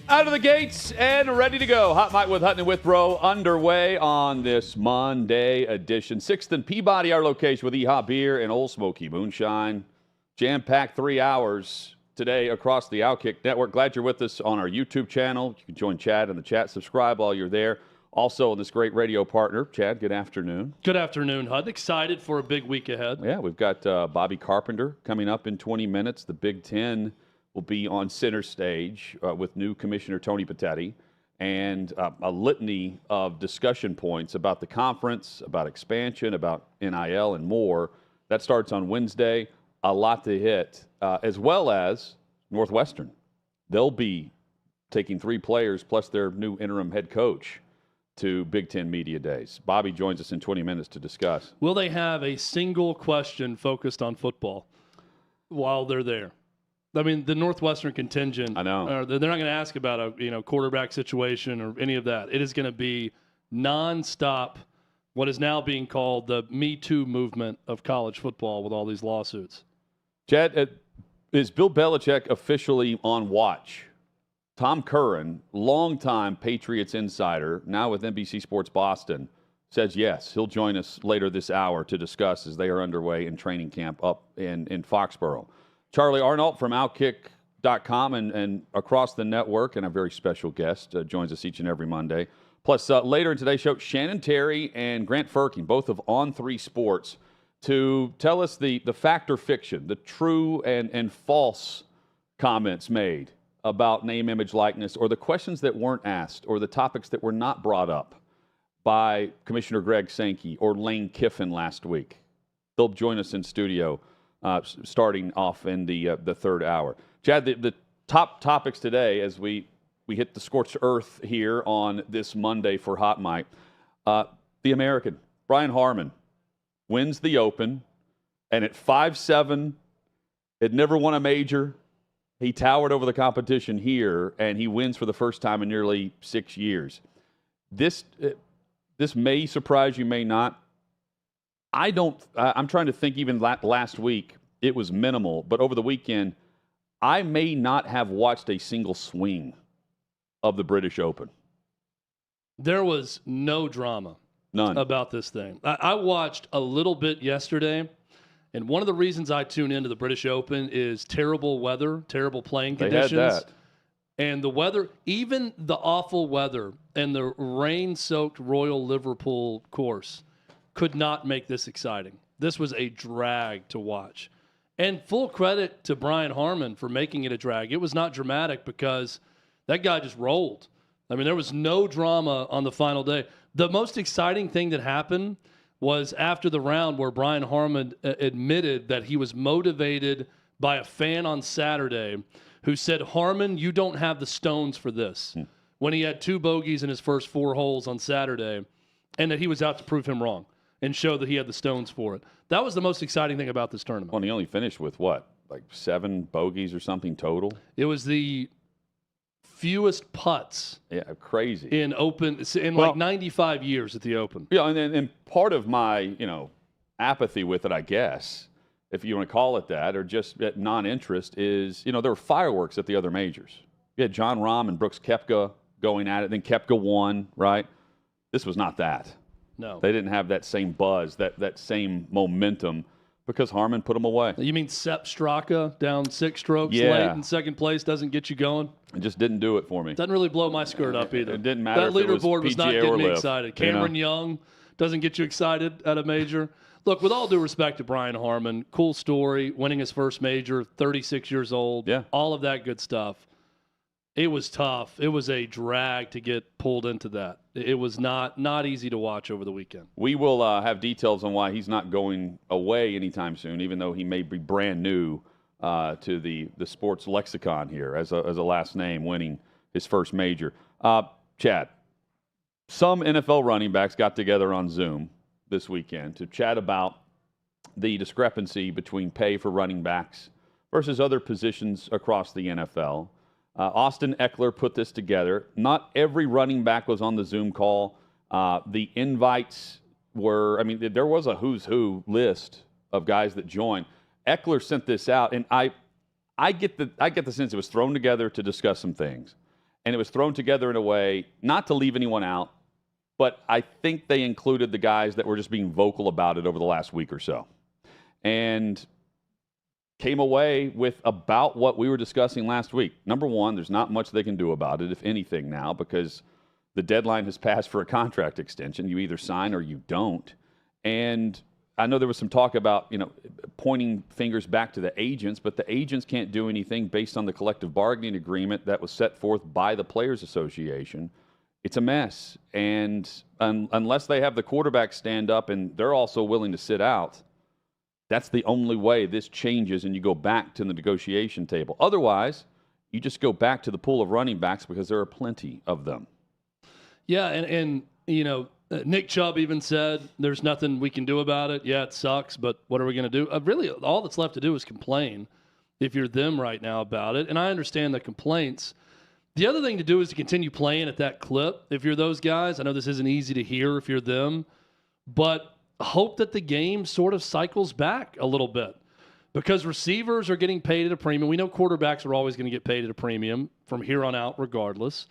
Out of the gates and ready to go. Hot Mic with Hutton and Withrow underway on this Monday edition. 6th and Peabody, our location with EHA Beer and Old Smoky Moonshine. Jam-packed 3 hours today across the OutKick network. Glad you're with us on our YouTube channel. You can join Chad in the chat. Subscribe while you're there. Also on this great radio partner. Chad, good afternoon. Good afternoon, Hutton. Excited for a big week ahead. Yeah, we've got Bobby Carpenter coming up in 20 minutes. The Big Ten will be on center stage with new Commissioner Tony Patetti and a litany of discussion points about the conference, about expansion, about NIL, and more. That starts on Wednesday. A lot to hit, as well as Northwestern. They'll be taking 3 players plus their new interim head coach to Big Ten Media Days. Bobby joins us in 20 minutes to discuss. Will they have a single question focused on football while they're there? I mean, the Northwestern contingent, I know. They're not going to ask about a quarterback situation or any of that. It is going to be nonstop what is now being called the Me Too movement of college football with all these lawsuits. Chad, is Bill Belichick officially on watch? Tom Curran, longtime Patriots insider, now with NBC Sports Boston, says yes. He'll join us later this hour to discuss as they are underway in training camp up in Foxborough. Charlie Arnolt from OutKick.com and across the network, and a very special guest joins us each and every Monday. Plus, later in today's show, Shannon Terry and Grant Frerking, both of On3 Sports, to tell us the fact or fiction, the true and false comments made about name, image, likeness, or the questions that weren't asked, or the topics that were not brought up by Commissioner Greg Sankey or Lane Kiffin last week. They'll join us in studio starting off in the third hour. Chad, the top topics today as we hit the scorched earth here on this Monday for Hot Mic. The American, Brian Harman, wins the Open, and at 5'7", had never won a major. He towered over the competition here, and he wins for the first time in nearly 6 years. This may surprise you, may not. I'm trying to think even last week, it was minimal, but over the weekend, I may not have watched a single swing of the British Open. There was no drama. None. About this thing. I watched a little bit yesterday, and one of the reasons I tune into the British Open is terrible weather, terrible playing conditions. They had that. And the weather, even the awful weather and the rain-soaked Royal Liverpool course could not make this exciting. This was a drag to watch. And full credit to Brian Harman for making it a drag. It was not dramatic because that guy just rolled. I mean, there was no drama on the final day. The most exciting thing that happened was after the round where Brian Harman admitted that he was motivated by a fan on Saturday who said, Harman, you don't have the stones for this, when he had 2 bogeys in his first 4 holes on Saturday, and that he was out to prove him wrong and show that he had the stones for it. That was the most exciting thing about this tournament. Well, and he only finished with what, like 7 bogeys or something total? It was the fewest putts. Yeah, crazy. In Open, like 95 years at the Open. Yeah, and part of my, apathy with it, I guess, if you want to call it that, or just non-interest, is, there were fireworks at the other majors. You had John Rahm and Brooks Koepka going at it, then Koepka won, right? This was not that. No. They didn't have that same buzz, that same momentum, because Harman put them away. You mean Sepp Straka down 6 strokes late in second place doesn't get you going? It just didn't do it for me. Doesn't really blow my skirt up either. It didn't matter. That leaderboard was not getting me live, excited. Cameron Young doesn't get you excited at a major. Look, with all due respect to Brian Harman, cool story, winning his first major, 36 years old, all of that good stuff. It was tough. It was a drag to get pulled into that. It was not easy to watch over the weekend. We will have details on why he's not going away anytime soon, even though he may be brand new to the sports lexicon here as a last name, winning his first major. Chad, some NFL running backs got together on Zoom this weekend to chat about the discrepancy between pay for running backs versus other positions across the NFL. Austin Eckler put this together. Not every running back was on the Zoom call. The invites were, there was a who's who list of guys that joined. Eckler sent this out, and I get the sense it was thrown together to discuss some things. and it was thrown together in a way not to leave anyone out, but I think they included the guys that were just being vocal about it over the last week or so. And came away with about what we were discussing last week. Number one, there's not much they can do about it, if anything now, because the deadline has passed for a contract extension. You either sign or you don't. And I know there was some talk about, pointing fingers back to the agents, but the agents can't do anything based on the collective bargaining agreement that was set forth by the Players Association. It's a mess. And unless they have the quarterback stand up and they're also willing to sit out, that's the only way this changes and you go back to the negotiation table. Otherwise, you just go back to the pool of running backs because there are plenty of them. Yeah, and Nick Chubb even said there's nothing we can do about it. Yeah, it sucks, but what are we going to do? Really, all that's left to do is complain if you're them right now about it. And I understand the complaints. The other thing to do is to continue playing at that clip if you're those guys. I know this isn't easy to hear if you're them, but hope that the game sort of cycles back a little bit because receivers are getting paid at a premium. We know quarterbacks are always going to get paid at a premium from here on out regardless.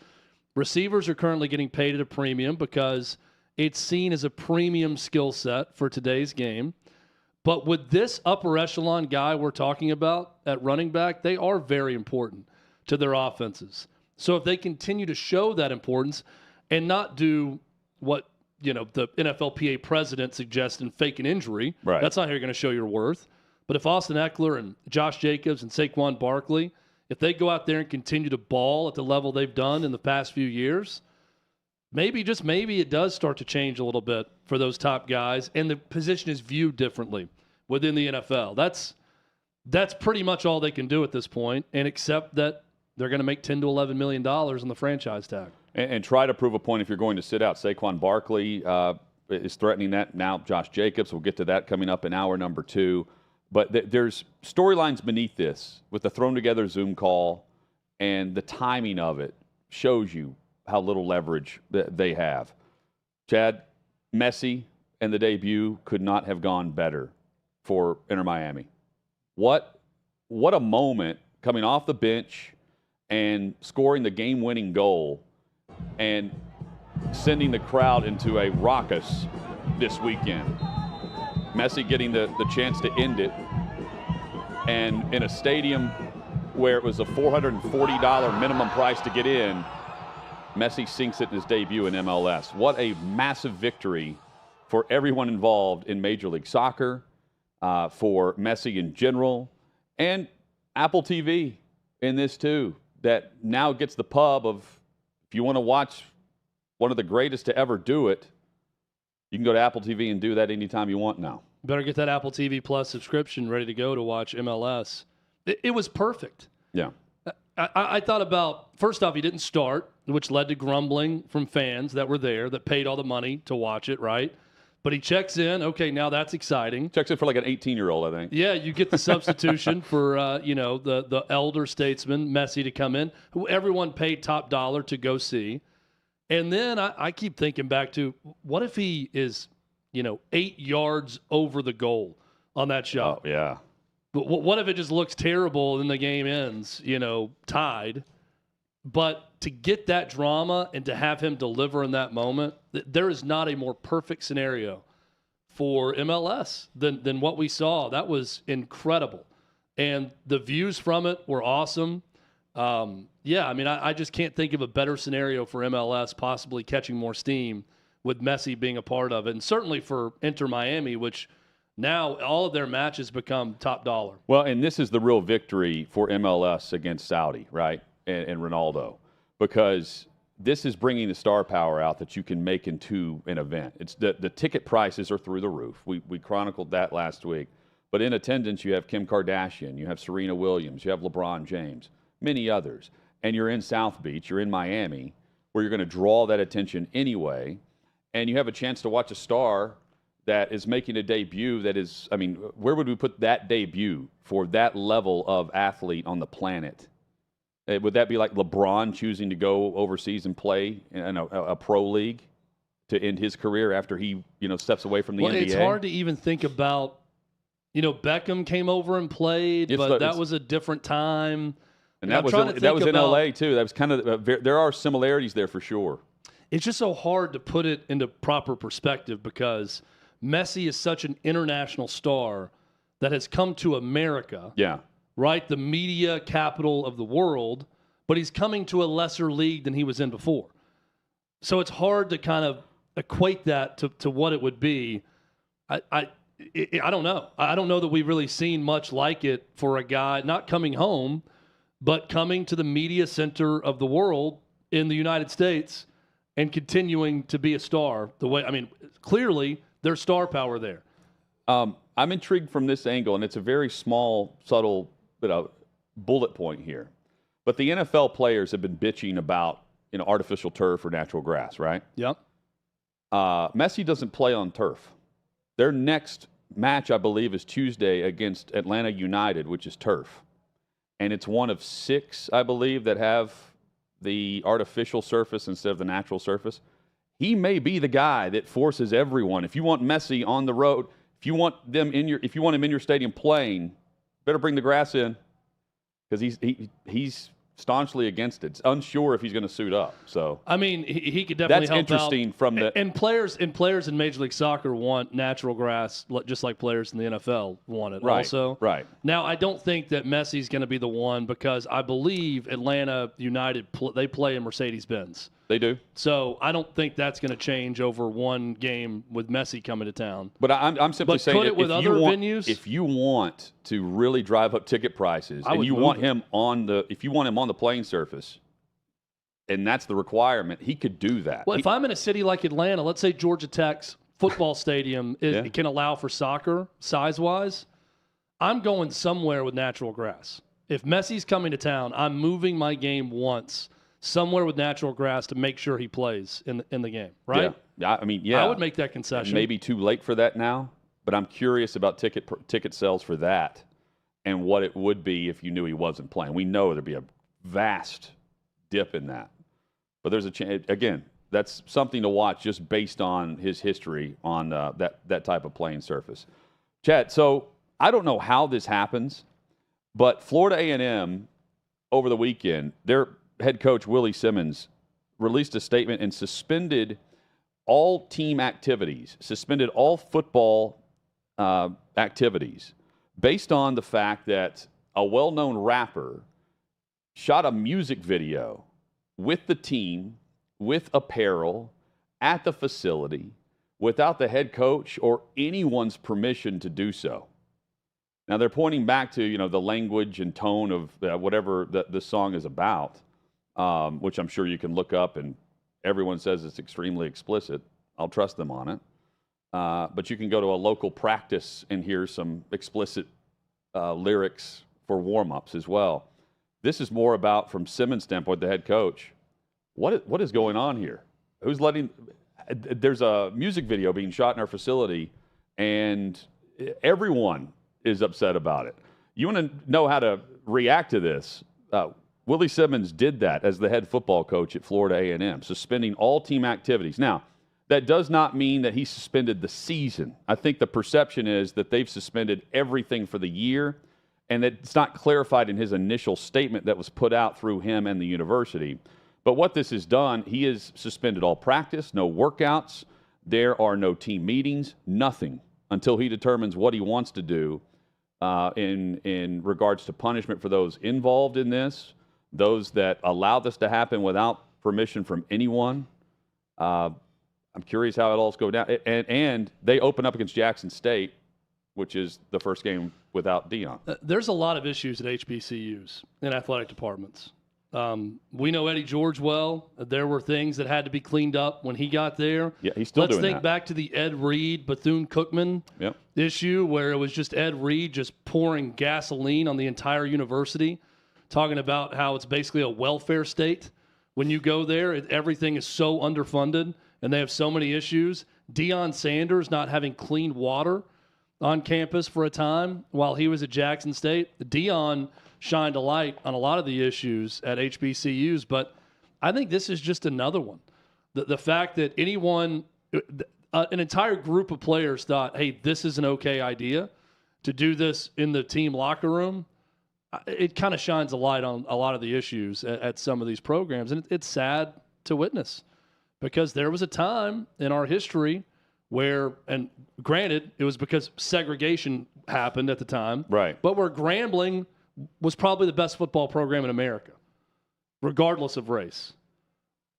Receivers are currently getting paid at a premium because it's seen as a premium skill set for today's game. But with this upper echelon guy we're talking about at running back, they are very important to their offenses. So if they continue to show that importance and not do what the NFLPA president suggests and fake an injury, right, that's not how you're going to show your worth. But if Austin Eckler and Josh Jacobs and Saquon Barkley, if they go out there and continue to ball at the level they've done in the past few years, maybe, just maybe, it does start to change a little bit for those top guys, and the position is viewed differently within the NFL. That's pretty much all they can do at this point, and accept that they're going to make $10 to $11 million on the franchise tag. And try to prove a point if you're going to sit out. Saquon Barkley is threatening that. Now Josh Jacobs, we'll get to that coming up in hour number 2. But there's storylines beneath this with the thrown together Zoom call, and the timing of it shows you how little leverage they have. Chad, Messi and the debut could not have gone better for Inter Miami. What a moment coming off the bench and scoring the game-winning goal and sending the crowd into a raucous this weekend. Messi getting the chance to end it, and in a stadium where it was a $440 minimum price to get in, Messi sinks it in his debut in MLS. What a massive victory for everyone involved in Major League Soccer, for Messi in general, and Apple TV in this too, that now gets the pub of, if you want to watch one of the greatest to ever do it, you can go to Apple TV and do that anytime you want now. Better get that Apple TV Plus subscription ready to go to watch MLS. It was perfect. Yeah. I thought about, first off, he didn't start, which led to grumbling from fans that were there that paid all the money to watch it, right? But he checks in. Okay, now that's exciting. Checks in for like an 18-year-old, I think. Yeah, you get the substitution for, the elder statesman, Messi, to come in, who everyone paid top dollar to go see. And then I keep thinking back to, what if he is, 8 yards over the goal on that shot? Oh, yeah. But what if it just looks terrible and the game ends, tied? But to get that drama and to have him deliver in that moment, there is not a more perfect scenario for MLS than what we saw. That was incredible. And the views from it were awesome. I just can't think of a better scenario for MLS possibly catching more steam with Messi being a part of it. And certainly for Inter Miami, which now all of their matches become top dollar. Well, and this is the real victory for MLS against Saudi, right, and Ronaldo, because this is bringing the star power out that you can make into an event. It's the ticket prices are through the roof. We chronicled that last week. But in attendance, you have Kim Kardashian, you have Serena Williams, you have LeBron James, many others. And you're in South Beach, you're in Miami, where you're going to draw that attention anyway, and you have a chance to watch a star that is making a debut that is, where would we put that debut for that level of athlete on the planet? Would that be like LeBron choosing to go overseas and play in a pro league to end his career after he, steps away from the NBA? It's hard to even think about, Beckham came over and played, but that was a different time. And that was in L.A. too. That was kind of there are similarities there for sure. It's just so hard to put it into proper perspective because Messi is such an international star that has come to America. Yeah. Right? The media capital of the world, but he's coming to a lesser league than he was in before. So it's hard to kind of equate that to what it would be. I don't know. I don't know that we've really seen much like it for a guy not coming home, but coming to the media center of the world in the United States and continuing to be a star. Clearly there's star power there. I'm intrigued from this angle, and it's a very small, subtle bullet point here. But the NFL players have been bitching about artificial turf or natural grass, right? Yep. Messi doesn't play on turf. Their next match, I believe, is Tuesday against Atlanta United, which is turf. And it's one of 6, I believe, that have the artificial surface instead of the natural surface. He may be the guy that forces everyone. If you want Messi on the road, if you want him in your stadium playing, better bring the grass in because he's staunchly against it. It's unsure if he's going to suit up. So he could definitely help interesting out. From the and players in Major League Soccer want natural grass just like players in the NFL want it. Right, also. Right. Now I don't think that Messi's going to be the one because I believe Atlanta United they play in Mercedes-Benz. They do. So I don't think that's going to change over one game with Messi coming to town. But I'm simply saying that venues? If you want to really drive up ticket prices and you want him on the playing surface, and that's the requirement, he could do that. Well, if I'm in a city like Atlanta, let's say Georgia Tech's football stadium can allow for soccer size-wise, I'm going somewhere with natural grass. If Messi's coming to town, I'm moving my game once somewhere with natural grass to make sure he plays in the game, right? Yeah. I would make that concession. Maybe too late for that now, but I'm curious about ticket sales for that and what it would be if you knew he wasn't playing. We know there'd be a vast dip in that. But there's a chance. Again, that's something to watch just based on his history on that type of playing surface. Chad, so I don't know how this happens, but Florida A&M over the weekend, their head coach Willie Simmons released a statement and suspended all team activities, suspended all football activities based on the fact that a well-known rapper shot a music video with the team, with apparel, at the facility, without the head coach or anyone's permission to do so. Now, they're pointing back to, the language and tone of whatever the song is about, which I'm sure you can look up, and everyone says it's extremely explicit. I'll trust them on it. But you can go to a local practice and hear some explicit lyrics for warm-ups as well. This is more about, from Simmons' standpoint, the head coach, what is going on here? Who's letting – there's a music video being shot in our facility, and everyone is upset about it. You want to know how to react to this? Willie Simmons did that as the head football coach at Florida A&M, suspending all team activities. Now, that does not mean that he suspended the season. I think the perception is that they've suspended everything for the year, and that it's not clarified in his initial statement that was put out through him and the university. But what this has done, he has suspended all practice, no workouts, there are no team meetings, nothing, until he determines what he wants to do in regards to punishment for those involved in this, those that allow this to happen without permission from anyone. I'm curious how it all goes down. And they open up against Jackson State, which is the first game without Dion. There's a lot of issues at HBCUs in athletic departments. We know Eddie George well. There were things that had to be cleaned up when he got there. Yeah, he's still doing that. Let's think back to the Ed Reed, Bethune-Cookman issue where it was just Ed Reed just pouring gasoline on the entire university, talking about how it's basically a welfare state. When you go there, everything is so underfunded and they have so many issues. Deion Sanders not having clean water on campus for a time while he was at Jackson State. Deion shined a light on a lot of the issues at HBCUs, but I think this is just another one. The fact that an entire group of players thought, hey, this is an okay idea to do this in the team locker room. it kind of shines a light on a lot of the issues at some of these programs. And it's sad to witness because there was a time in our history where, and granted, it was because segregation happened at the time, right? But where Grambling was probably the best football program in America, regardless of race.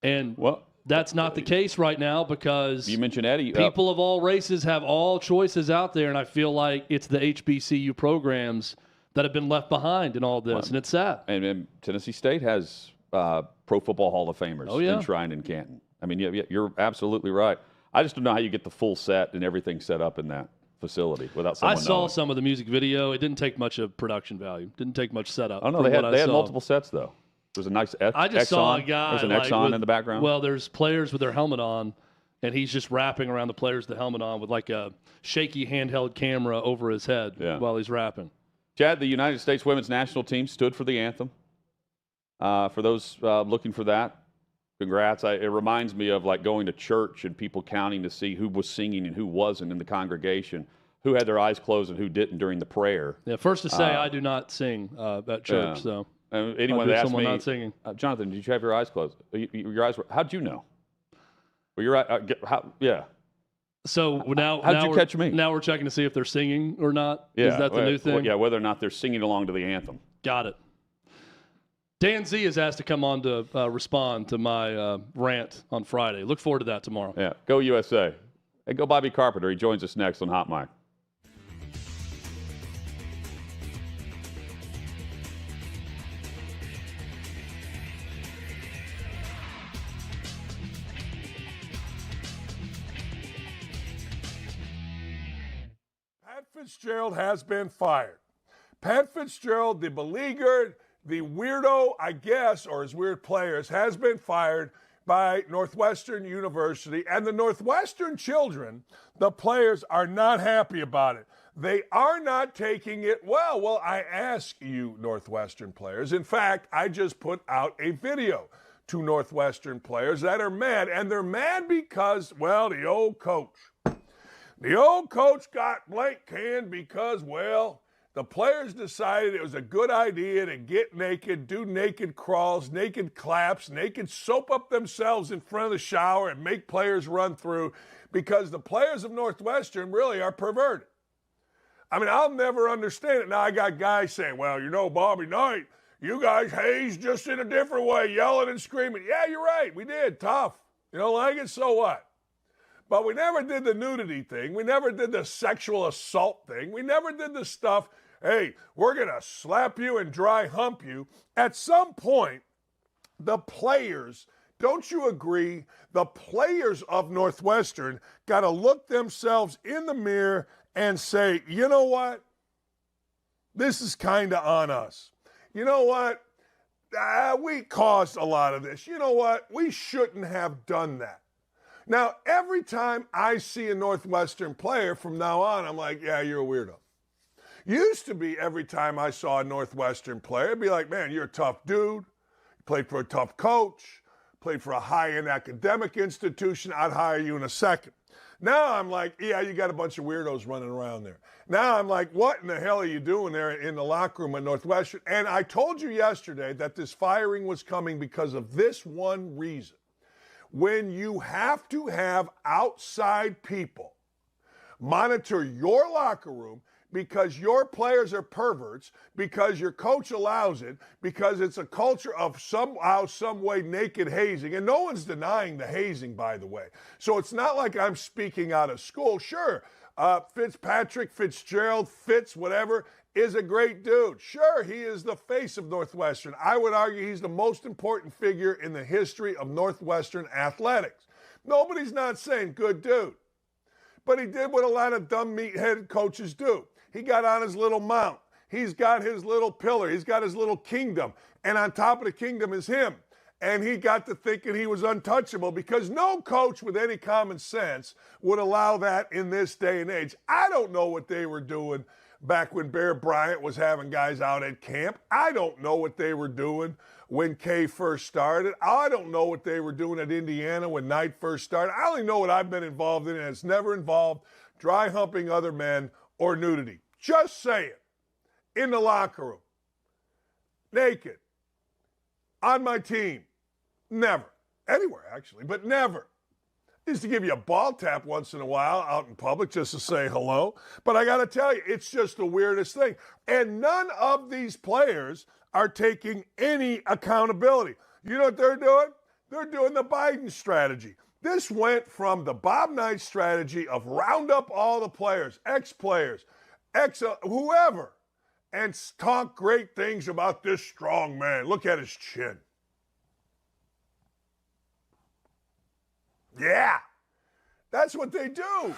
And that's not the case right now because you mentioned Eddie. People of all races have all choices out there, and I feel like it's the HBCU programs that have been left behind in all this, and it's sad. And Tennessee State has Pro Football Hall of Famers enshrined in Canton. I mean, you're absolutely right. I just don't know how you get the full set and everything set up in that facility without someone knowing. I saw some of the music video. It didn't take much of production value. Didn't take much setup. Oh, no, they had multiple sets, though. There's a nice I just saw a guy. There's an Exxon in the background. Well, there's players with their helmet on, and he's just wrapping around the players with the helmet on with like a shaky handheld camera over his head while he's rapping. Chad, the United States women's national team stood for the anthem. For those looking for that, congrats. It reminds me of like going to church and people counting to see who was singing and who wasn't in the congregation, who had their eyes closed and who didn't during the prayer. Yeah, first to say, I do not sing at church, so. Anyone that asked me, not singing. Jonathan, did you have your eyes closed? Your eyes were. How'd you know? Well, your yeah. So now, how'd you catch me? Now we're checking to see if they're singing or not. Yeah, is that the new thing? Yeah, whether or not they're singing along to the anthem. Got it. Dan Z is asked to come on to respond to my rant on Friday. Look forward to that tomorrow. Yeah, go USA. Hey, go Bobby Carpenter. He joins us next on Hot Mic. Fitzgerald has been fired. Pat Fitzgerald, the beleaguered, the weirdo, I guess, or his weird players, has been fired by Northwestern University. And the Northwestern children, the players, are not happy about it. They are not taking it well. Well, I ask you, Northwestern players. In fact, I just put out a video to Northwestern players that are mad. And they're mad because, well, the old coach. The old coach got blank canned because, well, the players decided it was a good idea to get naked, do naked crawls, naked claps, naked soap up themselves in front of the shower and make players run through because the players of Northwestern really are perverted. I mean, I'll never understand it. Now I got guys saying, well, Bobby Knight, you guys hazed just in a different way, yelling and screaming. Yeah, you're right. We did. Tough. You don't like it? So what? But we never did the nudity thing. We never did the sexual assault thing. We never did the stuff, hey, we're going to slap you and dry hump you. At some point, the players, don't you agree, the players of Northwestern got to look themselves in the mirror and say, you know what? This is kind of on us. You know what? We caused a lot of this. You know what? We shouldn't have done that. Now, every time I see a Northwestern player from now on, I'm like, yeah, you're a weirdo. Used to be every time I saw a Northwestern player, I'd be like, man, you're a tough dude. You played for a tough coach, played for a high-end academic institution. I'd hire you in a second. Now I'm like, yeah, you got a bunch of weirdos running around there. Now I'm like, what in the hell are you doing there in the locker room at Northwestern? And I told you yesterday that this firing was coming because of this one reason. When you have to have outside people monitor your locker room because your players are perverts, because your coach allows it, because it's a culture of somehow, some way naked hazing. And no one's denying the hazing, by the way. So it's not like I'm speaking out of school. Sure, Fitzgerald, Fitz, whatever, is a great dude. Sure, he is the face of Northwestern. I would argue he's the most important figure in the history of Northwestern athletics. Nobody's not saying good dude. But he did what a lot of dumb meathead coaches do. He got on his little mount. He's got his little pillar. He's got his little kingdom. And on top of the kingdom is him. And he got to thinking he was untouchable because no coach with any common sense would allow that in this day and age. I don't know what they were doing back when Bear Bryant was having guys out at camp. I don't know what they were doing when Kay first started. I don't know what they were doing at Indiana when Knight first started. I only know what I've been involved in, and it's never involved dry humping other men or nudity. Just saying. In the locker room. naked, on my team. Never. Anywhere, actually, but never. I used to give you a ball tap once in a while out in public just to say hello. But I got to tell you, it's just the weirdest thing. And none of these players are taking any accountability. You know what they're doing? They're doing the Biden strategy. This went from the Bob Knight strategy of round up all the players, ex-players, whoever, and talk great things about this strong man. Look at his chin. Yeah, that's what they do.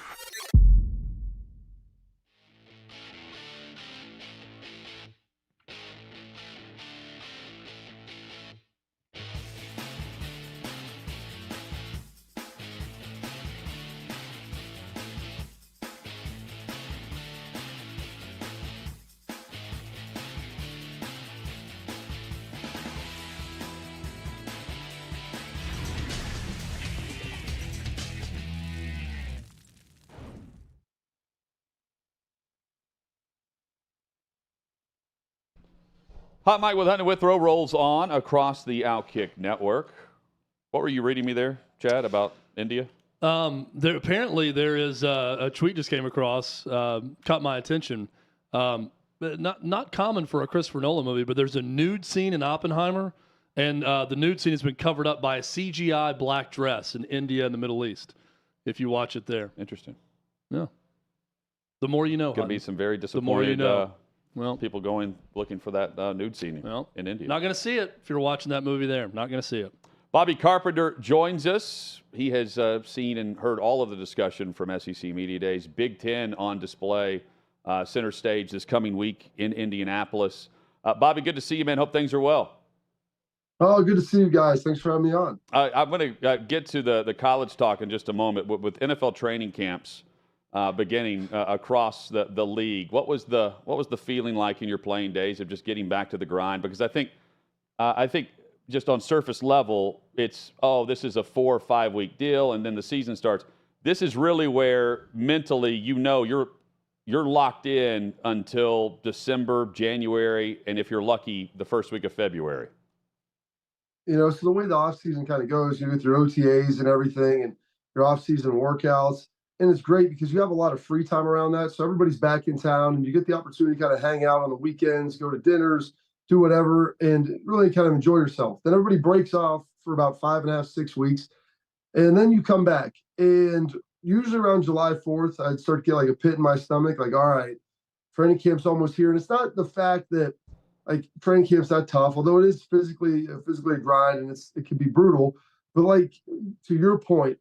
Hot Mike with Hunt and Withrow rolls on across the OutKick network. What were you reading me there, Chad, about India? Apparently there is a tweet just came across, caught my attention. But not common for a Christopher Nolan movie, but there's a nude scene in Oppenheimer, and the nude scene has been covered up by a CGI black dress in India and the Middle East. If you watch it there, Interesting. yeah. The more you know. Could be some very disappointed more you know. people looking for that nude scene in India. Not going to see it if you're watching that movie there. Not going to see it. Bobby Carpenter joins us. He has seen and heard all of the discussion from SEC Media Days. Big Ten on display, center stage this coming week in Indianapolis. Bobby, good to see you, man. Hope things are well. Oh, good to see you guys. Thanks for having me on. I'm going to get to the college talk in just a moment. With NFL training camps beginning across the league, what was the feeling like in your playing days of just getting back to the grind? Because I think just on surface level, it's, this is a 4 or 5 week deal, and then the season starts. This is really where mentally you're locked in until December, January, and if you're lucky, the first week of February. So the way the offseason kind of goes, with your OTAs and everything and your offseason workouts, and it's great because you have a lot of free time around that. So everybody's back in town, and you get the opportunity to kind of hang out on the weekends, go to dinners, do whatever, and really kind of enjoy yourself. Then everybody breaks off for about 5.5, 6 weeks, and then you come back. And usually around July 4th, I'd start to get like a pit in my stomach, like, all right, training camp's almost here. And it's not the fact that like training camp's not tough, although it is physically a grind and it can be brutal. But like to your point,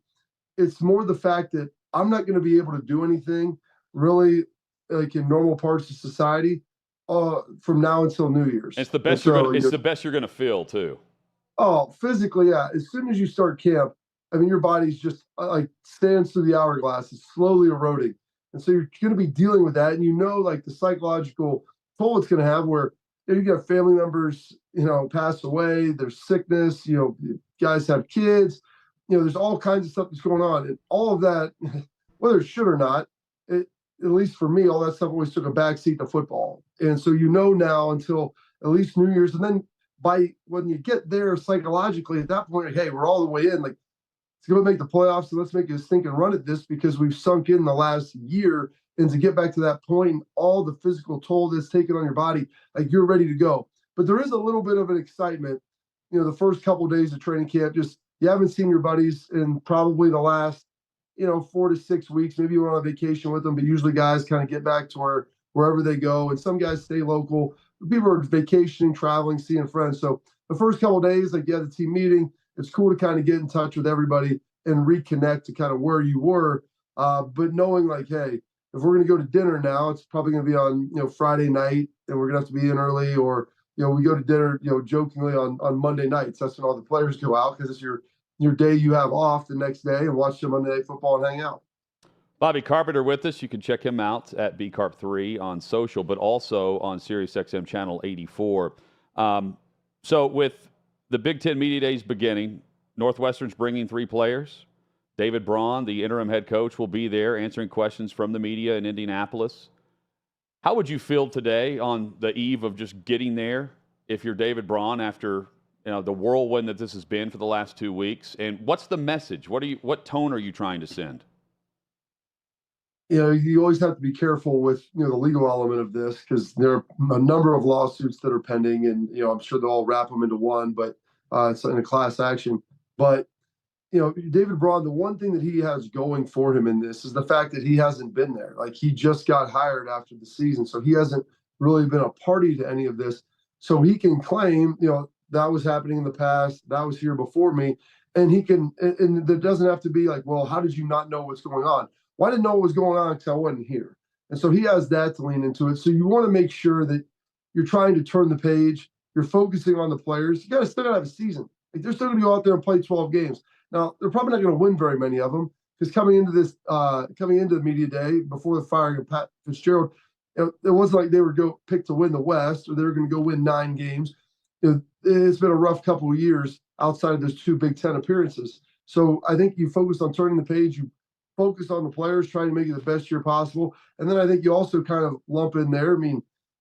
it's more the fact that I'm not going to be able to do anything really like in normal parts of society from now until New Year's. It's the best the best you're going to feel too. Oh, physically, yeah. As soon as you start camp, I mean, your body's just like stands through the hourglass. It's slowly eroding. And so you're going to be dealing with that. And like the psychological toll it's going to have where you got family members, pass away, there's sickness, guys have kids, there's all kinds of stuff that's going on. And all of that, whether it should or not, at least for me, all that stuff always took a backseat to football. And so now until at least New Year's. And then when you get there psychologically at that point, like, hey, we're all the way in. Like, it's going to make the playoffs, and let's make a stinking run at this because we've sunk in the last year. And to get back to that point, all the physical toll that's taken on your body, like you're ready to go. But there is a little bit of an excitement, the first couple of days of training camp, just you haven't seen your buddies in probably the last, 4 to 6 weeks. Maybe you went on vacation with them, but usually guys kind of get back to wherever they go. And some guys stay local. People are vacationing, traveling, seeing friends. So the first couple of days, like you had the team meeting, it's cool to kind of get in touch with everybody and reconnect to kind of where you were. But knowing like, hey, if we're going to go to dinner now, it's probably going to be on, Friday night, and we're going to have to be in early, or, we go to dinner, jokingly on Monday nights. That's when all the players go out because it's your day you have off the next day and watch some Monday Night Football and hang out. Bobby Carpenter with us. You can check him out at BCarp3 on social, but also on SiriusXM Channel 84. So with the Big Ten Media Days beginning, Northwestern's bringing 3 players. David Braun, the interim head coach, will be there answering questions from the media in Indianapolis. How would you feel today on the eve of just getting there if you're David Braun after the whirlwind that this has been for the last 2 weeks? And what's the message? What tone are you trying to send? You always have to be careful with the legal element of this, because there are a number of lawsuits that are pending, and I'm sure they'll all wrap them into one, but it's in a class action. But David Braun, the one thing that he has going for him in this is the fact that he hasn't been there. Like, he just got hired after the season, so he hasn't really been a party to any of this. So he can claim, that was happening in the past, that was here before me, and he can, and there doesn't have to be like, well, how did you not know what's going on? Well, I didn't know what was going on because I wasn't here. And so he has that to lean into it. So you want to make sure that you're trying to turn the page, you're focusing on the players. You still got to have a season. Like, they're still going to go out there and play 12 games. Now, they're probably not going to win very many of them, because coming into the media day before the firing of Pat Fitzgerald, it wasn't like they were picked to win the West, or they were going to go win 9 games. It's been a rough couple of years outside of those 2 Big Ten appearances. So I think you focus on turning the page. You focus on the players, trying to make it the best year possible. And then I think you also kind of lump in there,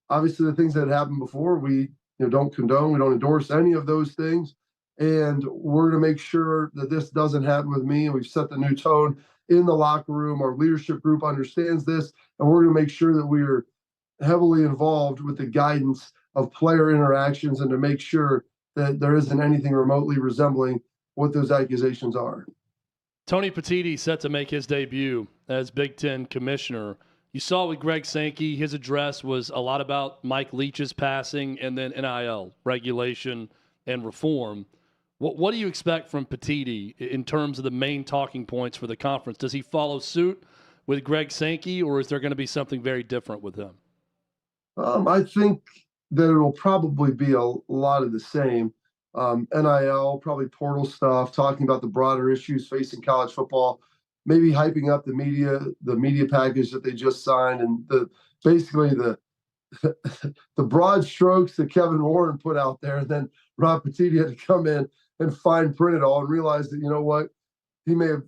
obviously the things that happened before, we don't condone, we don't endorse any of those things. And we're going to make sure that this doesn't happen with me. And we've set the new tone in the locker room. Our leadership group understands this, and we're going to make sure that we are heavily involved with the guidance of player interactions, and to make sure that there isn't anything remotely resembling what those accusations are. Tony Petitti set to make his debut as Big Ten commissioner. You saw with Greg Sankey, his address was a lot about Mike Leach's passing, and then NIL regulation and reform. What do you expect from Petitti in terms of the main talking points for the conference? Does he follow suit with Greg Sankey, or is there going to be something very different with him? I think that it'll probably be a lot of the same. NIL, probably portal stuff, talking about the broader issues facing college football, maybe hyping up the media package that they just signed, and basically the broad strokes that Kevin Warren put out there. And then Rob Petitti had to come in and fine print it all and realize that, he may have,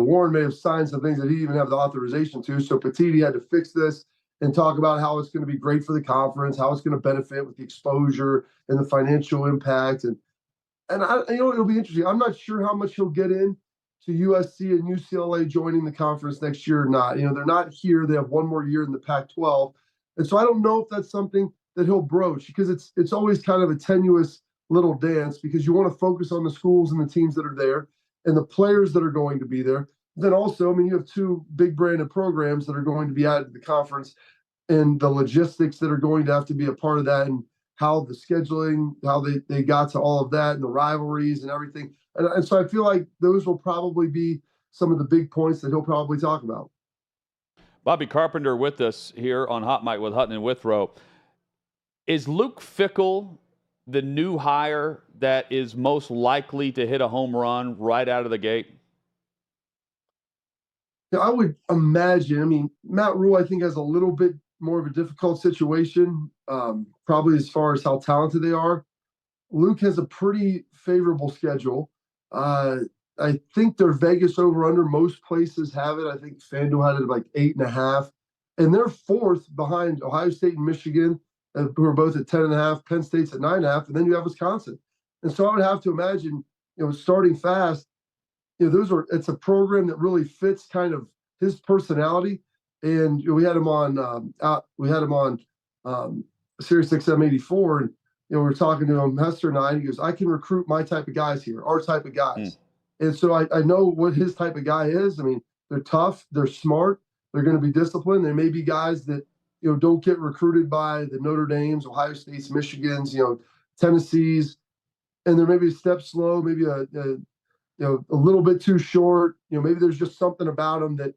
Warren may have signed some things that he didn't even have the authorization to. So Petitti had to fix this and talk about how it's going to be great for the conference, how it's going to benefit with the exposure and the financial impact. And it'll be interesting. I'm not sure how much he'll get in to USC and UCLA joining the conference next year or not. They're not here. They have one more year in the Pac-12. And so I don't know if that's something that he'll broach, because it's always kind of a tenuous little dance, because you want to focus on the schools and the teams that are there and the players that are going to be there. Then also, you have 2 big branded programs that are going to be added to the conference, and the logistics that are going to have to be a part of that, and how the scheduling, how they got to all of that, and the rivalries and everything. And so I feel like those will probably be some of the big points that he'll probably talk about. Bobby Carpenter with us here on Hot Mic with Hutton and Withrow. Is Luke Fickell the new hire that is most likely to hit a home run right out of the gate? Yeah, I would imagine. Matt Rule, I think, has a little bit more of a difficult situation, probably as far as how talented they are. Luke has a pretty favorable schedule. I think their Vegas over-under, most places have it. I think FanDuel had it at like 8.5. And they're 4th behind Ohio State and Michigan, who are both at 10.5. Penn State's at 9.5. And then you have Wisconsin. And so I would have to imagine, starting fast, it's a program that really fits kind of his personality. And we had him on Sirius XM 84, and we were talking to him, Hester and I, and he goes, I can recruit my type of guys here, our type of guys. And so I know what his type of guy is. They're tough, they're smart, they're going to be disciplined. There may be guys that don't get recruited by the Notre Dames, Ohio States, Michigans, Tennessees, and they're maybe a step slow, maybe a little bit too short. Maybe there's just something about them that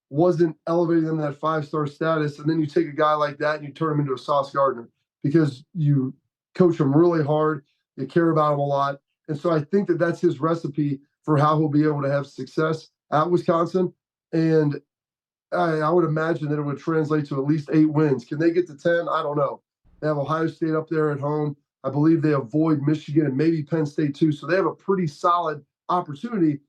wasn't elevating them to that 5-star status. And then you take a guy like that and you turn him into a Sauce Gardner, because you coach him really hard, you care about him a lot. And so I think that that's his recipe for how he'll be able to have success at Wisconsin. And I would imagine that it would translate to at least 8 wins. Can they get to 10? I don't know. They have Ohio State up there at home. I believe they avoid Michigan and maybe Penn State too. So they have a pretty solid opportunity,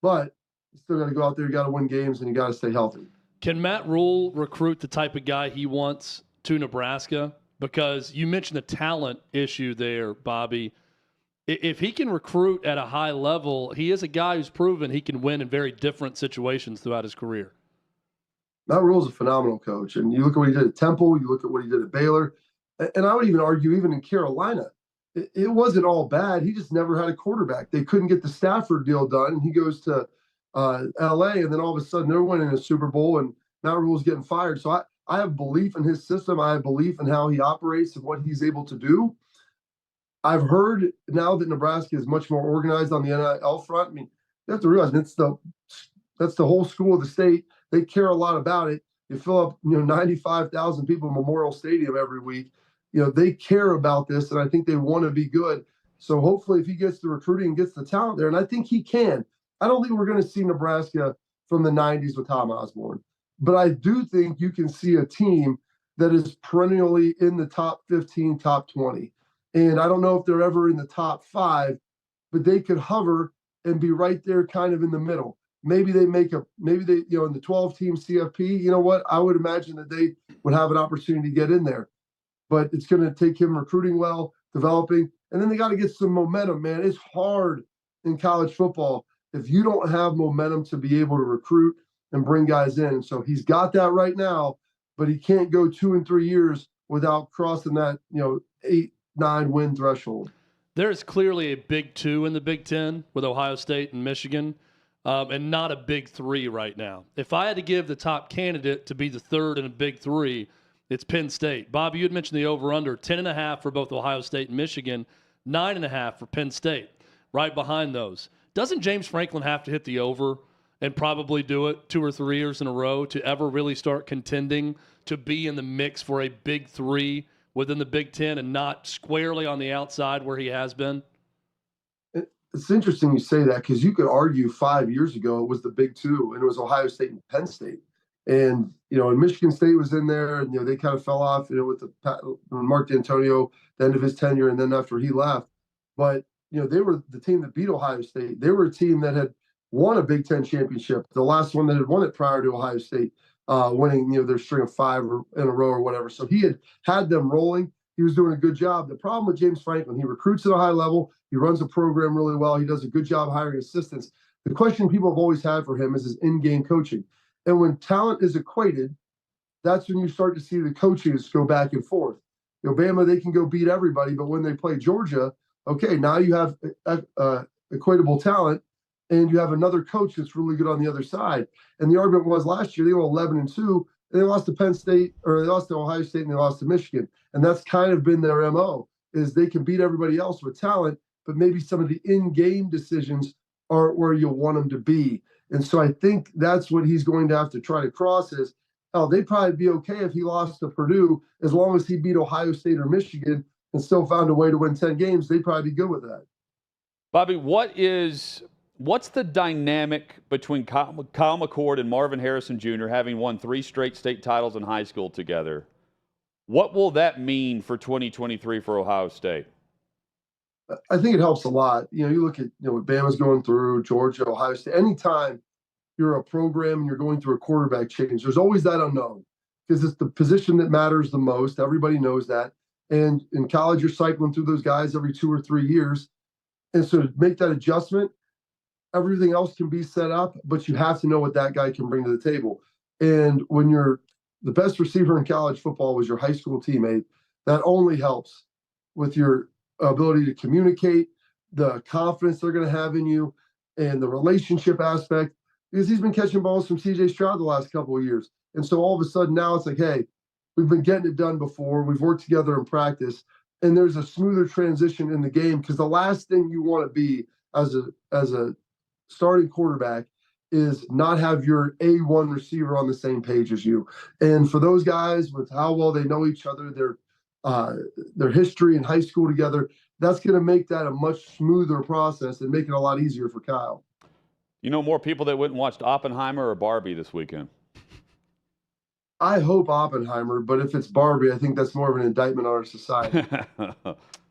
but you still got to go out there. You got to win games, and you got to stay healthy. Can Matt Rule recruit the type of guy he wants to Nebraska because you mentioned the talent issue there, Bobby. If he can recruit at a high level, he is a guy who's proven he can win in very different situations throughout his career. Matt Rule's a phenomenal coach. And you look at what he did at Temple, you look at what he did at Baylor, and I would even argue even in Carolina, it wasn't all bad. He just never had a quarterback. They couldn't get the Stafford deal done. And he goes to LA, and then all of a sudden they're winning a Super Bowl, and Matt Rule's getting fired. So I have belief in his system. I have belief in how he operates and what he's able to do. I've heard now that Nebraska is much more organized on the NIL front. I mean, you have to realize that's the whole school of the state. They care a lot about it. You fill up, 95,000 people in Memorial Stadium every week. They care about this, and I think they want to be good. So hopefully if he gets the recruiting and gets the talent there, and I think he can, I don't think we're going to see Nebraska from the 90s with Tom Osborne. But I do think you can see a team that is perennially in the top 15, top 20. And I don't know if they're ever in the top 5, but they could hover and be right there kind of in the middle. Maybe they in the 12-team CFP, you know what? I would imagine that they would have an opportunity to get in there. But it's going to take him recruiting well, developing, and then they got to get some momentum, man. It's hard in college football if you don't have momentum to be able to recruit and bring guys in. So he's got that right now, but he can't go 2 and 3 years without crossing that, 8-9 win threshold. There's clearly a big 2 in the Big Ten with Ohio State and Michigan, and not a big 3 right now. If I had to give the top candidate to be the third in a big 3, it's Penn State. Bobby, you had mentioned the over-under, 10.5 for both Ohio State and Michigan, 9.5 for Penn State, right behind those. Doesn't James Franklin have to hit the over and probably do it 2 or 3 years in a row to ever really start contending to be in the mix for a big 3 within the Big Ten and not squarely on the outside where he has been? It's interesting you say that, because you could argue 5 years ago it was the big 2, and it was Ohio State and Penn State. And, and Michigan State was in there, and, they kind of fell off, with Mark D'Antonio, the end of his tenure, and then after he left. But, they were the team that beat Ohio State. They were a team that had won a Big Ten championship, the last one that had won it prior to Ohio State, winning, their string of 5 in a row or whatever. So he had them rolling. He was doing a good job. The problem with James Franklin, he recruits at a high level. He runs a program really well. He does a good job hiring assistants. The question people have always had for him is his in-game coaching. And when talent is equated, that's when you start to see the coaches go back and forth. Bama, they can go beat everybody, but when they play Georgia, okay, now you have equatable talent, and you have another coach that's really good on the other side. And the argument was last year they were 11-2, and they lost to Penn State, or they lost to Ohio State, and they lost to Michigan. And that's kind of been their MO, is they can beat everybody else with talent, but maybe some of the in-game decisions aren't where you want them to be. And so I think that's what he's going to have to try to cross is, they'd probably be okay if he lost to Purdue, as long as he beat Ohio State or Michigan and still found a way to win 10 games. They'd probably be good with that. Bobby, what's the dynamic between Kyle McCord and Marvin Harrison Jr. having won 3 straight state titles in high school together? What will that mean for 2023 for Ohio State? I think it helps a lot. You look at what Bama's going through, Georgia, Ohio State. Anytime you're a program and you're going through a quarterback change, there's always that unknown, because it's the position that matters the most. Everybody knows that. And in college, you're cycling through those guys every 2 or 3 years. And so to make that adjustment, everything else can be set up, but you have to know what that guy can bring to the table. And when you're the best receiver in college football was your high school teammate, that only helps with your ability to communicate, the confidence they're going to have in you, and the relationship aspect, because he's been catching balls from CJ Stroud the last couple of years. And so all of a sudden now it's like, hey, we've been getting it done before. We've worked together in practice, and there's a smoother transition in the game, because the last thing you want to be as a starting quarterback is not have your A1 receiver on the same page as you. And for those guys, with how well they know each other, their history in high school together, that's going to make that a much smoother process and make it a lot easier for Kyle. More people that went and watched Oppenheimer or Barbie this weekend? I hope Oppenheimer, but if it's Barbie, I think that's more of an indictment on our society.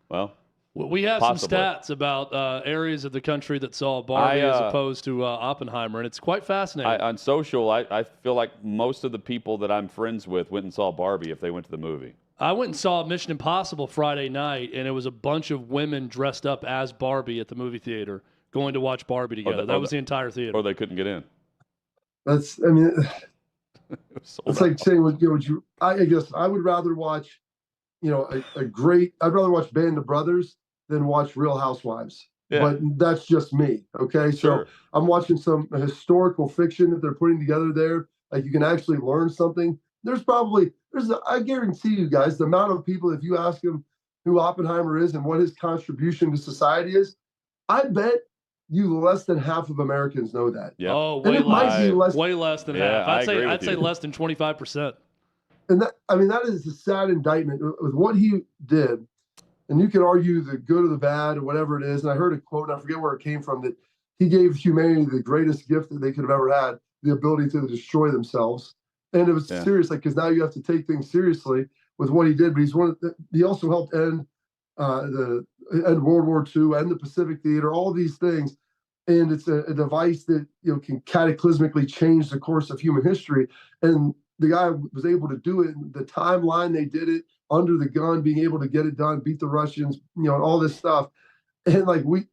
Well, we have possibly some stats about areas of the country that saw Barbie as opposed to Oppenheimer, and it's quite fascinating. On social, I feel like most of the people that I'm friends with went and saw Barbie if they went to the movie. I went and saw Mission Impossible Friday night, and it was a bunch of women dressed up as Barbie at the movie theater going to watch Barbie together. That was the entire theater. Or they couldn't get in. That's, I mean, It's like saying, I guess I would rather watch, I'd rather watch Band of Brothers than watch Real Housewives. Yeah. But that's just me. Okay. Sure. So I'm watching some historical fiction that they're putting together there. Like, you can actually learn something. I guarantee you guys, the amount of people, if you ask them who Oppenheimer is and what his contribution to society is, I bet you less than half of Americans know that. Yeah. Oh, And it might be less. way less than Yeah, half. I'd I'd say less than 25%. And that is a sad indictment with what he did. And you can argue the good or the bad or whatever it is. And I heard a quote, and I forget where it came from, that he gave humanity the greatest gift that they could have ever had, the ability to destroy themselves. And it was serious, because now you have to take things seriously with what he did. But he also helped end World War II and the Pacific Theater, all these things. And it's a device that can cataclysmically change the course of human history. And the guy was able to do it. The timeline they did it, under the gun, being able to get it done, beat the Russians, and all this stuff. And the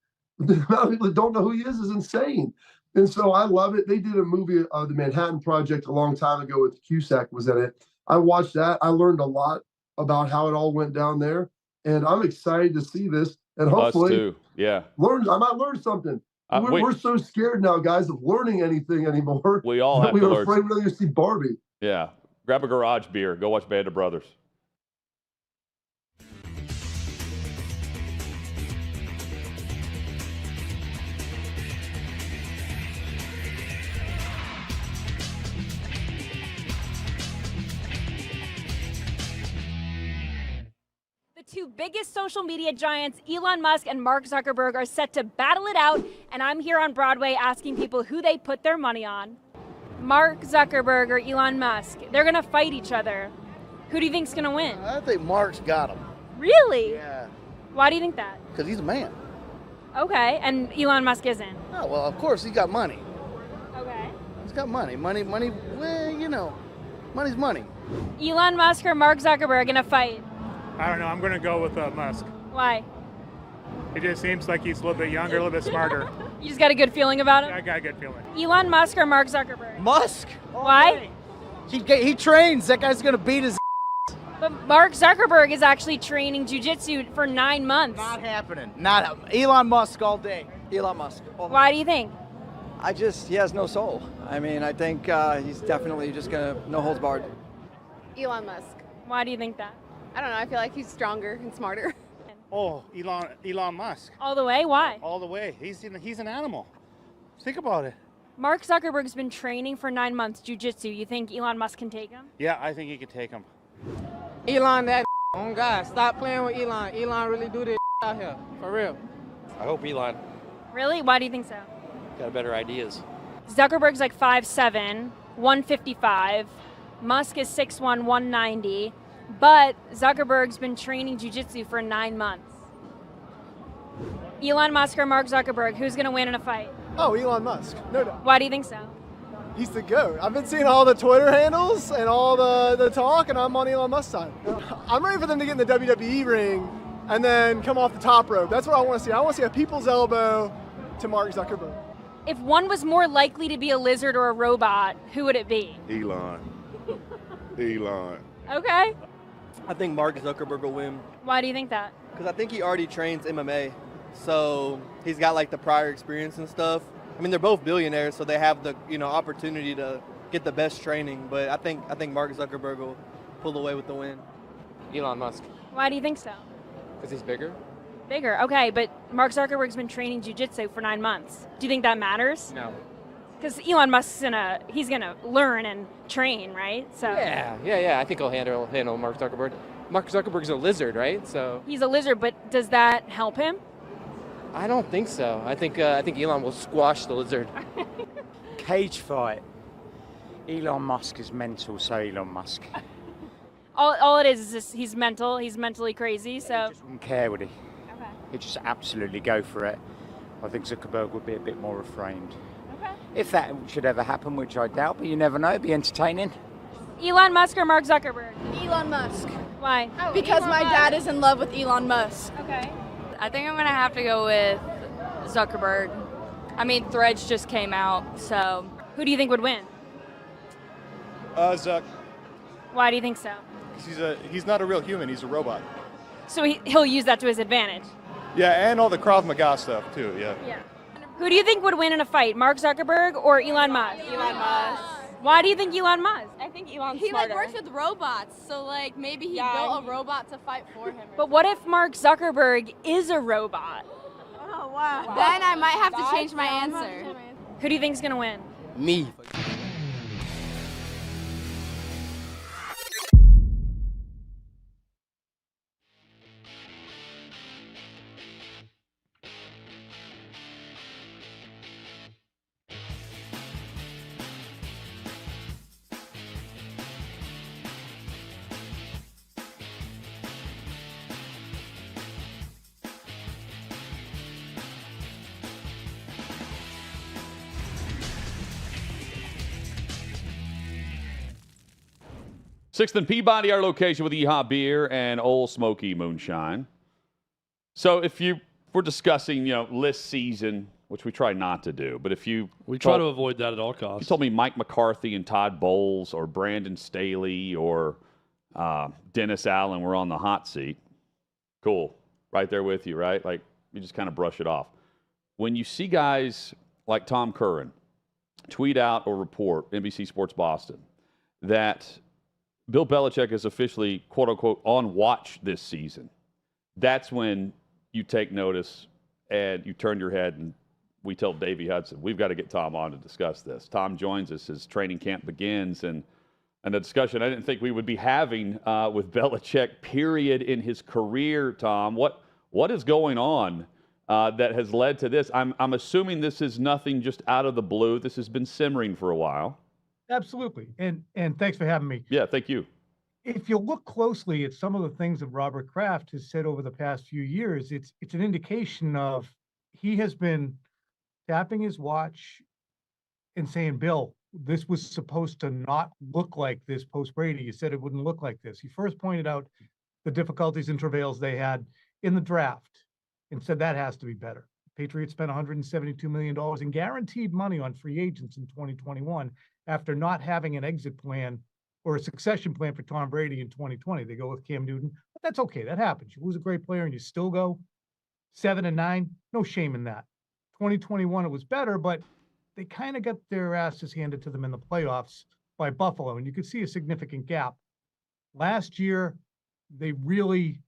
amount of people that don't know who he is insane. And so I love it. They did a movie, The Manhattan Project, a long time ago with Cusack was in it. I watched that. I learned a lot about how it all went down there. And I'm excited to see this. And hopefully, us too. Yeah. I might learn something. We're so scared now, guys, of learning anything anymore. We all have to We're learn. afraid we're going to see Barbie. Yeah. Grab a garage beer. Go watch Band of Brothers. The two biggest social media giants, Elon Musk and Mark Zuckerberg, are set to battle it out, and I'm here on Broadway asking people who they put their money on. Mark Zuckerberg or Elon Musk, they're gonna fight each other. Who do you think's gonna win? I think Mark's got him. Really? Yeah, Why do you think that? because he's a man. Okay, and Elon Musk isn't. Oh, well, of course, he's got money. Okay. He's got money. Money, well, money's money. Elon Musk or Mark Zuckerberg in a fight? I don't know. I'm going to go with Musk. Why? It just seems like he's a little bit younger, a little bit smarter. You just got a good feeling about I him? got a good feeling. Elon Musk or Mark Zuckerberg? Musk. Why? He trains. That guy's gonna beat his. But Mark Zuckerberg is actually training jiu-jitsu for 9 months. Not happening. Not Elon Musk all day. Elon Musk. Why do you think? He has no soul. I mean, I think he's definitely just gonna no holds barred. Elon Musk. Why do you think that? I don't know. I feel like he's stronger and smarter. Oh, Elon Musk. All the way? Why? All the way. He's an animal. Think about it. Mark Zuckerberg's been training for 9 months jiu-jitsu. You think Elon Musk can take him? Yeah, I think he could take him. Elon, that oh God, stop playing with Elon. Elon really do this out here, for real. I hope Elon Really? Why do you think so? got better ideas. Zuckerberg's like 5'7", 155. Musk is 6'1", 190. But Zuckerberg's been training jiu-jitsu for 9 months. Elon Musk or Mark Zuckerberg, who's going to win in a fight? Oh, Elon Musk. No doubt. Why do you think so? He's the GOAT. I've been seeing all the Twitter handles and all the talk, and I'm on Elon Musk's side. I'm ready for them to get in the WWE ring and then come off the top rope. That's what I want to see. I want to see a people's elbow to Mark Zuckerberg. If one was more likely to be a lizard or a robot, who would it be? Elon. Okay. I think Mark Zuckerberg will win Why do you think that? because I think he already trains MMA, so he's got like the prior experience and stuff. I mean, they're both billionaires, so they have the opportunity to get the best training. But I think Mark Zuckerberg will pull away with the win. Elon Musk, Why do you think so? because he's bigger. Bigger. Okay, but Mark Zuckerberg's been training jiu-jitsu for 9 months. Do you think that matters? No. Because Elon Musk's he's gonna learn and train, right? So Yeah. I think he'll handle Mark Zuckerberg. Mark Zuckerberg's a lizard, right? So he's a lizard, but does that help him? I don't think so. I think Elon will squash the lizard. Cage fight. Elon Musk is mental, so Elon Musk. All it is just he's mental. He's mentally crazy. So He just wouldn't care, would he? okay. He'd just absolutely go for it. I think Zuckerberg would be a bit more refrained. Okay. If that should ever happen, which I doubt, but you never know, it'd be entertaining. Elon Musk or Mark Zuckerberg? Elon Musk. Why? Because my dad is in love with Elon Musk. Okay. I think I'm going to have to go with Zuckerberg. I mean, Threads just came out, so. Who do you think would win? Zuck. Why do you think so? Because he's not a real human. He's a robot. So he'll use that to his advantage. Yeah, and all the Krav Maga stuff too. Yeah. Who do you think would win in a fight, Mark Zuckerberg or Elon Musk? Elon Musk. Why do you think Elon Musk? I think Elon's He smarter. works with robots, so maybe he built a robot to fight for him. But what if Mark Zuckerberg is a robot? Oh, wow. Then I might have to change my answer. Who do you think is going to win? Me. Sixth and Peabody, our location with Yeehaw Beer and Old Smoky Moonshine. So if we're discussing, list season, which we try not to do, but if we try to avoid that at all costs. You told me Mike McCarthy and Todd Bowles or Brandon Staley or Dennis Allen were on the hot seat. Cool. Right there with you, right? Like, you just kind of brush it off. When you see guys like Tom Curran tweet out or report, NBC Sports Boston, that Bill Belichick is officially, quote unquote, on watch this season, that's when you take notice and you turn your head and we tell Davey Hudson, we've got to get Tom on to discuss this. Tom joins us as training camp begins and a discussion I didn't think we would be having with Belichick, period, in his career, Tom. What is going on that has led to this? I'm assuming this is nothing just out of the blue. This has been simmering for a while. Absolutely. And thanks for having me. Yeah, thank you. If you look closely at some of the things that Robert Kraft has said over the past few years, it's an indication of he has been tapping his watch and saying, Bill, this was supposed to not look like this post Brady. You said it wouldn't look like this. He first pointed out the difficulties and travails they had in the draft and said that has to be better. Patriots spent $172 million in guaranteed money on free agents in 2021 after not having an exit plan or a succession plan for Tom Brady in 2020. They go with Cam Newton, but that's okay. That happens. You lose a great player and you still go 7-9. No shame in that. 2021, it was better, but they kind of got their asses handed to them in the playoffs by Buffalo, and you could see a significant gap. Last year, they really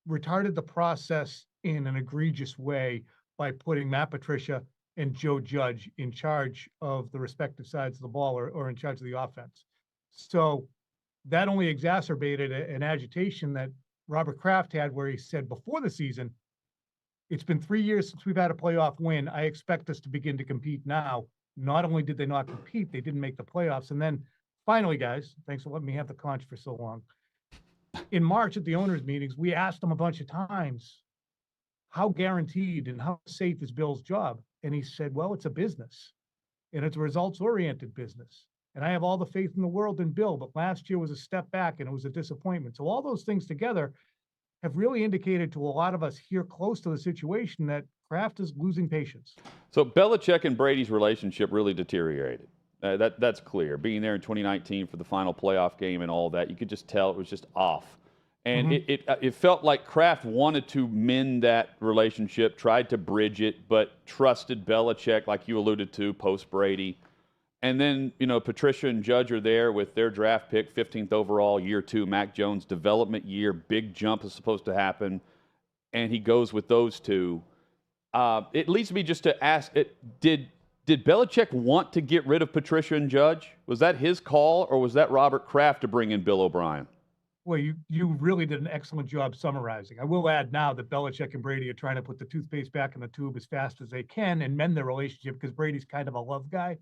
retarded the process in an egregious way by putting Matt Patricia and Joe Judge in charge of the respective sides of the ball or in charge of the offense. So that only exacerbated an agitation that Robert Kraft had where he said before the season, it's been 3 years since we've had a playoff win. I expect us to begin to compete now. Not only did they not compete, they didn't make the playoffs. And then finally, guys, thanks for letting me have the conch for so long. In March at the owners' meetings, we asked them a bunch of times, how guaranteed and how safe is Bill's job? And he said, well, it's a business and it's a results-oriented business. And I have all the faith in the world in Bill, but last year was a step back and it was a disappointment. So all those things together have really indicated to a lot of us here close to the situation that Kraft is losing patience. So Belichick and Brady's relationship really deteriorated. That's clear. Being there in 2019 for the final playoff game and all that, you could just tell it was just off. And it felt like Kraft wanted to mend that relationship, tried to bridge it, but trusted Belichick, like you alluded to, post-Brady. And then, Patricia and Judge are there with their draft pick, 15th overall, year 2, Mac Jones, development year, big jump is supposed to happen, and he goes with those two. It leads me just to ask, did Belichick want to get rid of Patricia and Judge? Was that his call, or was that Robert Kraft to bring in Bill O'Brien? Well, you really did an excellent job summarizing. I will add now that Belichick and Brady are trying to put the toothpaste back in the tube as fast as they can and mend their relationship because Brady's kind of a love guy.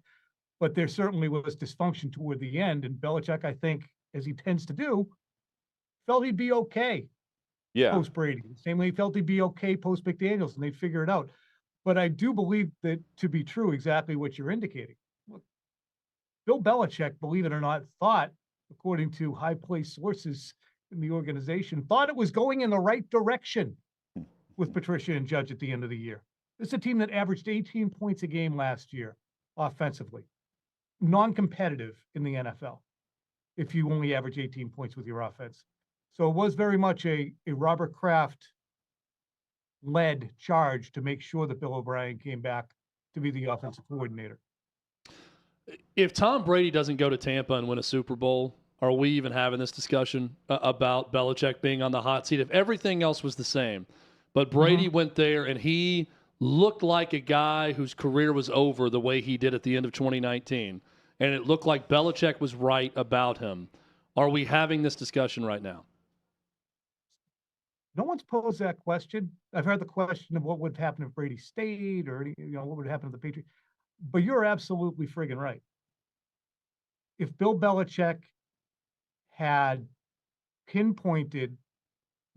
But there certainly was dysfunction toward the end. And Belichick, I think, as he tends to do, felt he'd be okay post Brady. Same way he felt he'd be okay post McDaniels, and they'd figure it out. But I do believe that to be true, exactly what you're indicating. Look, Bill Belichick, believe it or not, thought, according to high-placed sources in the organization thought it was going in the right direction with Patricia and Judge at the end of the year. This is a team that averaged 18 points a game last year offensively, non-competitive in the NFL if you only average 18 points with your offense. So it was very much a Robert Kraft led charge to make sure that Bill O'Brien came back to be the offensive coordinator. If Tom Brady doesn't go to Tampa and win a Super Bowl, are we even having this discussion about Belichick being on the hot seat? If everything else was the same, but Brady went there and he looked like a guy whose career was over the way he did at the end of 2019, and it looked like Belichick was right about him, are we having this discussion right now? No one's posed that question. I've heard the question of what would happen if Brady stayed, or what would happen to the Patriots. But you're absolutely friggin' right. If Bill Belichick had pinpointed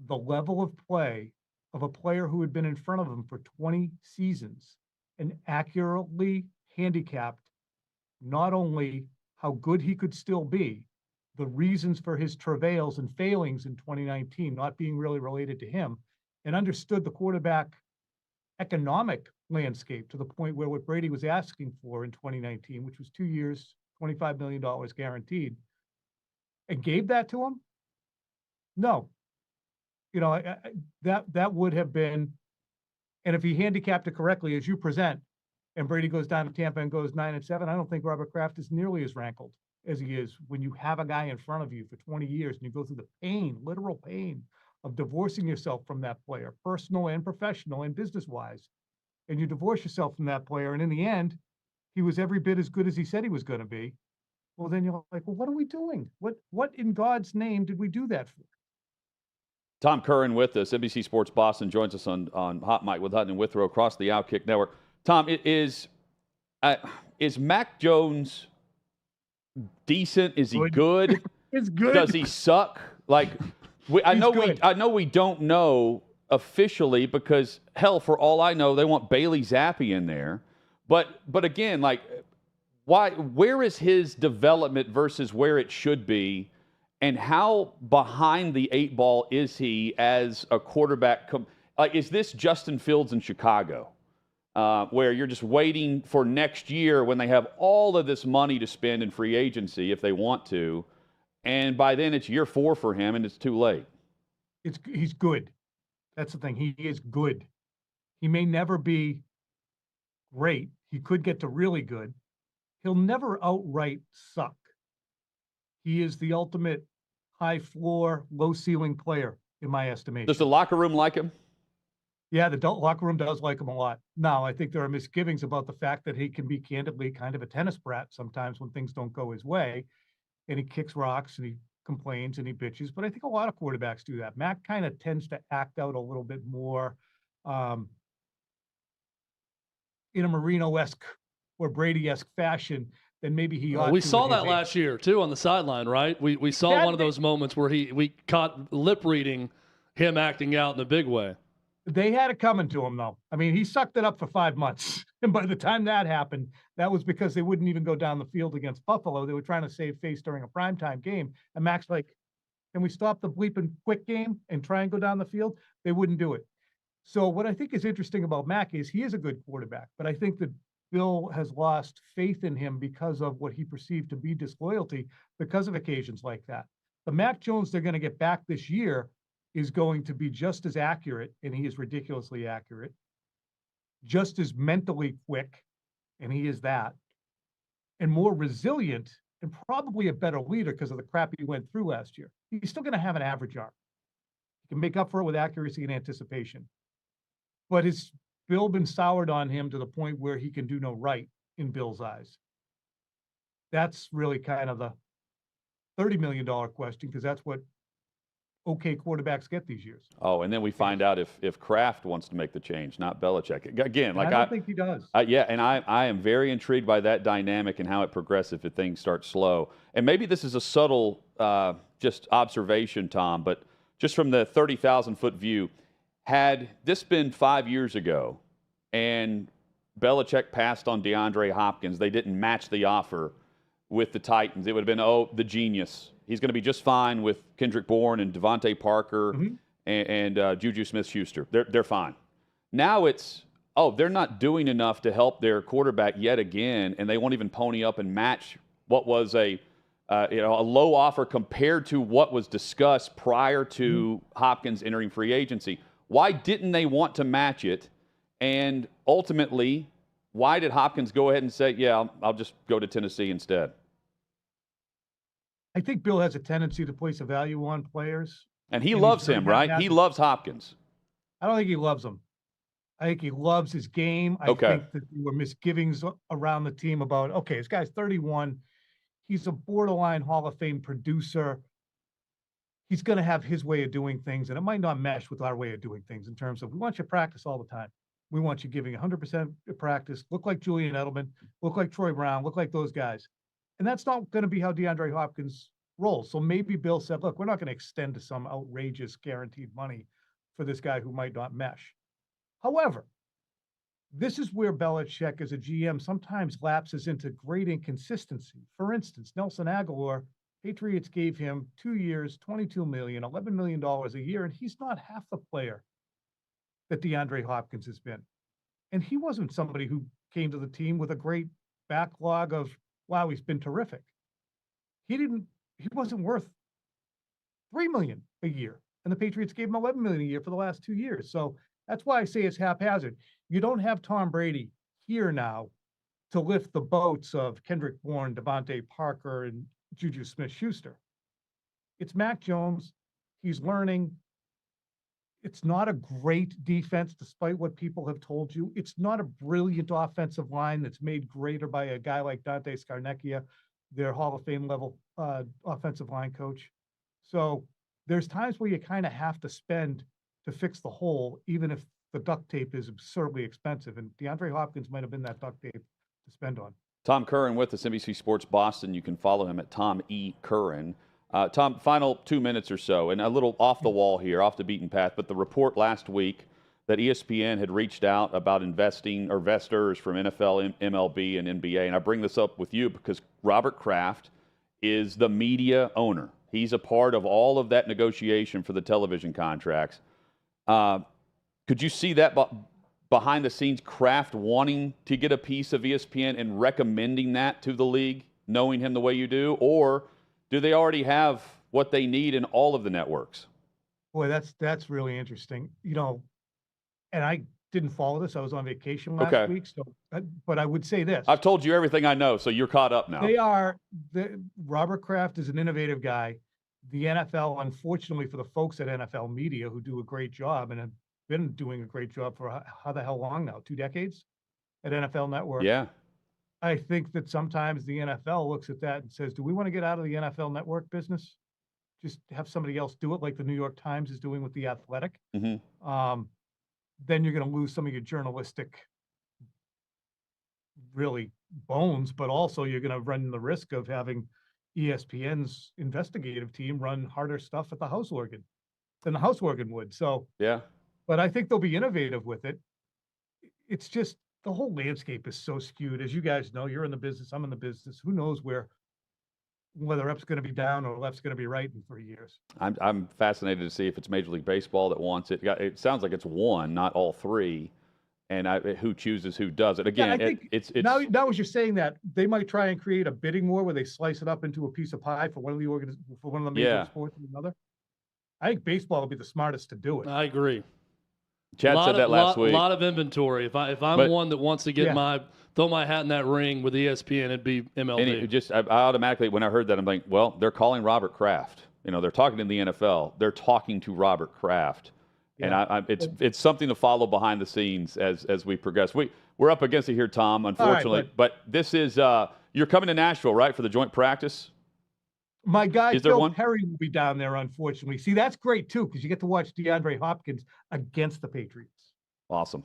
the level of play of a player who had been in front of him for 20 seasons and accurately handicapped not only how good he could still be, the reasons for his travails and failings in 2019 not being really related to him, and understood the quarterback economic landscape to the point where what Brady was asking for in 2019, which was 2 years, $25 million guaranteed, and gave that to him? No. That would have been, and if he handicapped it correctly as you present, and Brady goes down to Tampa and goes 9-7, I don't think Robert Kraft is nearly as rankled as he is when you have a guy in front of you for 20 years and you go through the pain, literal pain of divorcing yourself from that player, personal and professional and business-wise. And you divorce yourself from that player, and in the end, he was every bit as good as he said he was going to be. Well, then you're like, well, what are we doing? What in God's name did we do that for? Tom Curran with us, NBC Sports Boston, joins us on Hot Mic with Hutton and Withrow across the OutKick Network. Tom, is Mac Jones decent? Is he good? It's good. Does he suck? Like, I know we don't know officially because, hell, for all I know, they want Bailey Zappi in there. But again, like, where is his development versus where it should be? And how behind the eight ball is he as a quarterback? Like, is this Justin Fields in Chicago, where you're just waiting for next year when they have all of this money to spend in free agency if they want to, and by then it's year 4 for him and it's too late? He's good. That's the thing. He is good. He may never be great. He could get to really good. He'll never outright suck. He is the ultimate high floor, low ceiling player, in my estimation. Does the locker room like him? Yeah, the locker room does like him a lot. Now, I think there are misgivings about the fact that he can be candidly kind of a tennis brat sometimes when things don't go his way, and he kicks rocks and he complains and he bitches. But I think a lot of quarterbacks do that. Mac kind of tends to act out a little bit more in a Marino-esque or Brady-esque fashion than maybe he ought to. We saw that last year, too, on the sideline, right? We saw one of those moments where we caught lip reading him acting out in a big way. They had it coming to him, though. I mean, he sucked it up for 5 months. And by the time that happened, that was because they wouldn't even go down the field against Buffalo. They were trying to save face during a primetime game. And Mac's like, can we stop the bleeping quick game and try and go down the field? They wouldn't do it. So what I think is interesting about Mac is he is a good quarterback, but I think that Bill has lost faith in him because of what he perceived to be disloyalty because of occasions like that. The Mac Jones they're going to get back this year is going to be just as accurate, and he is ridiculously accurate, just as mentally quick, and he is that, and more resilient, and probably a better leader because of the crap he went through last year. He's still going to have an average arm. He can make up for it with accuracy and anticipation. But has Bill been soured on him to the point where he can do no right in Bill's eyes? That's really kind of the $30 million question, because that's what okay quarterbacks get these years. Oh, and then we find out if Kraft wants to make the change, not Belichick. Again, like I don't think he does. Yeah, and I am very intrigued by that dynamic and how it progresses if things start slow. And maybe this is a subtle just observation, Tom, but just from the 30,000-foot view, had this been 5 years ago and Belichick passed on DeAndre Hopkins, they didn't match the offer, with the Titans. It would have been, oh, the genius. He's going to be just fine with Kendrick Bourne and Devontae Parker and Juju Smith-Schuster. They're fine. Now it's, oh, they're not doing enough to help their quarterback yet again, and they won't even pony up and match what was a low offer compared to what was discussed prior to Hopkins entering free agency. Why didn't they want to match it? And ultimately, why did Hopkins go ahead and say, yeah, I'll just go to Tennessee instead? I think Bill has a tendency to place a value on players. And he loves him, right? He loves Hopkins. I don't think he loves him. I think he loves his game. I think that there were misgivings around the team about, okay, this guy's 31. He's a borderline Hall of Fame producer. He's going to have his way of doing things, and it might not mesh with our way of doing things in terms of, we want you to practice all the time. We want you giving 100% practice, look like Julian Edelman, look like Troy Brown, look like those guys. And that's not going to be how DeAndre Hopkins rolls. So maybe Bill said, look, we're not going to extend to some outrageous guaranteed money for this guy who might not mesh. However, this is where Belichick as a GM sometimes lapses into great inconsistency. For instance, Nelson Aguilar, Patriots gave him 2 years, $22 million, $11 million a year, and he's not half the player that DeAndre Hopkins has been. And he wasn't somebody who came to the team with a great backlog of, wow, he's been terrific. He wasn't worth $3 million a year. And the Patriots gave him $11 million a year for the last 2 years. So that's why I say it's haphazard. You don't have Tom Brady here now to lift the boats of Kendrick Bourne, Devontae Parker, and Juju Smith-Schuster. It's Mac Jones. He's learning. It's not a great defense, despite what people have told you. It's not a brilliant offensive line that's made greater by a guy like Dante Scarnecchia, their Hall of Fame level offensive line coach. So there's times where you kind of have to spend to fix the hole, even if the duct tape is absurdly expensive. And DeAndre Hopkins might have been that duct tape to spend on. Tom Curran with us, NBC Sports Boston. You can follow him at Tom E. Curran. Tom, final 2 minutes or so, and a little off the wall here, off the beaten path, but the report last week that ESPN had reached out about investing or investors from NFL, MLB, and NBA. And I bring this up with you because Robert Kraft is the media owner. He's a part of all of that negotiation for the television contracts. Could you see that behind the scenes, Kraft wanting to get a piece of ESPN and recommending that to the league, knowing him the way you do? Or do they already have what they need in all of the networks? Boy, that's really interesting. You know, and I didn't follow this. I was on vacation last week. So, but I would say this. I've told you everything I know, so you're caught up now. Robert Kraft is an innovative guy. The NFL, unfortunately for the folks at NFL Media who do a great job and have been doing a great job for how the hell long now? 2 decades at NFL Network. Yeah. I think that sometimes the NFL looks at that and says, do we want to get out of the NFL Network business? Just have somebody else do it like the New York Times is doing with The Athletic. Mm-hmm. Then you're going to lose some of your journalistic really bones, but also you're going to run the risk of having ESPN's investigative team run harder stuff at the house organ than the house organ would. So, yeah. But I think they'll be innovative with it. It's just the whole landscape is so skewed. As you guys know, you're in the business, I'm in the business. Who knows whether up's going to be down or left's going to be right in 3 years. I'm fascinated to see if it's Major League Baseball that wants it. It sounds like it's one, not all three. And who chooses who does it. Again, yeah, I think it's now as you're saying that, they might try and create a bidding war where they slice it up into a piece of pie for one of the major sports and another. I think baseball will be the smartest to do it. I agree. Chad said that last week. A lot of inventory. If I'm one that wants to get throw my hat in that ring with ESPN, it'd be MLB. And I automatically, when I heard that, I'm like, well, they're calling Robert Kraft. You know, they're talking to the NFL. They're talking to Robert Kraft. Yeah. And it's something to follow behind the scenes as we progress. We're up against it here, Tom, unfortunately. Right, but this is you're coming to Nashville, right, for the joint practice? My guy Phil Perry will be down there, unfortunately. See, that's great too, because you get to watch DeAndre Hopkins against the Patriots. Awesome.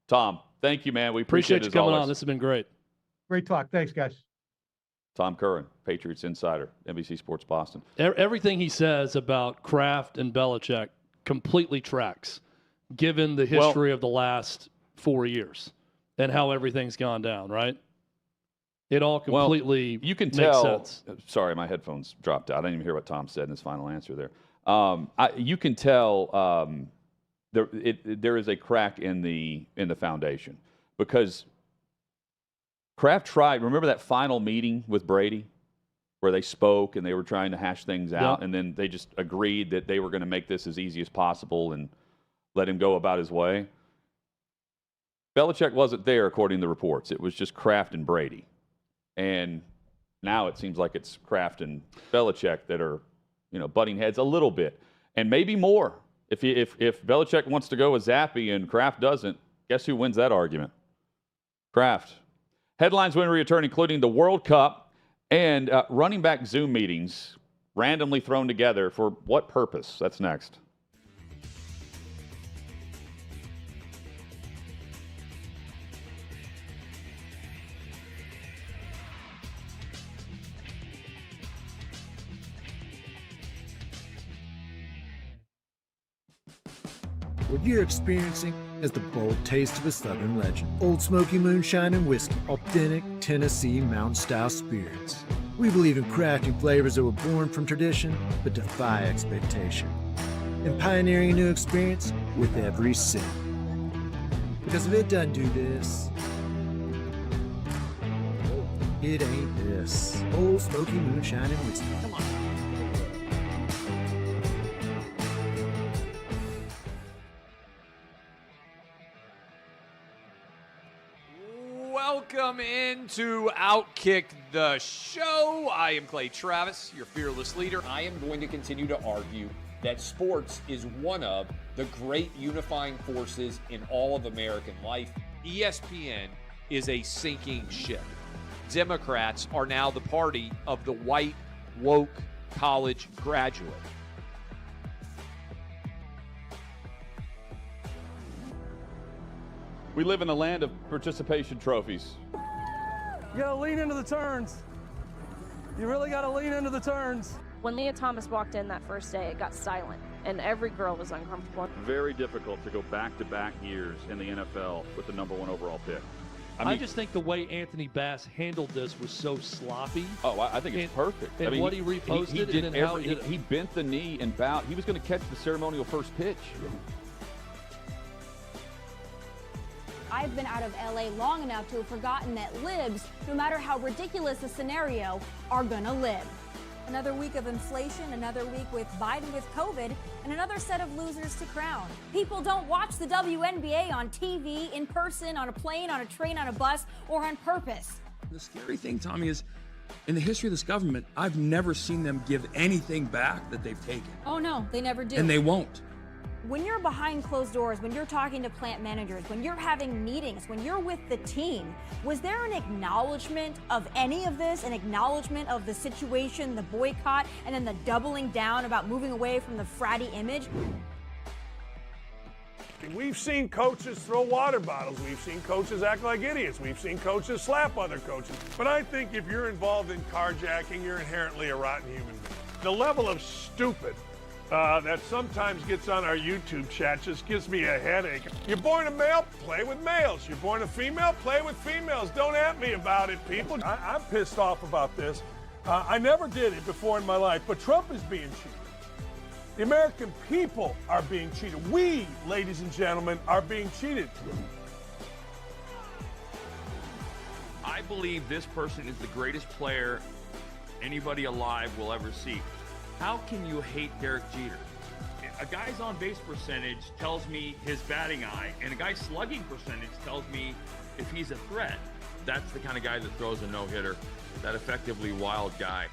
Tom, thank you, man. We appreciate you coming always. on. This has been great. Great talk. Thanks, guys. Tom Curran, Patriots Insider, NBC Sports Boston. Everything he says about Kraft and Belichick completely tracks, given the history of the last 4 years and how everything's gone down, right? It all completely you can makes tell. sense. Sorry, my headphones dropped out. I didn't even hear what Tom said in his final answer there. You can tell there is a crack in the foundation because Kraft tried. Remember that final meeting with Brady where they spoke and they were trying to hash things out, and then they just agreed that they were going to make this as easy as possible and let him go about his way. Belichick wasn't there, according to the reports. It was just Kraft and Brady. And now it seems like it's Kraft and Belichick that are, butting heads a little bit, and maybe more. If Belichick wants to go with Zappy and Kraft doesn't, guess who wins that argument? Kraft. Headlines when we return, including the World Cup and running back Zoom meetings randomly thrown together for what purpose? That's next. What you're experiencing is the bold taste of a Southern legend. Old Smoky Moonshine and Whiskey, authentic Tennessee mountain-style spirits. We believe in crafting flavors that were born from tradition but defy expectation, and pioneering a new experience with every sip. Because if it doesn't do this, it ain't this. Old Smoky Moonshine and Whiskey. Come on. Welcome into OutKick, the show. I am Clay Travis, your fearless leader. I am going to continue to argue that sports is one of the great unifying forces in all of American life. ESPN is a sinking ship. Democrats are now the party of the white, woke college graduate. We live in a land of participation trophies. You gotta lean into the turns. You really gotta lean into the turns. When Leah Thomas walked in that first day, it got silent, and every girl was uncomfortable. Very difficult to go back-to-back years in the NFL with the #1 overall pick. I just think the way Anthony Bass handled this was so sloppy. Oh, I think it's perfect. And what he reposted and how he did it. He bent the knee and bowed. He was going to catch the ceremonial first pitch. I've been out of LA long enough to have forgotten that libs, no matter how ridiculous the scenario, are gonna live. Another week of inflation, another week with Biden with COVID, and another set of losers to crown. People don't watch the WNBA on TV, in person, on a plane, on a train, on a bus, or on purpose. The scary thing, Tommy, is in the history of this government, I've never seen them give anything back that they've taken. Oh no, they never do. And they won't. When you're behind closed doors, when you're talking to plant managers, when you're having meetings, when you're with the team, was there an acknowledgement of any of this, an acknowledgement of the situation, the boycott, and then the doubling down about moving away from the fratty image? We've seen coaches throw water bottles. We've seen coaches act like idiots. We've seen coaches slap other coaches. But I think if you're involved in carjacking, you're inherently a rotten human being. The level of stupid that sometimes gets on our YouTube chat just gives me a headache. You're born a male, play with males. You're born a female, play with females. Don't at me about it, people. I'm pissed off about this. I never did it before in my life, but Trump is being cheated. The American people are being cheated. We, ladies and gentlemen, are being cheated. I believe this person is the greatest player anybody alive will ever see. How can you hate Derek Jeter? A guy's on-base percentage tells me his batting eye, and a guy's slugging percentage tells me if he's a threat. That's the kind of guy that throws a no-hitter, that effectively wild guy.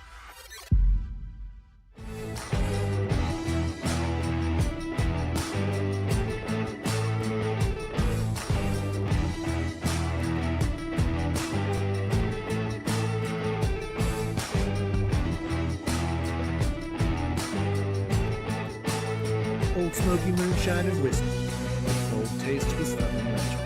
Old Smoky Moonshine and Whiskey, a bold taste of a Southern legend.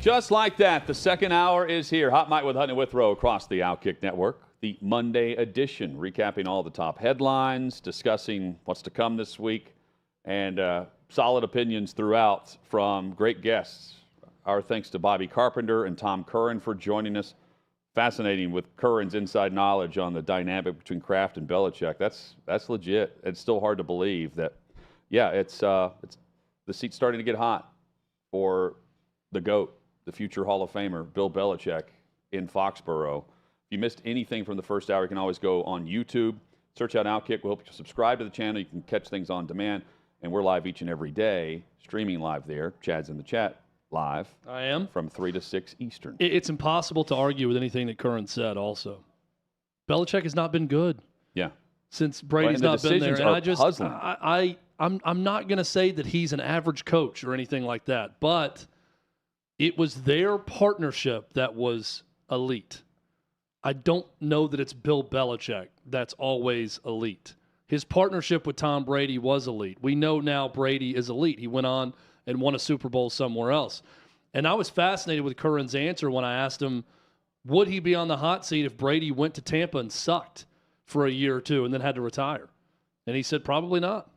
Just like that, the second hour is here. Hot Mic with Hutton and Withrow across the OutKick Network. The Monday edition, recapping all the top headlines, discussing what's to come this week, and solid opinions throughout from great guests. Our thanks to Bobby Carpenter and Tom Curran for joining us. Fascinating with Curran's inside knowledge on the dynamic between Kraft and Belichick. That's legit. It's still hard to believe that. Yeah, it's the seat's starting to get hot for the GOAT, the future Hall of Famer, Bill Belichick in Foxborough. If you missed anything from the first hour, you can always go on YouTube, search out OutKick. We'll help you subscribe to the channel. You can catch things on demand, and we're live each and every day, streaming live there. Chad's in the chat live. I am. From 3 to 6 Eastern. It's impossible to argue with anything that Curran said also. Belichick has not been good. Yeah. Since Brady's not been there. And I'm not going to say that he's an average coach or anything like that, but it was their partnership that was elite. I don't know that it's Bill Belichick that's always elite. His partnership with Tom Brady was elite. We know now Brady is elite. He went on and won a Super Bowl somewhere else. And I was fascinated with Curran's answer when I asked him, would he be on the hot seat if Brady went to Tampa and sucked for a year or two and then had to retire? And he said, probably not.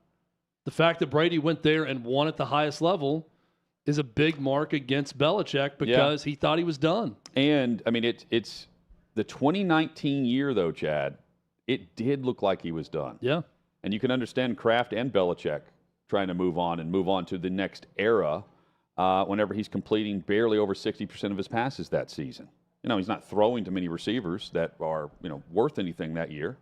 The fact that Brady went there and won at the highest level is a big mark against Belichick because he thought he was done. And, I mean, it's the 2019 year, though, Chad, it did look like he was done. Yeah. And you can understand Kraft and Belichick trying to move on to the next era whenever he's completing barely over 60% of his passes that season. You know, he's not throwing to many receivers that are, worth anything that year.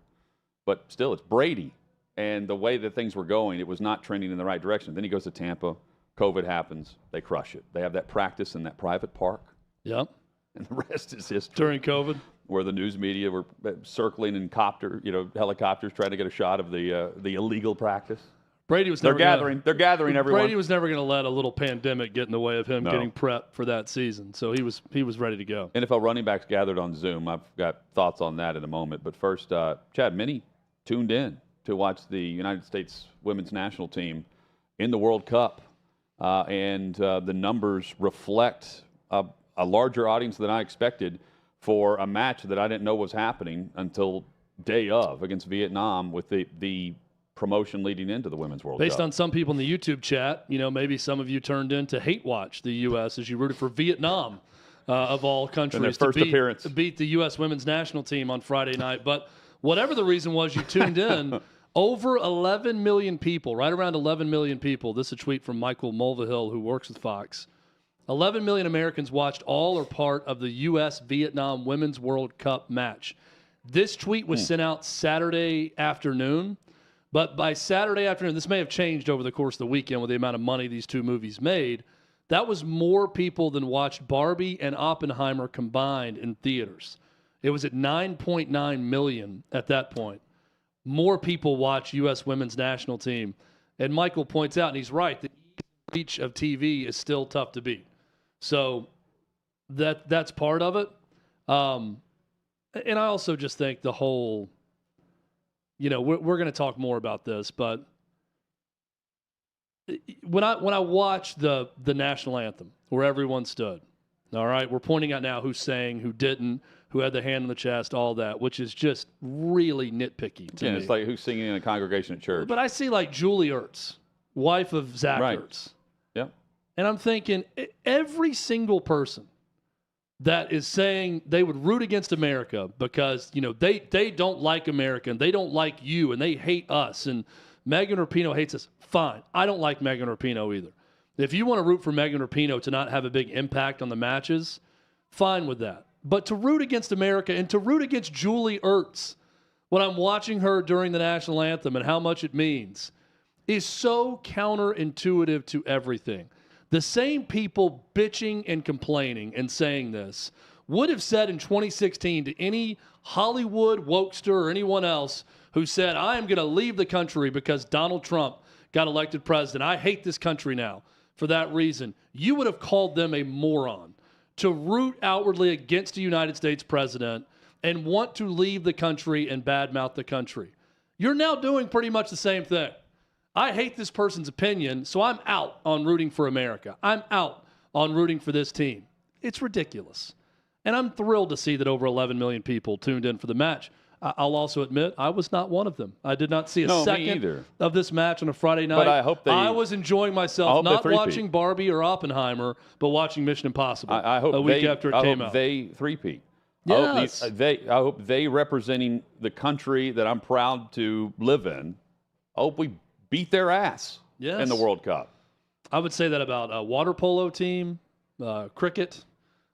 But still, it's Brady. And the way that things were going, it was not trending in the right direction. Then he goes to Tampa. COVID happens. They crush it. They have that practice in that private park. Yep. And the rest is history. During COVID? Where the news media were circling in helicopters trying to get a shot of the illegal practice. Brady was They're gathering everyone. Brady was never going to let a little pandemic get in the way of him getting prepped for that season. So he was ready to go. NFL running backs gathered on Zoom. I've got thoughts on that in a moment. But first, Chad, many tuned in to watch the United States women's national team in the World Cup. And the numbers reflect a larger audience than I expected for a match that I didn't know was happening until day of against Vietnam with the promotion leading into the Women's World Cup. Based on some people in the YouTube chat, maybe some of you turned in to hate watch the U.S. as you rooted for Vietnam, of all countries, to beat the U.S. women's national team on Friday night. But whatever the reason was you tuned in, over 11 million people, right around 11 million people, this is a tweet from Michael Mulvihill, who works with Fox, 11 million Americans watched all or part of the U.S.-Vietnam Women's World Cup match. This tweet was sent out Saturday afternoon. But by Saturday afternoon, this may have changed over the course of the weekend with the amount of money these two movies made. That was more people than watched Barbie and Oppenheimer combined in theaters. It was at 9.9 million at that point. More people watch U.S. women's national team. And Michael points out, and he's right, the reach of TV is still tough to beat. So that's part of it. And I also just think the whole... we're going to talk more about this, but when I watched the national anthem where everyone stood, all right, we're pointing out now who sang, who didn't, who had the hand on the chest, all that, which is just really nitpicky to me. It's like who's singing in a congregation at church. But I see like Julie Ertz, wife of Zach Ertz. Yeah. And I'm thinking every single person that is saying they would root against America because, they don't like America and they don't like you and they hate us and Megan Rapinoe hates us. Fine. I don't like Megan Rapinoe either. If you want to root for Megan Rapinoe to not have a big impact on the matches, fine with that. But to root against America and to root against Julie Ertz when I'm watching her during the national anthem and how much it means is so counterintuitive to everything. The same people bitching and complaining and saying this would have said in 2016 to any Hollywood wokester or anyone else who said, I am going to leave the country because Donald Trump got elected president. I hate this country now for that reason. You would have called them a moron to root outwardly against a United States president and want to leave the country and badmouth the country. You're now doing pretty much the same thing. I hate this person's opinion, so I'm out on rooting for America. I'm out on rooting for this team. It's ridiculous. And I'm thrilled to see that over 11 million people tuned in for the match. I'll also admit I was not one of them. I did not see a second of this match on a Friday night. But I hope I was enjoying myself, not watching three-peat. Barbie or Oppenheimer, but watching Mission Impossible I hope a week after it came out. They three-peat. Yes. I hope they representing the country that I'm proud to live in. I hope we beat their ass in the World Cup. I would say that about a water polo team, cricket,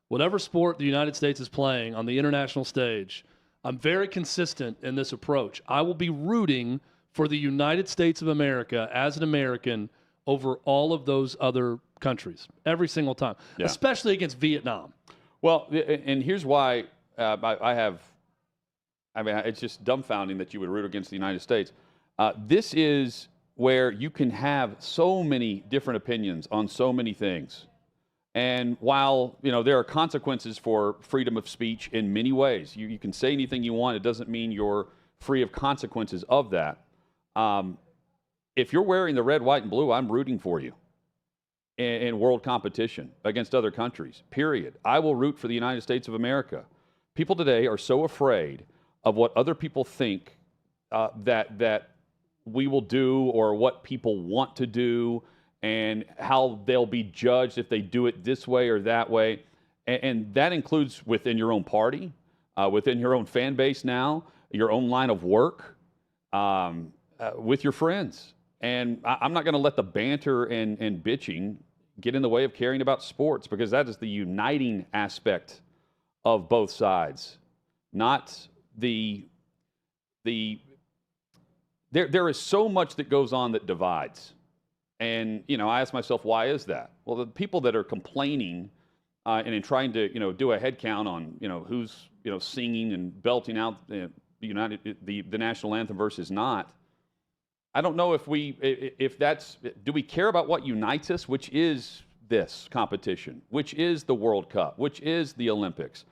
whatever sport the United States is playing on the international stage. I'm very consistent in this approach. I will be rooting for the United States of America as an American over all of those other countries every single time, especially against Vietnam. Well, and here's why it's just dumbfounding that you would root against the United States. This is where you can have so many different opinions on so many things. And while, there are consequences for freedom of speech in many ways, you can say anything you want. It doesn't mean you're free of consequences of that. If you're wearing the red, white, and blue, I'm rooting for you in world competition against other countries, period. I will root for the United States of America. People today are so afraid of what other people think that we will do or what people want to do and how they'll be judged if they do it this way or that way. And that includes within your own party, within your own fan base now, your own line of work, with your friends. And I'm not going to let the banter and bitching get in the way of caring about sports, because that is the uniting aspect of both sides, not there is so much that goes on that divides. And, I ask myself, why is that? Well, the people that are complaining and in trying to, do a head count on, who's, singing and belting out the national anthem versus not. I don't know do we care about what unites us, which is this competition, which is the World Cup, which is the Olympics.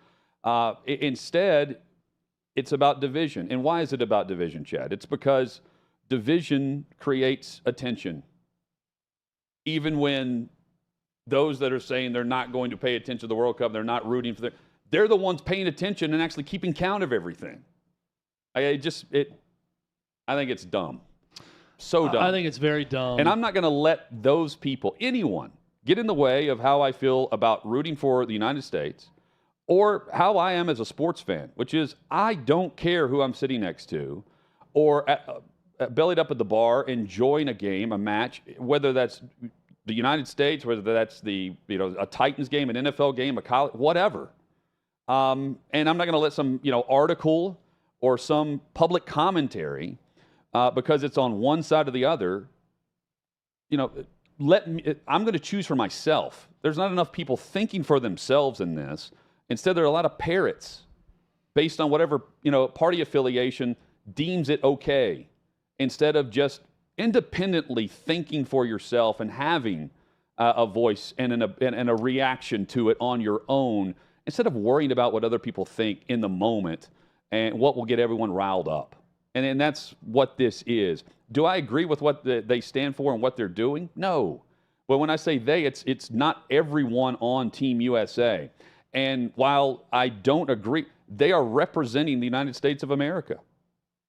Instead, it's about division. And why is it about division, Chad? It's because division creates attention. Even when those that are saying they're not going to pay attention to the World Cup, they're not rooting for they're the ones paying attention and actually keeping count of everything. I think it's dumb. So dumb. I think it's very dumb. And I'm not going to let those people, anyone, get in the way of how I feel about rooting for the United States or how I am as a sports fan, which is I don't care who I'm sitting next to or bellied up at the bar enjoying a game, a match, whether that's the United States, whether that's a Titans game, an NFL game, a college, whatever. And I'm not going to let some article or some public commentary because it's on one side or the other. I'm going to choose for myself. There's not enough people thinking for themselves in this. Instead, there are a lot of parrots based on whatever party affiliation deems it okay, instead of just independently thinking for yourself and having a voice and a reaction to it on your own, instead of worrying about what other people think in the moment and what will get everyone riled up. And that's what this is. Do I agree with what they stand for and what they're doing? No. But when I say they, it's not everyone on Team USA. And while I don't agree, they are representing the United States of America,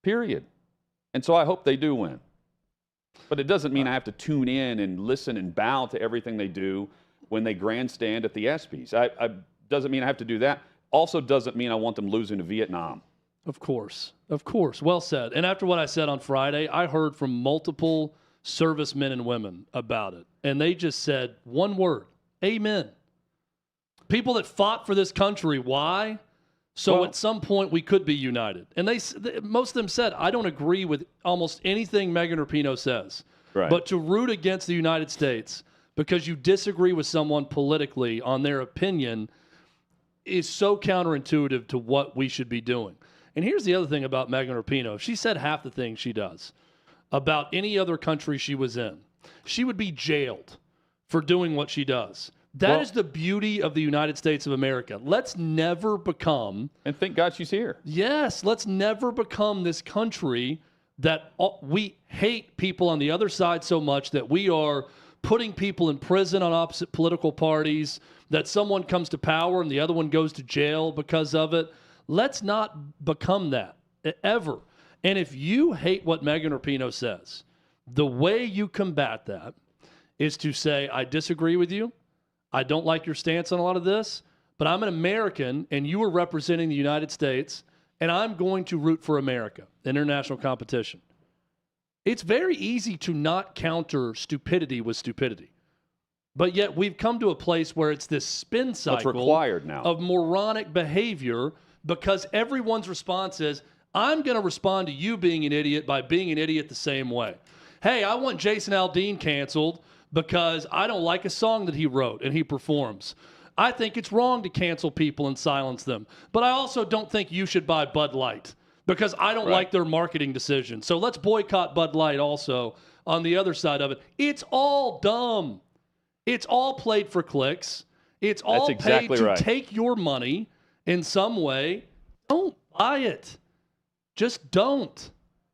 period. And so I hope they do win. But it doesn't mean I have to tune in and listen and bow to everything they do when they grandstand at the ESPYs. Doesn't mean I have to do that. Also doesn't mean I want them losing to Vietnam. Of course. Well said. And after what I said on Friday, I heard from multiple servicemen and women about it. And they just said one word, amen. People that fought for this country. Why? So at some point we could be united. And most of them said, I don't agree with almost anything Megan Rapinoe says. Right. But to root against the United States because you disagree with someone politically on their opinion is so counterintuitive to what we should be doing. And here's the other thing about Megan Rapinoe. If she said half the things she does about any other country she was in, she would be jailed for doing what she does. That is the beauty of the United States of America. Let's never become... And thank God she's here. Yes, let's never become this country that we hate people on the other side so much that we are putting people in prison on opposite political parties, that someone comes to power and the other one goes to jail because of it. Let's not become that ever. And if you hate what Megan Rapinoe says, the way you combat that is to say, I disagree with you. I don't like your stance on a lot of this, but I'm an American and you are representing the United States, and I'm going to root for America, international competition. It's very easy to not counter stupidity with stupidity. But yet we've come to a place where it's this spin cycle required now of moronic behavior because everyone's response is, I'm going to respond to you being an idiot by being an idiot the same way. Hey, I want Jason Aldean canceled because I don't like a song that he wrote and he performs. I think it's wrong to cancel people and silence them. But I also don't think you should buy Bud Light because I don't like their marketing decision. So let's boycott Bud Light also on the other side of it. It's all dumb. It's all played for clicks. It's all paid to take your money in some way. Don't buy it. Just don't.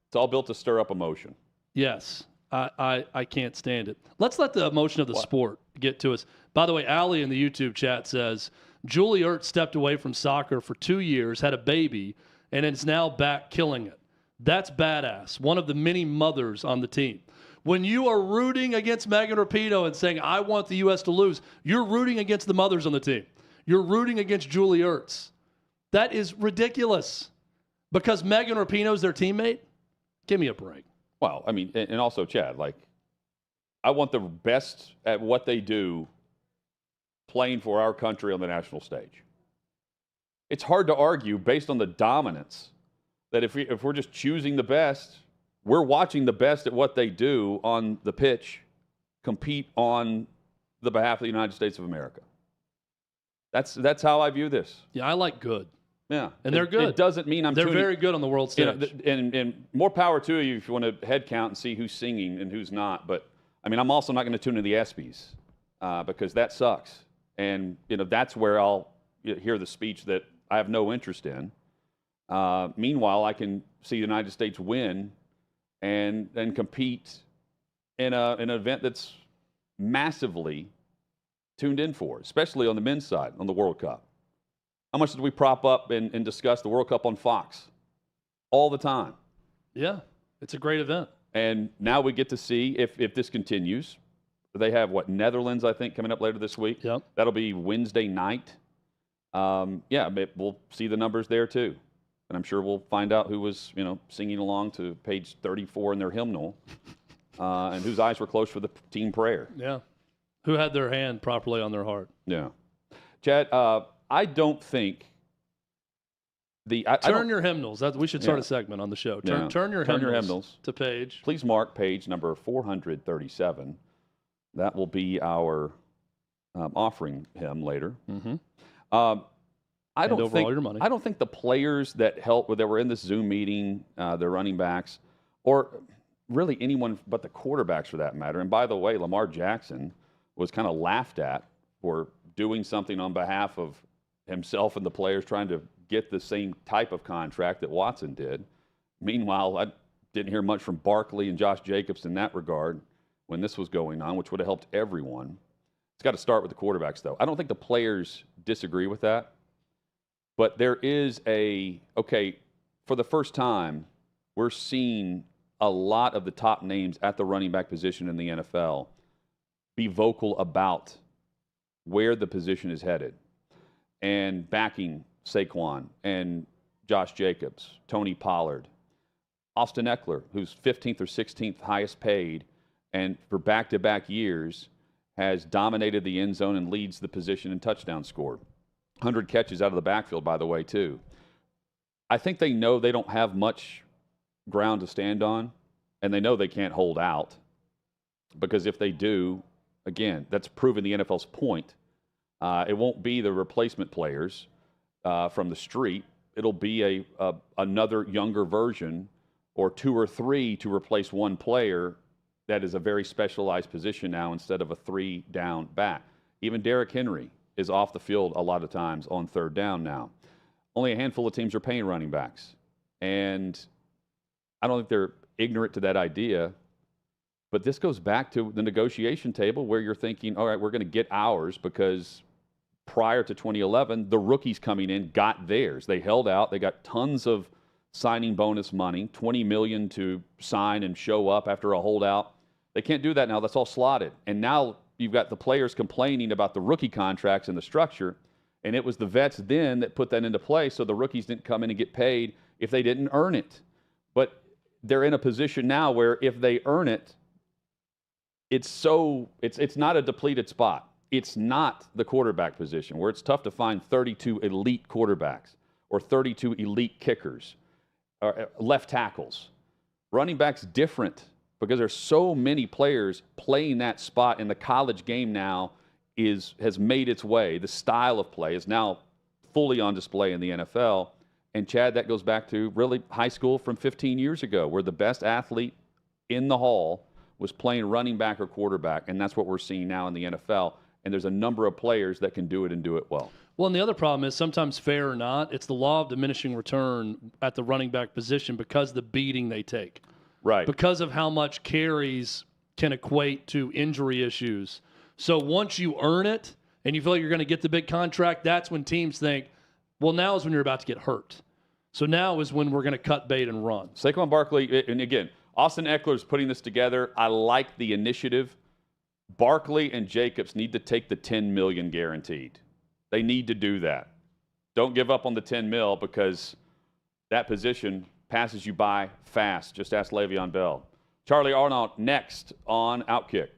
It's all built to stir up emotion. Yes. I can't stand it. Let's let the emotion of the sport get to us. By the way, Allie in the YouTube chat says, Julie Ertz stepped away from soccer for 2 years, had a baby, and is now back killing it. That's badass. One of the many mothers on the team. When you are rooting against Megan Rapinoe and saying, I want the U.S. to lose, you're rooting against the mothers on the team. You're rooting against Julie Ertz. That is ridiculous. Because Megan Rapinoe is their teammate? Give me a break. Well, I mean, and also, Chad, like, I want the best at what they do playing for our country on the national stage. It's hard to argue based on the dominance that if we're just choosing the best, we're watching the best at what they do on the pitch compete on the behalf of the United States of America. That's how I view this. Yeah, I like good. Yeah. And they're good. It doesn't mean They're very good on the world stage. You know, and more power to you if you want to head count and see who's singing and who's not. But, I mean, I'm also not going to tune into the ESPYs because that sucks. And, you know, that's where I'll hear the speech that I have no interest in. Meanwhile, I can see the United States win and compete in an event that's massively tuned in for, especially on the men's side, on the World Cup. How much did we prop up and discuss the World Cup on Fox? All the time. Yeah, it's a great event. And now we get to see if this continues. They have, Netherlands, I think, coming up later this week. Yep. That'll be Wednesday night. We'll see the numbers there, too. And I'm sure we'll find out who was, singing along to page 34 in their hymnal and whose eyes were closed for the team prayer. Yeah. Who had their hand properly on their heart. Yeah. Chad, I don't think Turn your hymnals. We should start a segment on the show. Turn your hymnals to page. Please mark page number 437. That will be our offering hymn later. Mm-hmm. I don't think all your money. I don't think the players that were in this Zoom meeting, their running backs, or really anyone but the quarterbacks for that matter. And by the way, Lamar Jackson was kind of laughed at for doing something on behalf of himself and the players trying to get the same type of contract that Watson did. Meanwhile, I didn't hear much from Barkley and Josh Jacobs in that regard when this was going on, which would have helped everyone. It's got to start with the quarterbacks, though. I don't think the players disagree with that. But there is for the first time, we're seeing a lot of the top names at the running back position in the NFL be vocal about where the position is headed and backing Saquon and Josh Jacobs, Tony Pollard, Austin Eckler, who's 15th or 16th highest paid, and for back-to-back years has dominated the end zone and leads the position in touchdown scored. 100 catches out of the backfield, by the way, too. I think they know they don't have much ground to stand on, and they know they can't hold out because if they do, again, that's proven the NFL's point. It won't be the replacement players from the street. It'll be another younger version or two or three to replace one player that is a very specialized position now instead of a three-down back. Even Derrick Henry is off the field a lot of times on third down now. Only a handful of teams are paying running backs. And I don't think they're ignorant to that idea. But this goes back to the negotiation table where you're thinking, all right, we're going to get ours because prior to 2011, the rookies coming in got theirs. They held out. They got tons of signing bonus money, $20 million to sign and show up after a holdout. They can't do that now. That's all slotted. And now you've got the players complaining about the rookie contracts and the structure. And it was the vets then that put that into play, so the rookies didn't come in and get paid if they didn't earn it. But they're in a position now where if they earn it, it's not a depleted spot. It's not the quarterback position where it's tough to find 32 elite quarterbacks or 32 elite kickers or left tackles. Running back's different because there's so many players playing that spot, and the college game now has made its way. The style of play is now fully on display in the NFL. And Chad, that goes back to really high school from 15 years ago, where the best athlete in the hall was playing running back or quarterback, and that's what we're seeing now in the NFL. And there's a number of players that can do it and do it well. Well, and the other problem is sometimes fair or not, it's the law of diminishing return at the running back position because of the beating they take. Right. Because of how much carries can equate to injury issues. So once you earn it and you feel like you're going to get the big contract, that's when teams think, well, now is when you're about to get hurt. So now is when we're going to cut bait and run. Saquon Barkley, and again, Austin Eckler's putting this together. I like the initiative. Barkley and Jacobs need to take the $10 million guaranteed. They need to do that. Don't give up on the $10 million because that position passes you by fast. Just ask Le'Veon Bell. Charlie Arnolt next on OutKick.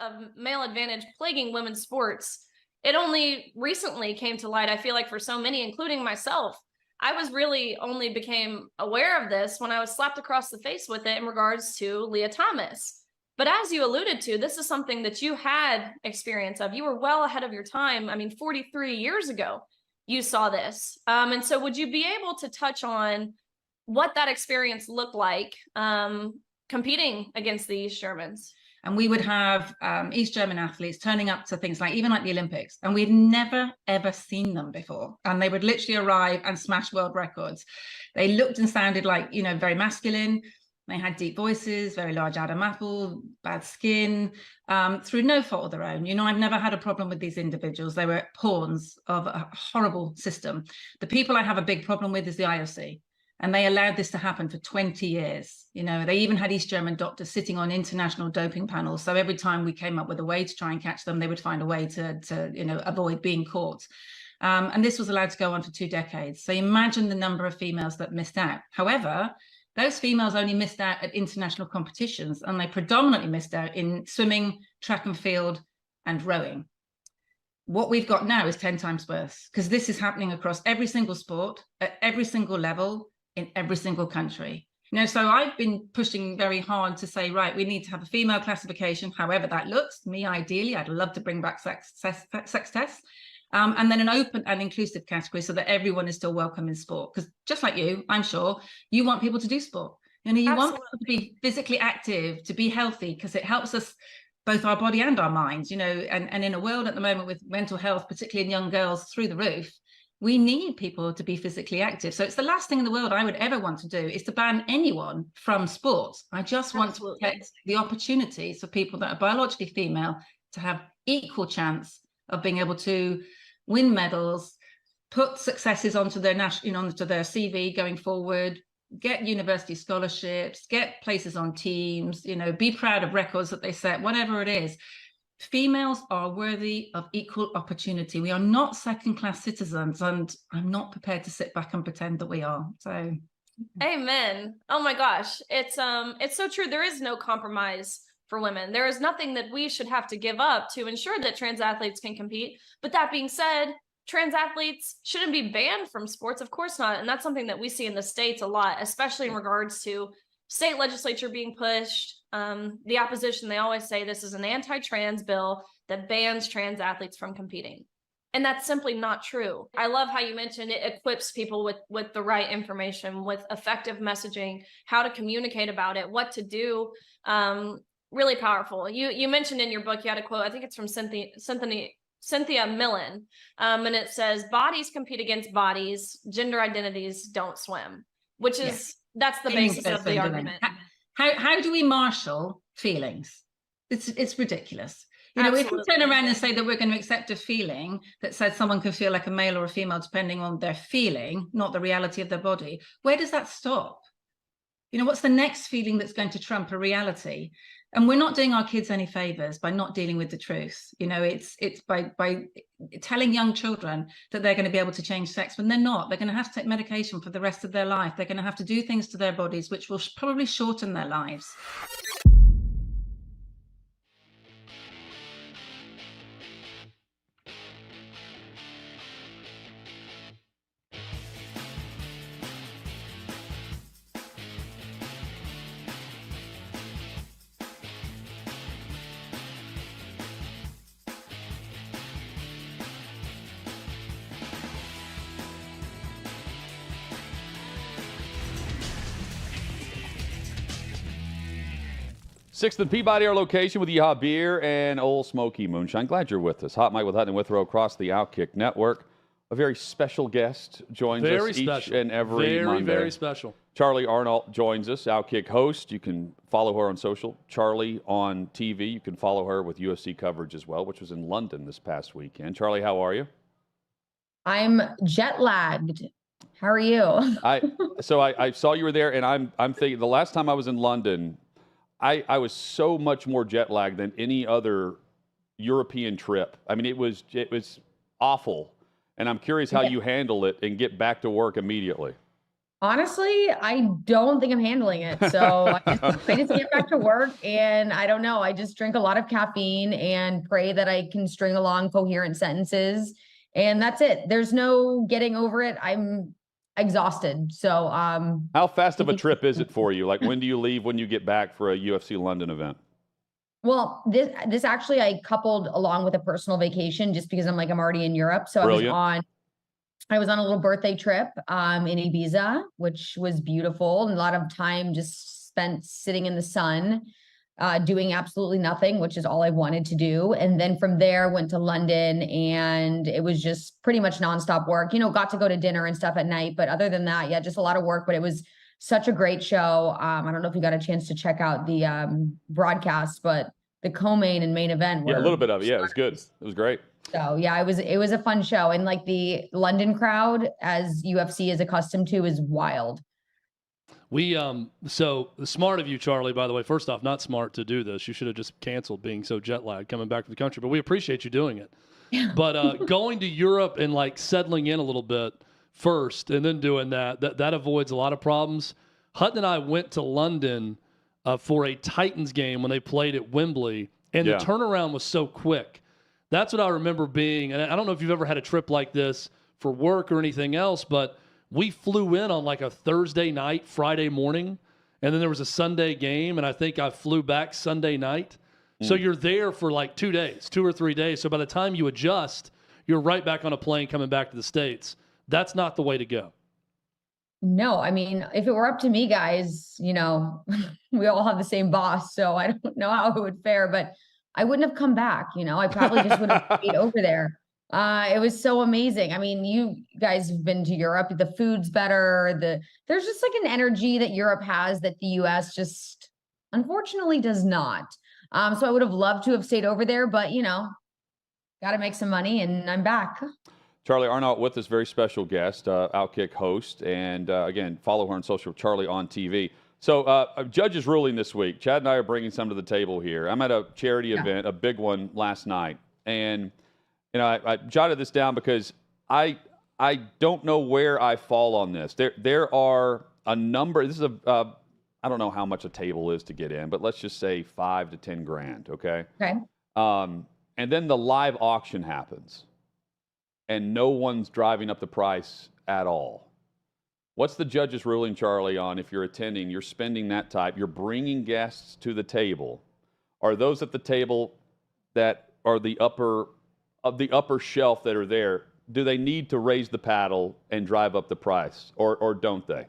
Of male advantage plaguing women's sports, it only recently came to light, I feel like, for so many, including myself. I was really only became aware of this when I was slapped across the face with it in regards to Leah Thomas. But as you alluded to, this is something that you had experience of. You were well ahead of your time. I mean, 43 years ago, you saw this. And so would you be able to touch on what that experience looked like competing against the East Germans? And we would have East German athletes turning up to things like, even like the Olympics, and we'd never, ever seen them before. And they would literally arrive and smash world records. They looked and sounded like, very masculine. They had deep voices, very large Adam apple, bad skin, through no fault of their own. I've never had a problem with these individuals. They were pawns of a horrible system. The people I have a big problem with is the IOC. And they allowed this to happen for 20 years. They even had East German doctors sitting on international doping panels. So every time we came up with a way to try and catch them, they would find a way to avoid being caught. And this was allowed to go on for 2 decades. So imagine the number of females that missed out. However, those females only missed out at international competitions, and they predominantly missed out in swimming, track and field, and rowing. What we've got now is 10 times worse, because this is happening across every single sport, at every single level, in every single country. So I've been pushing very hard to say, right, we need to have a female classification, however that looks. Me, ideally, I'd love to bring back sex tests. And then an open and inclusive category so that everyone is still welcome in sport. Because just like you, I'm sure, you want people to do sport. You want people to be physically active, to be healthy, because it helps us, both our body and our minds, and in a world at the moment with mental health, particularly in young girls, through the roof, we need people to be physically active. So it's the last thing in the world I would ever want to do is to ban anyone from sports. I just want to protect the opportunities for people that are biologically female to have equal chance of being able to win medals, put successes onto their onto their CV going forward, get university scholarships, get places on teams, be proud of records that they set, whatever it is. Females are worthy of equal opportunity. We are not second-class citizens, and I'm not prepared to sit back and pretend that we are. So, amen. Oh my gosh, it's so true. There is no compromise for women. There is nothing that we should have to give up to ensure that trans athletes can compete. But that being said, trans athletes shouldn't be banned from sports. Of course not. And that's something that we see in the States a lot, especially in regards to state legislature being pushed. The opposition, they always say this is an anti-trans bill that bans trans athletes from competing. And that's simply not true. I love how you mentioned it equips people with the right information, with effective messaging, how to communicate about it, what to do. Really powerful. You mentioned in your book, you had a quote, I think it's from Cynthia Cynthia Millen, and it says bodies compete against bodies, gender identities don't swim, which is that's the basis of the argument. How do we marshal feelings? It's ridiculous. You know, if we turn around and say that we're going to accept a feeling that says someone can feel like a male or a female depending on their feeling, not the reality of their body, where does that stop? You know, what's the next feeling that's going to trump a reality? And we're not doing our kids any favors by not dealing with the truth. You know, it's by telling young children that they're going to be able to change sex when they're not. They're going to have to take medication for the rest of their life. They're going to have to do things to their bodies which will probably shorten their lives. Sixth and Peabody, our location with Yeehaw Beer and Old Smoky Moonshine. Glad you're with us. Hot Mike with Hutton and Withrow across the OutKick Network. A very special guest joins us each and every Monday. Very special. Charlie Arnolt joins us, OutKick host. You can follow her on social. Charlie on TV. You can follow her with USC coverage as well, which was in London this past weekend. Charlie, how are you? I'm jet lagged. How are you? I saw you were there, and I'm thinking the last time I was in London, I was so much more jet lagged than any other European trip. I mean, it was awful, and I'm curious how you handle it and get back to work immediately. Honestly, I don't think I'm handling it. So I just get back to work, and I don't know. I just drink a lot of caffeine and pray that I can string along coherent sentences, and that's it. There's no getting over it. I'm exhausted. So how fast of a trip is it for you? Like, when do you leave, when you get back for a UFC London event? Well, this actually I coupled along with a personal vacation just because I'm already in Europe. So Brilliant. I was on a little birthday trip in Ibiza, which was beautiful, and a lot of time just spent sitting in the sun, doing absolutely nothing, which is all I wanted to do. And then from there went to London, and it was just pretty much nonstop work. You know, got to go to dinner and stuff at night, but other than that, yeah, just a lot of work. But it was such a great show. I don't know if you got a chance to check out the broadcast, but the co-main and main event were a little bit of it. Yeah, it was good. It was great. So yeah, it was a fun show, and the London crowd, as UFC is accustomed to, is wild. We so smart of you, Charlie, by the way. First off, not smart to do this. You should have just canceled being so jet lagged coming back to the country, but we appreciate you doing it. Yeah. But going to Europe and settling in a little bit first and then doing that avoids a lot of problems. Hutton and I went to London for a Titans game when they played at Wembley, and the turnaround was so quick. That's what I remember being, and I don't know if you've ever had a trip like this for work or anything else, but we flew in on a Thursday night, Friday morning, and then there was a Sunday game, and I think I flew back Sunday night. So you're there for 2 days, 2 or 3 days. So by the time you adjust, you're right back on a plane coming back to the States. That's not the way to go. No, I mean, if it were up to me, guys, we all have the same boss, so I don't know how it would fare, but I wouldn't have come back. I probably just would have stayed over there. It was so amazing. I mean, you guys have been to Europe. The food's better. There's just an energy that Europe has that the US just unfortunately does not. So I would have loved to have stayed over there, but got to make some money, and I'm back. Charlie Arnolt with us, very special guest, OutKick host, and again, follow her on social, Charlie on TV. So a judge's ruling this week. Chad and I are bringing some to the table here. I'm at a charity event, a big one last night, and I jotted this down because I don't know where I fall on this. There are a number. This is I don't know how much a table is to get in, but let's just say $5 to $10 grand. Okay. Okay. And then the live auction happens, and no one's driving up the price at all. What's the judge's ruling, Charlie, on if you're attending, you're spending that type, you're bringing guests to the table? Are those at the table that are the upper shelf that are there, do they need to raise the paddle and drive up the price, or don't they?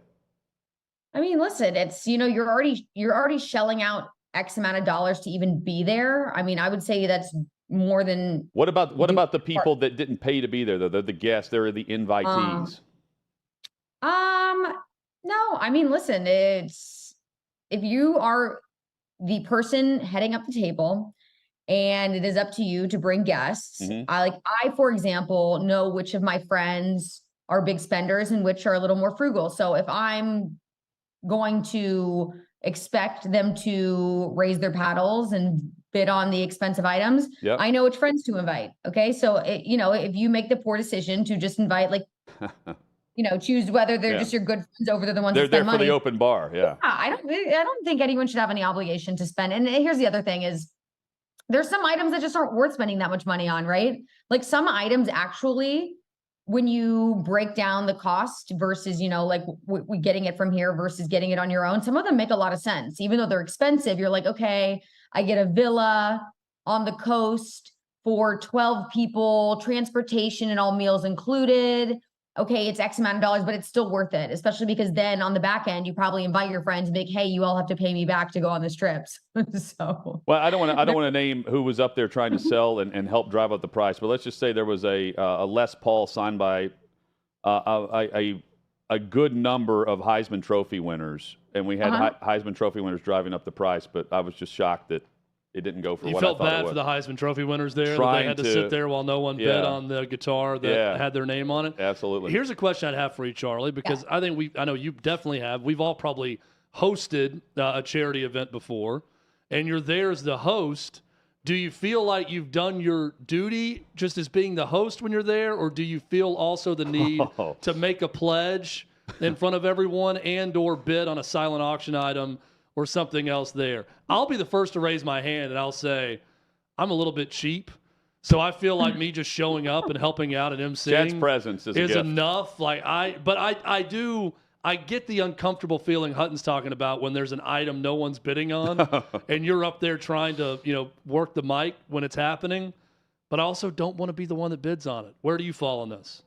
I mean, listen, it's, you're already shelling out X amount of dollars to even be there. I mean, I would say that's more than. What about the people that didn't pay to be there, though? They're the guests. They're the invitees. No, I mean, listen, it's if you are the person heading up the table and it is up to you to bring guests. I, for example, know which of my friends are big spenders and which are a little more frugal. So if I'm going to expect them to raise their paddles and bid on the expensive items, I know which friends to invite. Okay. So, if you make the poor decision to just invite, choose whether they're just your good friends over the ones They're that spend there money. for the open bar. Yeah. I don't think anyone should have any obligation to spend. And here's the other thing is there's some items that just aren't worth spending that much money on, right? Like some items actually, when you break down the cost versus, we getting it from here versus getting it on your own, some of them make a lot of sense. Even though they're expensive, you're like, okay, I get a villa on the coast for 12 people, transportation and all meals included. Okay, it's X amount of dollars, but it's still worth it, especially because then on the back end, you probably invite your friends and be like, hey, you all have to pay me back to go on this trip. So, well, I don't want to name who was up there trying to sell and help drive up the price, but let's just say there was a Les Paul signed by a good number of Heisman Trophy winners, and we had Heisman Trophy winners driving up the price, but I was just shocked that it didn't go for you what I thought felt bad it was. for the Heisman Trophy winners there. Trying they had to sit there while no one bid on the guitar that had their name on it. Absolutely. Here's a question I'd have for you, Charlie, because I know you definitely have. We've all probably hosted a charity event before, and you're there as the host. Do you feel like you've done your duty just as being the host when you're there, or do you feel also the need to make a pledge in front of everyone and or bid on a silent auction item or something else there? I'll be the first to raise my hand and I'll say, I'm a little bit cheap. So I feel like me just showing up and helping out and emceeing Chad's presence is a gift. enough. I get the uncomfortable feeling Hutton's talking about when there's an item no one's bidding on and you're up there trying to, work the mic when it's happening. But I also don't want to be the one that bids on it. Where do you fall on this?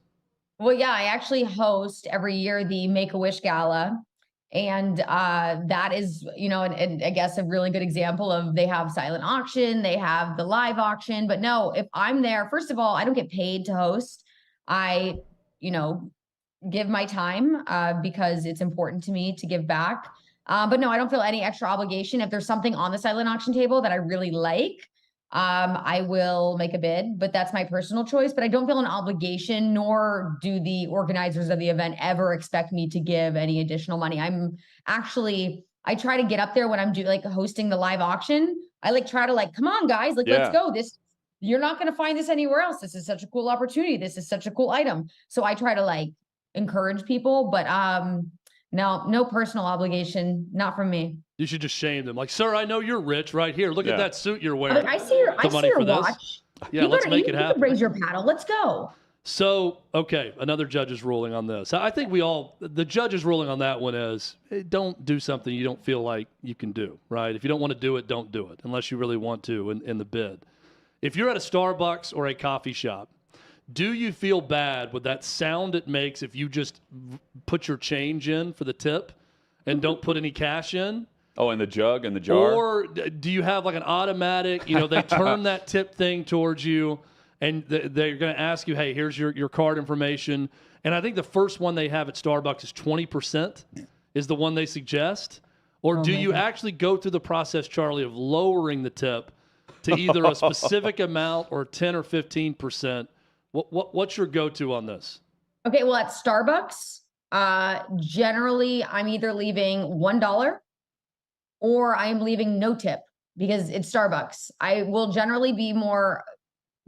Well, yeah, I actually host every year the Make-A-Wish Gala. And that is, and I guess a really good example of they have silent auction, they have the live auction. But no, if I'm there, first of all, I don't get paid to host. I, give my time because it's important to me to give back. But no, I don't feel any extra obligation. If there's something on the silent auction table that I really like, I will make a bid, but that's my personal choice. But I don't feel an obligation, nor do the organizers of the event ever expect me to give any additional money. I try to get up there when I'm hosting the live auction. I try to come on guys, let's go. You're not going to find this anywhere else. This is such a cool opportunity. This is such a cool item. So I try to encourage people, but no personal obligation, not from me. You should just shame them. Sir, I know you're rich right here. Look at that suit you're wearing. I see your watch. Yeah, let's make it happen. Raise your paddle. Let's go. So, okay, another judge's ruling on this. I think the judge's ruling on that one is don't do something you don't feel like you can do, right? If you don't want to do it, don't do it unless you really want to in the bid. If you're at a Starbucks or a coffee shop, do you feel bad with that sound it makes if you just put your change in for the tip and don't put any cash in? Oh, in the jug and the jar? Or do you have an automatic, they turn that tip thing towards you and they're going to ask you, hey, here's your card information. And I think the first one they have at Starbucks is 20% is the one they suggest. Or do you actually go through the process, Charlie, of lowering the tip to either a specific amount or 10 or 15%? What's your go-to on this? Okay, well, at Starbucks, generally I'm either leaving $1 or I'm leaving no tip because it's Starbucks. I will generally be more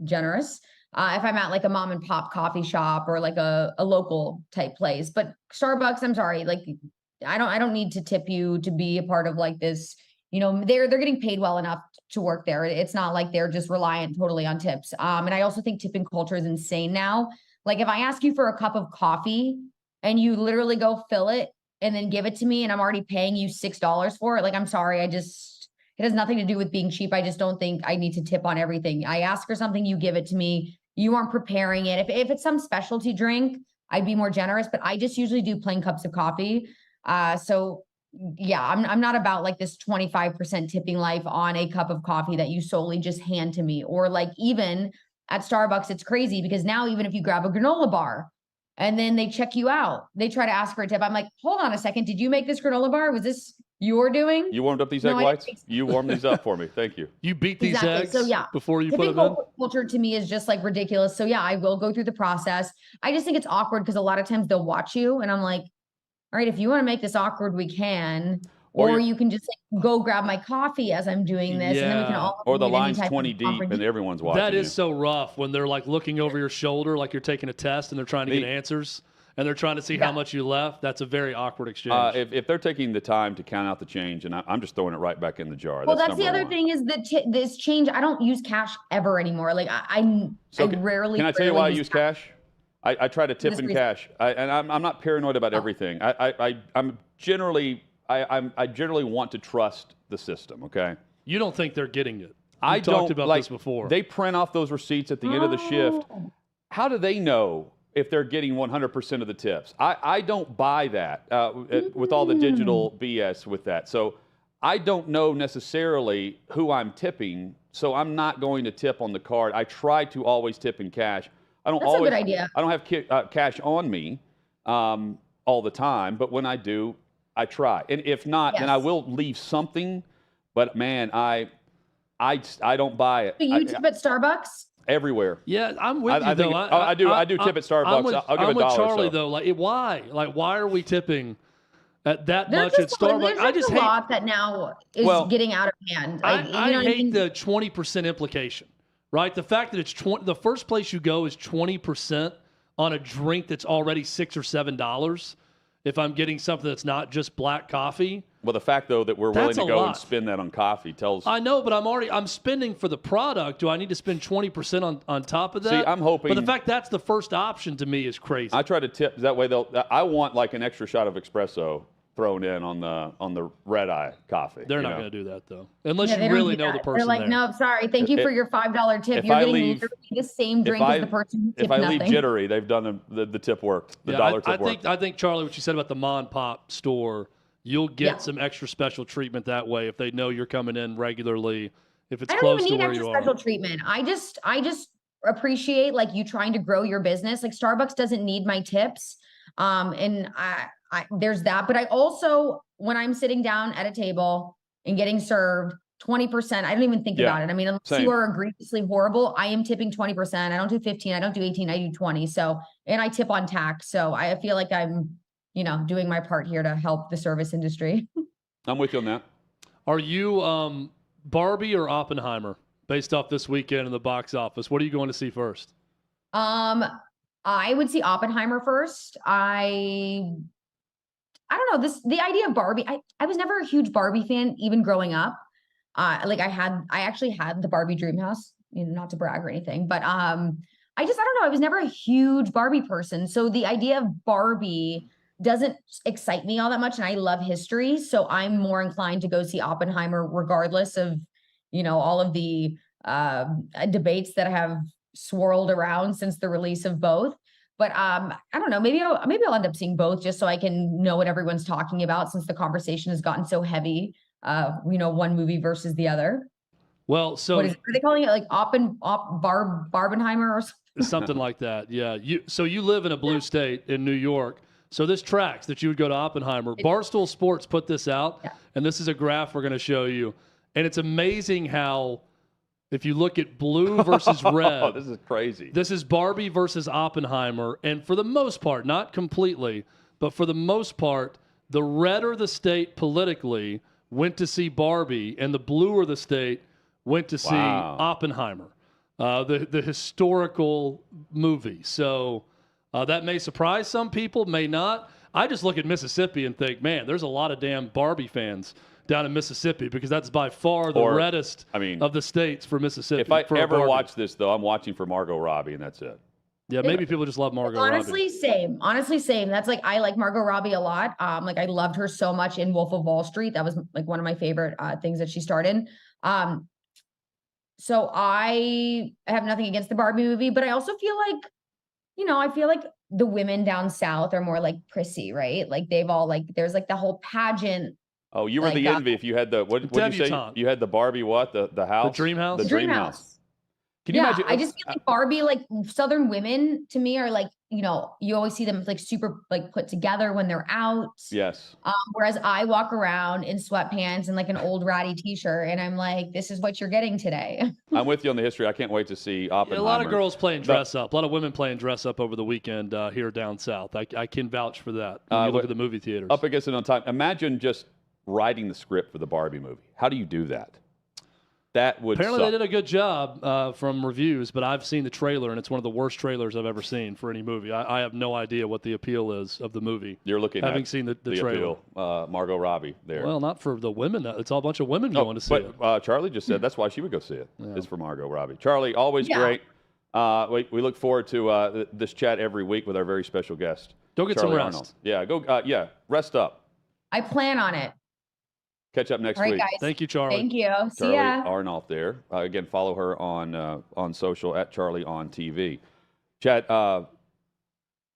generous if I'm at a mom and pop coffee shop or a local type place. But Starbucks, I'm sorry, I don't need to tip you to be a part of this. They're getting paid well enough to work there. It's not like they're just reliant totally on tips. And I also think tipping culture is insane now. If I ask you for a cup of coffee and you literally go fill it and then give it to me and I'm already paying you $6 for it, I'm sorry, it has nothing to do with being cheap. I just don't think I need to tip on everything. I ask for something, you give it to me. You aren't preparing it. If it's some specialty drink, I'd be more generous, but I just usually do plain cups of coffee. So yeah, I'm not about like this 25% tipping life on a cup of coffee that you solely just hand to me. Or like even at Starbucks, it's crazy because now even if you grab a granola bar and then they check you out, they try to ask for a tip. I'm like, hold on a second. Did you make this granola bar? Was this your doing? You warmed up these egg whites? You warmed these up for me. Thank you. You beat these eggs so, yeah, before you put them in? Culture to me is just like ridiculous. So yeah, I will go through the process. I just think it's awkward because a lot of times they'll watch you and I'm like, all right, if you want to make this awkward, we can. Or you can just like, go grab my coffee as I'm doing this. And then we can all. Or the line's 20 deep and everyone's watching. That is so rough when they're like looking over your shoulder like you're taking a test and they're trying to get answers. And they're trying to see how much you left. That's a very awkward exchange. If they're taking the time to count out the change, and I'm just throwing it right back in the jar. Well, that's the other thing is that this change, I don't use cash ever anymore. Like I rarely. Can I tell you why I use cash? I try to tip in cash, and I'm not paranoid about everything. I'm generally want to trust the system. Okay. You don't think they're getting it? I talked about this before. They print off those receipts at the end of the shift. How do they know if they're getting 100% of the tips? I don't buy that with all the digital BS with that. So I don't know necessarily who I'm tipping, so I'm not going to tip on the card. I try to always tip in cash. That's a good idea. I don't have cash on me all the time, but when I do, I try. And if not, then I will leave something. But man, I don't buy it. Do you tip at Starbucks? Everywhere. Yeah, I'm with you though. I do tip at Starbucks. I'll give I'm $1. with Charlie though. Like, why? Like, why are we tipping at that much at Starbucks? I just hate a lot that now is getting out of hand. I hate the 20% implication, right? The fact that it's the first place you go is 20% on a drink that's already $6 or $7. If I'm getting something that's not just black coffee. Well, the fact though that we're willing to go and spend that on coffee tells. I know, but I'm spending for the product. Do I need to spend 20% on top of that? See, I'm hoping. But the fact that's the first option to me is crazy. I try to tip that way. I want like an extra shot of espresso thrown in on the red eye coffee. They're not going to do that though, unless you really know the person. They're like, no, sorry, thank you for your $5 tip. You're getting literally the same drink as the person who tipped nothing. If I leave jittery, they've done the tip worked. The dollar tip worked. I think Charlie, what you said about the mom and pop store, you'll get some extra special treatment that way if they know you're coming in regularly. If it's close to where you are. I don't even need extra special treatment. I just appreciate like you trying to grow your business. Like Starbucks doesn't need my tips. And there's that, but I also, when I'm sitting down at a table and getting served 20%, I don't even think about it. I mean, unless you are egregiously horrible, I am tipping 20%. I don't do 15, I don't do 18, I do 20. So, and I tip on tax. So I feel like I'm, doing my part here to help the service industry. I'm with you on that. Are you Barbie or Oppenheimer based off this weekend in the box office? What are you going to see first? I would see Oppenheimer first. I don't know, the idea of Barbie, I was never a huge Barbie fan, even growing up. I actually had the Barbie dream house, not to brag or anything, but I don't know. I was never a huge Barbie person. So the idea of Barbie doesn't excite me all that much. And I love history. So I'm more inclined to go see Oppenheimer, regardless of, all of the debates that have swirled around since the release of both. But I don't know, maybe I'll end up seeing both just so I can know what everyone's talking about, since the conversation has gotten so heavy, one movie versus the other. Well, so are they calling it, like Barbenheimer or something? Something like that. Yeah. You live in a blue state in New York. So this tracks that you would go to Oppenheimer. Barstool Sports put this out, and this is a graph we're going to show you. And it's amazing how, if you look at blue versus red. This is crazy. This is Barbie versus Oppenheimer. And for the most part, not completely, but for the most part, the redder the state politically went to see Barbie, and the bluer the state went to see Oppenheimer, the historical movie. So that may surprise some people, may not. I just look at Mississippi and think, man, there's a lot of damn Barbie fans down in Mississippi, because that's by far the reddest of the states for Mississippi. If I ever watch this, though, I'm watching for Margot Robbie, and that's it. Yeah, maybe people just love Margot Robbie. Honestly, same. That's like, I like Margot Robbie a lot. Like I loved her so much in Wolf of Wall Street. That was like one of my favorite things that she starred in. So I have nothing against the Barbie movie, but I also feel like, I feel like the women down south are more like prissy, right? Like they've all there's like the whole pageant Oh, you were Like the that. envy if you had the what did you say? Debutante. You had the Barbie what? The house? dream house? The The dream dream house. house. Can you Yeah, imagine? I just feel like Barbie, like Southern women to me are like, you know, you always see them like super like put together when they're out. Yes. Whereas I walk around in sweatpants and like an old ratty t-shirt and I'm like, this is what you're getting today. I'm with you on the history. I can't wait to see Yeah, Oppenheimer. a lot of girls playing But- dress up. A lot of women playing dress up over the weekend here down south. I can vouch for that. When you look at the movie theaters. Up against it on time. Imagine just writing the script for the Barbie movie. How do you do that? That would Apparently, suck. they did a good job from reviews, but I've seen the trailer, and it's one of the worst trailers I've ever seen for any movie. I have no idea what the appeal is of the movie. You're looking having at seen the trailer. appeal, Margot Robbie there. Well, not for the women. It's all a bunch of women going to see it. But Charlie just said that's why she would go see it. It's for Margot Robbie. Charlie, always Yeah. great. We look forward to this chat every week with our very special guest. Go get Charlie some rest. Arnolt. Yeah, go. Rest up. I plan on it. Catch up next All right, week. guys. Thank you, Charlie. Thank you. See Charlie ya. Arnolt there. Again, follow her on social at Charlie on TV. Chad,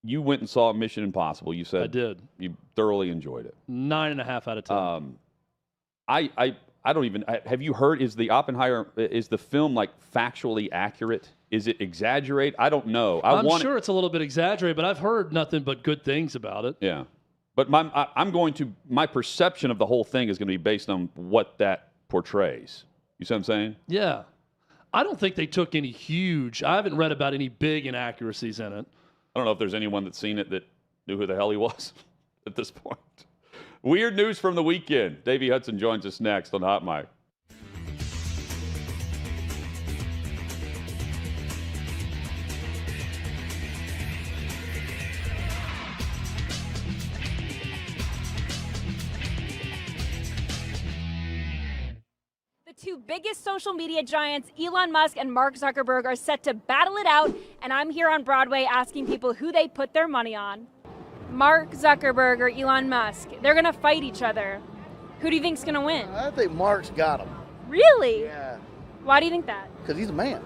you went and saw Mission Impossible. You said I did. You thoroughly enjoyed it. 9.5 out of 10. I don't even. Have you heard? Is the Oppenheimer? Is the film like factually accurate? Is it exaggerate? I don't know. I'm sure it's a little bit exaggerated, but I've heard nothing but good things about it. Yeah, but my perception of the whole thing is going to be based on what that portrays. You see what I'm saying? Yeah. I don't think they took any huge. I haven't read about any big inaccuracies in it. I don't know if there's anyone that's seen it that knew who the hell he was at this point. Weird news from the weekend. Davey Hudson joins us next on Hot Mic. The two biggest social media giants, Elon Musk and Mark Zuckerberg, are set to battle it out, and I'm here on Broadway asking people who they put their money on. Mark Zuckerberg or Elon Musk? They're gonna fight each other. Who do you think's gonna win? I think Mark's got him. Really? Yeah. Why do you think that? Because he's a man.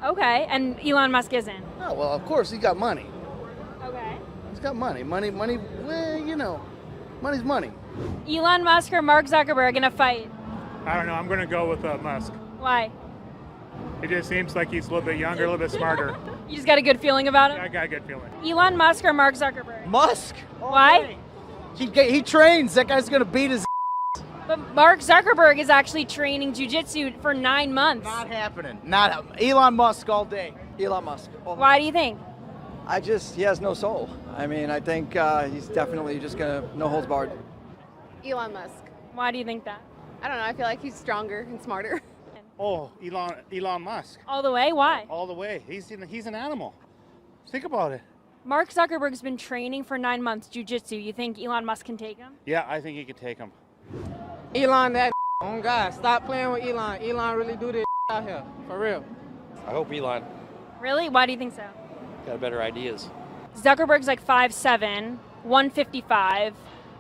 Okay, and Elon Musk isn't. Oh, well, of course, he's got money. Okay. He's got money. Money, well, you know, money's money. Elon Musk or Mark Zuckerberg in a fight? I don't know. I'm going to go with Musk. Why? It just seems like he's a little bit younger, a little bit smarter. You just got a good feeling about him? I got a good feeling. Elon Musk or Mark Zuckerberg? Musk. Why? He trains. That guy's gonna beat his. But Mark Zuckerberg is actually training jiu-jitsu for 9 months. Not happening. Not Elon Musk all day. Elon Musk. Why do you think? He has no soul. I mean, I think he's definitely just gonna no holds barred. Elon Musk. Why do you think that? I don't know. I feel like he's stronger and smarter. Oh, Elon Musk. All the way? Why? All the way. He's an animal. Think about it. Mark Zuckerberg's been training for 9 months jiu-jitsu. You think Elon Musk can take him? Yeah, I think he could take him. Elon, that oh God, stop playing with Elon. Elon really do this out here, for real. I hope Elon Really? Why do you think so? got better ideas. Zuckerberg's like 5'7", 155.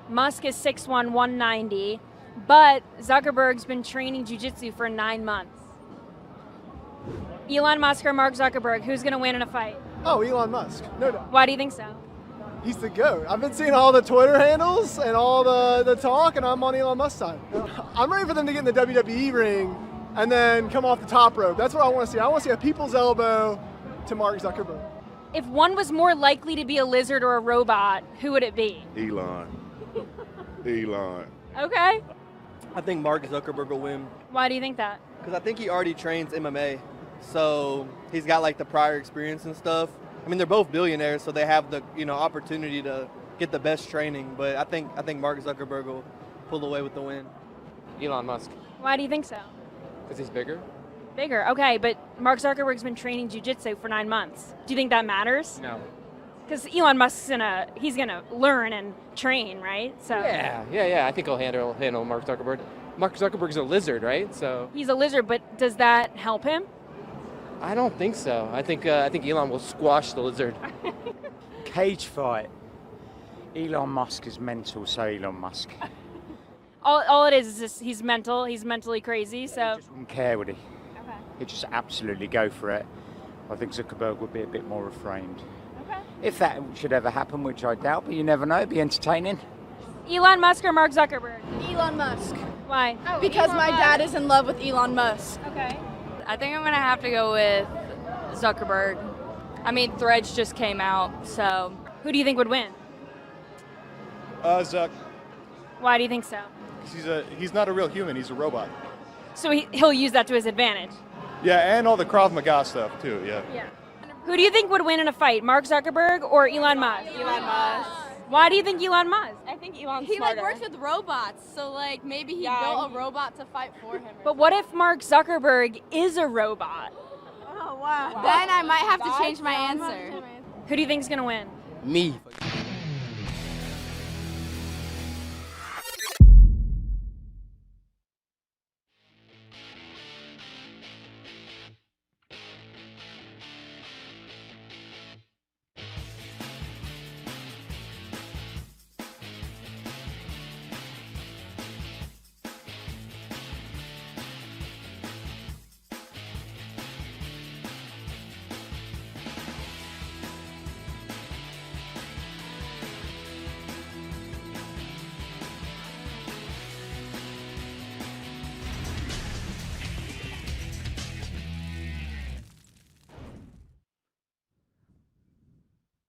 Musk is 6'1", 190. But Zuckerberg's been training jiu-jitsu for 9 months. Elon Musk or Mark Zuckerberg, who's going to win in a fight? Oh, Elon Musk, no doubt. Why do you think so? He's the GOAT. I've been seeing all the Twitter handles and all the talk, and I'm on Elon Musk's side. I'm ready for them to get in the WWE ring and then come off the top rope. That's what I want to see. I want to see a people's elbow to Mark Zuckerberg. If one was more likely to be a lizard or a robot, who would it be? Elon. Elon. Okay. I think Mark Zuckerberg will win. Why do you think that? Because I think he already trains MMA. So he's got like the prior experience and stuff. I mean, they're both billionaires, so they have the opportunity to get the best training. But I think Mark Zuckerberg will pull away with the win. Elon Musk. Why do you think so? Because he's bigger. Bigger. Okay, but Mark Zuckerberg's been training jiu-jitsu for 9 months. Do you think that matters? No. Because Elon Musk's he's gonna learn and train, right? So Yeah. I think he'll handle Mark Zuckerberg. Mark Zuckerberg's a lizard, right? So he's a lizard, but does that help him? I don't think so. I think Elon will squash the lizard. Cage fight. Elon Musk is mental, so Elon Musk. All it is just he's mental. He's mentally crazy. So Wouldn't care, would he? Okay. He'd just absolutely go for it. I think Zuckerberg would be a bit more refrained. Okay. If that should ever happen, which I doubt, but you never know, it'd be entertaining. Elon Musk or Mark Zuckerberg? Elon Musk. Why? Because Elon my Musk. dad is in love with Elon Musk. Okay. I think I'm going to have to go with Zuckerberg. I mean, Threads just came out, so. Who do you think would win? Zuck. Why do you think so? He's not a real human. He's a robot. So he'll use that to his advantage. Yeah, and all the Krav Maga stuff too. Yeah. Yeah. Who do you think would win in a fight, Mark Zuckerberg or Elon Musk? Elon Musk. Why do you think Elon Musk? I think Elon's He smarter. works with robots, so maybe he built a robot to fight for him. But what if Mark Zuckerberg is a robot? Oh wow. Then I might have to change my answer. Who do you think is going to win? Me.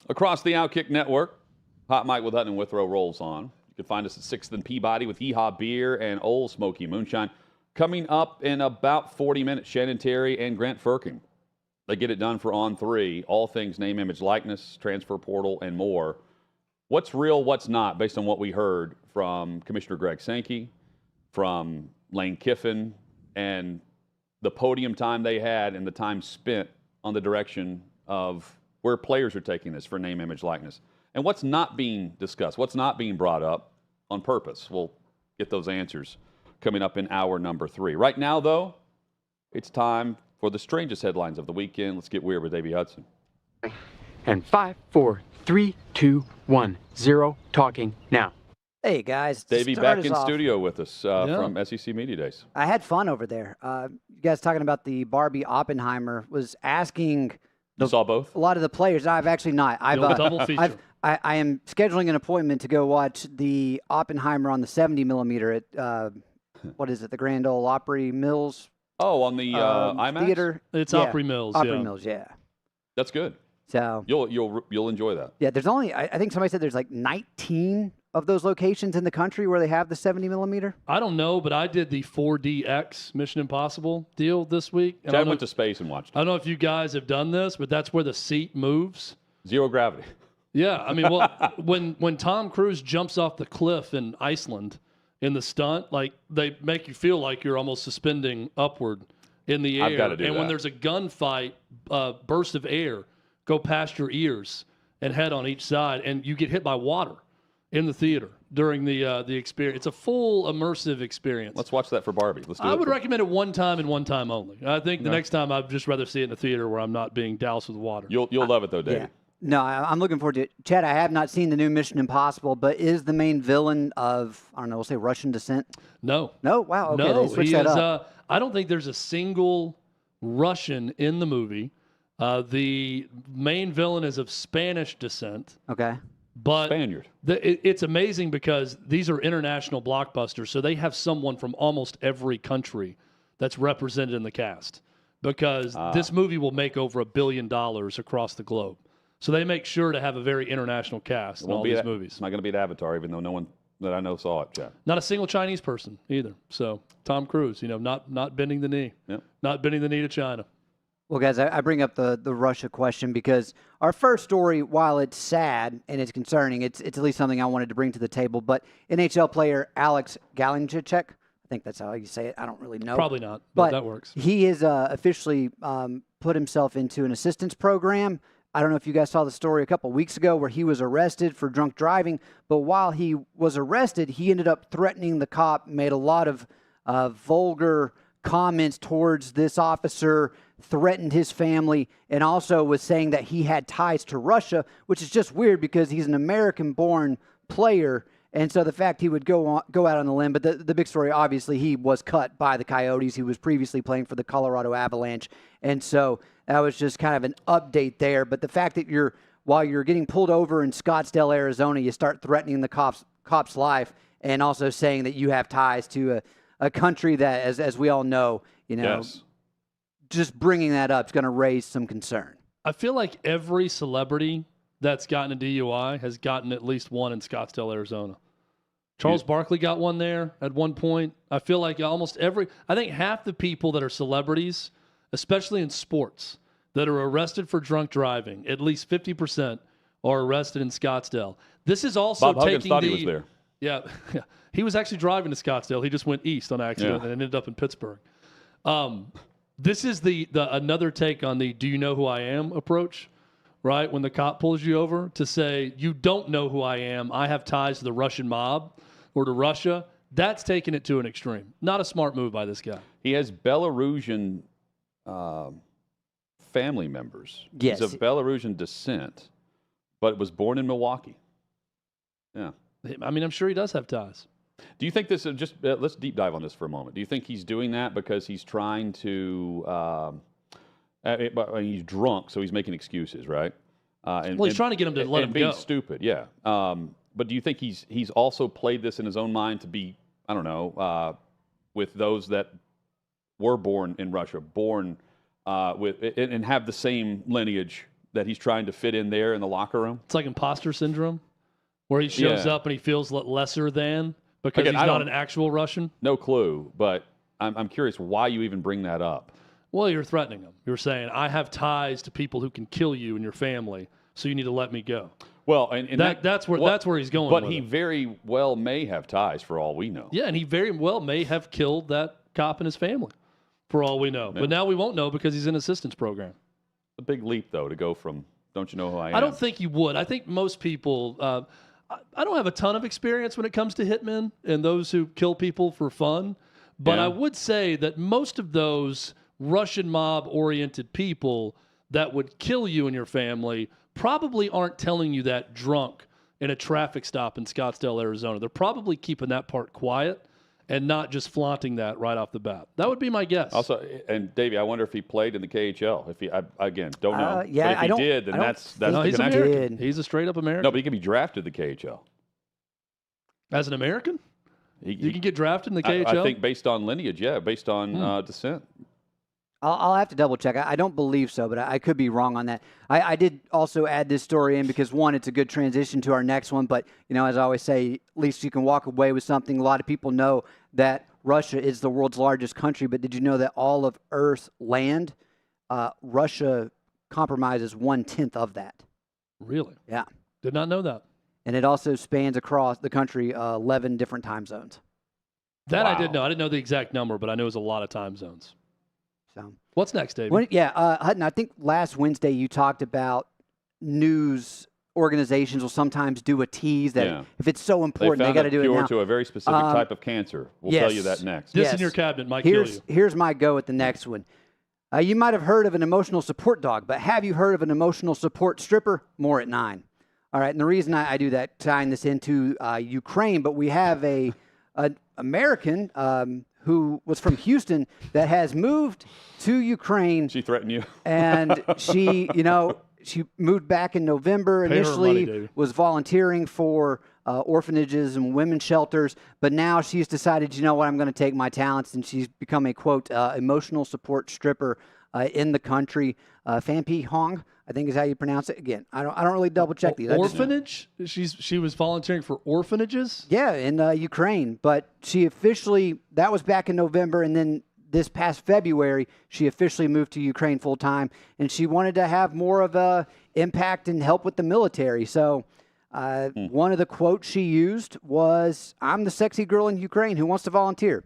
Across the OutKick network, Hot Mike with Hutton and Withrow rolls on. You can find us at 6th and Peabody with Yeehaw Beer and Old Smoky Moonshine. Coming up in about 40 minutes, Shannon Terry and Grant Frerking. They get it done for On 3, all things name, image, likeness, transfer portal, and more. What's real, what's not, based on what we heard from Commissioner Greg Sankey, from Lane Kiffin, and the podium time they had and the time spent on the direction of where players are taking this for name, image, likeness. And what's not being discussed, what's not being brought up on purpose. We'll get those answers coming up in hour number 3. Right now, though, it's time for the strangest headlines of the weekend. Let's get weird with Davey Hudson. And 5, 4, 3, 2, 1, 0, talking now. Hey, guys. Davey back in studio with us from SEC Media Days. I had fun over there. You guys talking about the Barbie Oppenheimer, was asking... You saw both? A lot of the players. I've actually not. Double feature. I am scheduling an appointment to go watch the Oppenheimer on the 70 millimeter at, what is it, the Grand Ole Opry Mills? Oh, on the IMAX? Theater. It's Opry Mills. Opry Mills, yeah. That's good. So you'll enjoy that. Yeah, there's only, I think somebody said there's like 19 of those locations in the country where they have the 70 millimeter. I don't know, but I did the 4DX Mission Impossible deal this week. And I went to space and watched it. I don't know if you guys have done this, but that's where the seat moves. Zero gravity. Yeah, I mean, well, when Tom Cruise jumps off the cliff in Iceland in the stunt, like they make you feel like you're almost suspending upward in the air. I've got to do and that. when there's a gunfight, burst of air go past your ears and head on each side, and you get hit by water in the theater during the experience. It's a full immersive experience. Let's watch that for Barbie. Let's do I it. would recommend it one time and one time only. I think the next time I'd just rather see it in a theater where I'm not being doused with water. You'll love it though, Dave. Yeah. No, I'm looking forward to it. Chad, I have not seen the new Mission Impossible, but is the main villain of, I don't know, we'll say Russian descent? No. No? Wow. Okay, no, they switched he that is. up. I don't think there's a single Russian in the movie. The main villain is of Spanish descent. Okay. But Spaniard. It's amazing because these are international blockbusters, so they have someone from almost every country that's represented in the cast because this movie will make over $1 billion across the globe. So they make sure to have a very international cast in all these movies. It's not going to be an Avatar, even though no one that I know saw it, Chad. Not a single Chinese person either. So Tom Cruise, not bending the knee. Yep. Not bending the knee to China. Well, guys, I bring up the Russia question because our first story, while it's sad and it's concerning, it's at least something I wanted to bring to the table. But NHL player Alex Galinchik, I think that's how you say it. I don't really know. Probably not, but that works. He has officially put himself into an assistance program. I don't know if you guys saw the story a couple weeks ago where he was arrested for drunk driving. But while he was arrested, he ended up threatening the cop, made a lot of vulgar comments towards this officer, threatened his family, and also was saying that he had ties to Russia, which is just weird because he's an American-born player. And so the fact he would go out on the limb, but the big story, obviously, he was cut by the Coyotes. He was previously playing for the Colorado Avalanche. And so that was just kind of an update there. But the fact that while you're getting pulled over in Scottsdale, Arizona, you start threatening the cops cop's life, and also saying that you have ties to a country that, as we all know, Yes. just bringing that up is going to raise some concern. I feel like every celebrity that's gotten a DUI has gotten at least one in Scottsdale, Arizona. Charles Barkley got one there at one point. I feel like I think half the people that are celebrities, especially in sports, that are arrested for drunk driving, at least 50% are arrested in Scottsdale. This is also Bob Huggins taking thought he was there. Yeah, he was actually driving to Scottsdale. He just went east on accident and ended up in Pittsburgh. This is the another take on the "do you know who I am" approach, right? When the cop pulls you over to say, "You don't know who I am. I have ties to the Russian mob or to Russia." That's taking it to an extreme. Not a smart move by this guy. He has Belarusian family members. Yes. He's of Belarusian descent, but was born in Milwaukee. Yeah. I mean, I'm sure he does have ties. Do you think this is just let's deep dive on this for a moment. Do you think he's doing that because he's trying to he's drunk, so he's making excuses, right? He's trying to get him to let him being go. stupid, yeah. But do you think he's also played this in his own mind to be, I don't know, with those that were born in Russia, born and have the same lineage that he's trying to fit in there in the locker room? It's like imposter syndrome, where he shows up and he feels lesser than because he's not an actual Russian. No clue, but I'm curious why you even bring that up. Well, you're threatening him. You're saying, I have ties to people who can kill you and your family, so you need to let me go. Well, and that's where he's going. But with he it. very well may have ties, for all we know. Yeah, and he very well may have killed that cop and his family, for all we know. Yeah. But now we won't know because he's in assistance program. A big leap, though, to go from "don't you know who I am"? I don't think you would. I think most people. I don't have a ton of experience when it comes to hitmen and those who kill people for fun, but I would say that most of those Russian mob-oriented people that would kill you and your family probably aren't telling you that drunk in a traffic stop in Scottsdale, Arizona. They're probably keeping that part quiet and not just flaunting that right off the bat. That would be my guess. Also, and Davey, I wonder if he played in the KHL. If he, again, don't know. Yeah, but if he did, then that's no, the he's connection. American. He's a straight up American. No, but he can be drafted to the KHL. As an American? You can get drafted in the KHL? I think based on lineage, yeah, based on descent. I'll have to double check. I don't believe so, but I could be wrong on that. I did also add this story in because, one, it's a good transition to our next one. But, as I always say, at least you can walk away with something. A lot of people know that Russia is the world's largest country, but did you know that all of Earth's land, Russia compromises 1/10 of that? Really? Yeah. Did not know that. And it also spans across the country 11 different time zones. That I did know. I didn't know the exact number, but I knew it was a lot of time zones. So what's next, David? Hutton, I think last Wednesday you talked about news organizations will sometimes do a tease that if it's so important, they got to do it now. They found a cure to a very specific type of cancer. We'll tell you that next. This in your cabinet might kill you. Here's my go at the next one. You might have heard of an emotional support dog, but have you heard of an emotional support stripper? More at 9. All right, and the reason I do that, tying this into Ukraine, but we have an American who was from Houston that has moved to Ukraine. She threatened you. And she, she moved back in November. Pay her Initially money, was volunteering for orphanages and women's shelters, but now she's decided, I'm going to take my talents, and she's become a, quote, emotional support stripper in the country. Phampi Hong, I think is how you pronounce it. Again, I don't really double check these. Orphanage? She was volunteering for orphanages? Yeah, in Ukraine. But she officially, that was back in November, and then this past February, she officially moved to Ukraine full time, and she wanted to have more of a impact and help with the military. So one of the quotes she used was, "I'm the sexy girl in Ukraine who wants to volunteer,"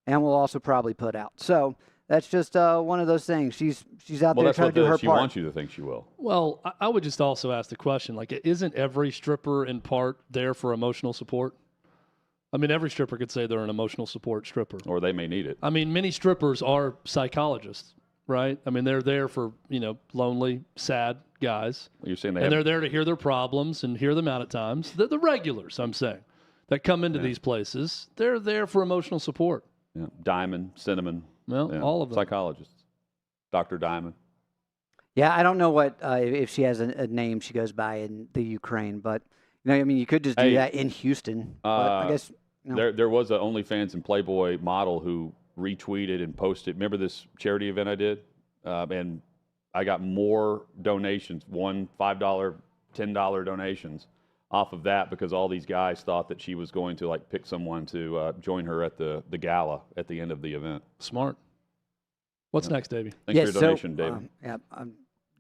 and will also probably put out. So that's just one of those things. She's out there trying to do her part. She wants you to think she will. Well, I would just also ask the question, isn't every stripper in part there for emotional support? I mean, every stripper could say they're an emotional support stripper. Or they may need it. I mean, many strippers are psychologists, right? I mean, they're there for, lonely, sad guys. You're saying they're there to hear their problems and hear them out at times. They're the regulars, I'm saying, that come into these places. They're there for emotional support. Yeah. Diamond, Cinnamon. Well, all of them. Psychologists. Dr. Diamond. Yeah, I don't know what if she has a name she goes by in the Ukraine, but You know, I mean, you could just do Hey, that in Houston. But I guess there was an OnlyFans and Playboy model who retweeted and posted. Remember this charity event I did? And I got more donations, $1, $5, $10 donations off of that because all these guys thought that she was going to like pick someone to join her at the gala at the end of the event. Smart. What's next, Davey? Thanks for your donation, David.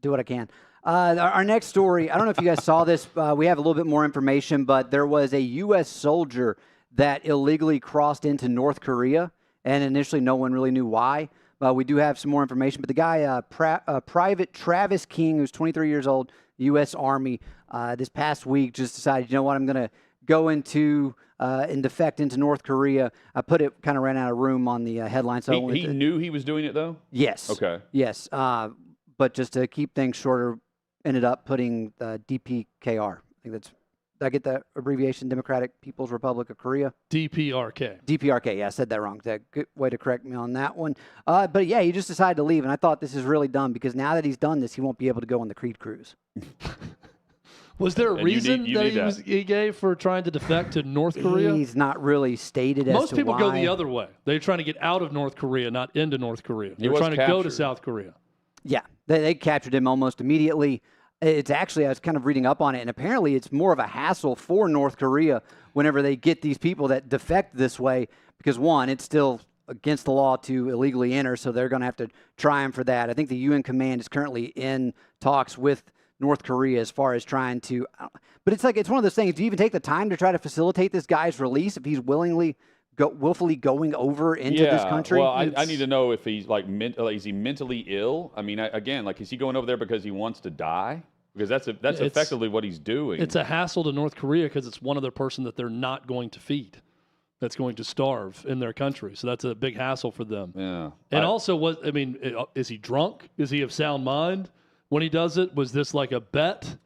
Do what I can. Our next story, I don't know if you guys saw this. We have a little bit more information, but there was a U.S. soldier that illegally crossed into North Korea, and initially no one really knew why. We do have some more information, but the guy, Private Travis King, who's 23 years old, U.S. Army, this past week just decided, you know what, I'm going to go into and defect into North Korea. I put it, kind of ran out of room on the headline. So He knew he was doing it, though? Yes. Okay. Yes. But just to keep things shorter, ended up putting DPKR. I think that's, did I get that abbreviation? Democratic People's Republic of Korea? DPRK. DPRK, yeah, I said that wrong. That's a good way to correct me on that one. But yeah, he just decided to leave, and I thought this is really dumb because now that he's done this, he won't be able to go on the Creed cruise. Was there a reason he gave for trying to defect to North Korea? He's not really stated as to why. Most people go the other way. They're trying to get out of North Korea, not into North Korea. They're trying to go to South Korea. Yeah, they captured him almost immediately. It's actually, I was kind of reading up on it, and apparently it's more of a hassle for North Korea whenever they get these people that defect this way because, one, it's still against the law to illegally enter, so they're going to have to try him for that. I think the UN command is currently in talks with North Korea as far as trying to – but it's like it's one of those things. Do you even take the time to try to facilitate this guy's release if he's willfully going over into this country? Well, I need to know if he's is he mentally ill? I mean, again, like, is he going over there because he wants to die? Because that's effectively what he's doing. It's a hassle to North Korea because it's one other person that they're not going to feed, that's going to starve in their country. So that's a big hassle for them. Yeah. And also, is he drunk? Is he of sound mind when he does it? Was this like a bet?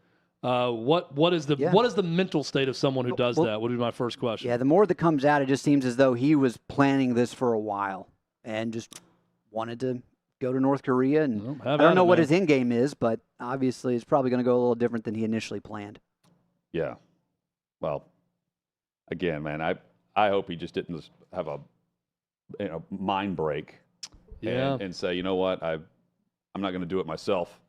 What is the mental state of someone who does that? Would be my first question. Yeah, the more that comes out, it just seems as though he was planning this for a while and just wanted to go to North Korea. And I don't know what his end game is, but obviously it's probably going to go a little different than he initially planned. Yeah. Well, again, man, I hope he just didn't have a mind break. Yeah. And say, you know what, I'm not going to do it myself.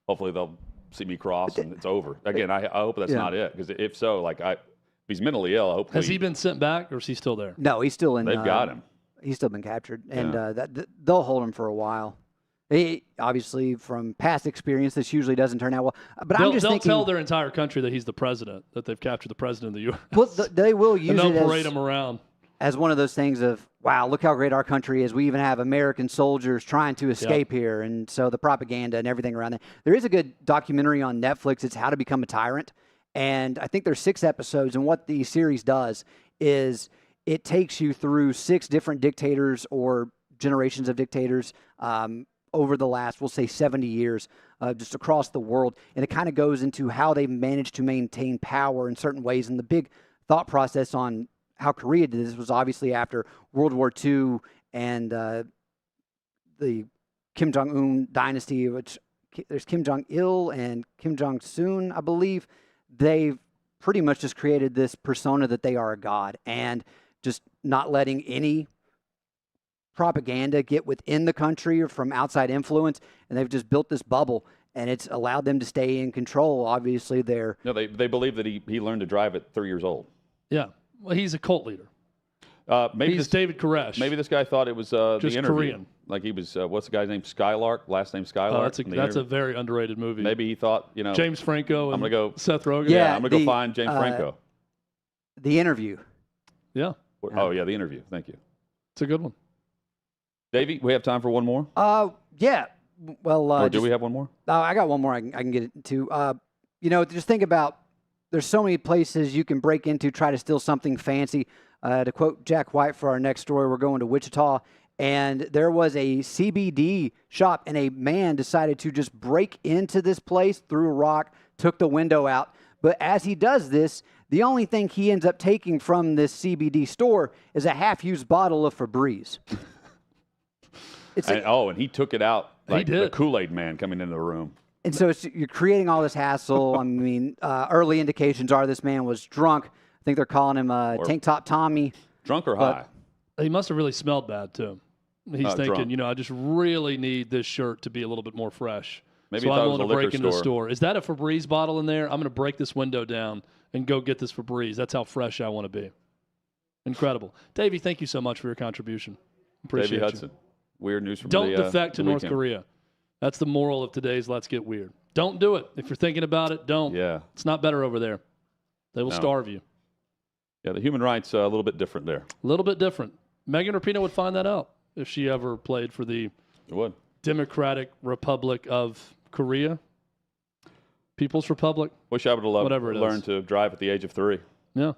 Hopefully they'll see me cross and it's over. Again, I hope that's not it, because if so, if he's mentally ill, hopefully. Has he been sent back, or is he still there? No, he's still in. They've got him. He's still been captured, and they'll hold him for a while. He, obviously, from past experience, this usually doesn't turn out well. But they'll tell their entire country that he's the president, that they've captured the president of the U.S. Well, they will use and they'll it parade him around as one of those things of, wow, look how great our country is. We even have American soldiers trying to escape here. And so the propaganda and everything around that. There is a good documentary on Netflix. It's How to Become a Tyrant. And I think there's 6 episodes. And what the series does is it takes you through 6 different dictators or generations of dictators over the last, we'll say, 70 years, just across the world. And it kind of goes into how they managed to maintain power in certain ways. And the big thought process on how Korea did this was obviously after World War II and the Kim Jong-un dynasty, which there's Kim Jong-il and Kim Jong-un, I believe. They've pretty much just created this persona that they are a god and just not letting any propaganda get within the country or from outside influence. And they've just built this bubble, and it's allowed them to stay in control. Obviously, they're... No, they believe that he learned to drive at 3 years old. Yeah. Well, he's a cult leader. Maybe he's David Koresh. Maybe this guy thought it was the interview. Korean. Like he was, what's the guy's name? Skylark, last name Skylark. That's a very underrated movie. Maybe he thought, James Franco and Seth Rogen. Yeah, I'm going to go find James Franco. The Interview. Yeah. Oh, yeah, The Interview. Thank you. It's a good one. Davey, we have time for one more? Yeah. Well, do we have one more? I got one more I can get into. Just think about, there's so many places you can break into, try to steal something fancy. To quote Jack White for our next story, we're going to Wichita, and there was a CBD shop, and a man decided to just break into this place, threw a rock, took the window out. But as he does this, the only thing he ends up taking from this CBD store is a half-used bottle of Febreze. And he took it out like the Kool-Aid man coming into the room. And so you're creating all this hassle. I mean, early indications are this man was drunk. I think they're calling him Tank Top Tommy. Drunk or high? He must have really smelled bad, too. He's thinking, drunk. you know, I just really need this shirt to be a little bit more fresh. Maybe so he thought I'm it was willing a to break liquor into the store. store. Is that a Febreze bottle in there? I'm going to break this window down and go get this Febreze. That's how fresh I want to be. Incredible. Davey, thank you so much for your contribution. Appreciate Davey you. Hudson. Weird news from Don't the defect to the North weekend. Korea. That's the moral of today's Let's Get Weird. Don't do it. If you're thinking about it, don't. Yeah. It's not better over there. They will No. starve you. Yeah, the human rights a little bit different there. A little bit different. Megan Rapinoe would find that out if she ever played for the Democratic Republic of Korea. People's Republic. Wish I would have Whatever it is. learned to drive at the age of 3. Yeah.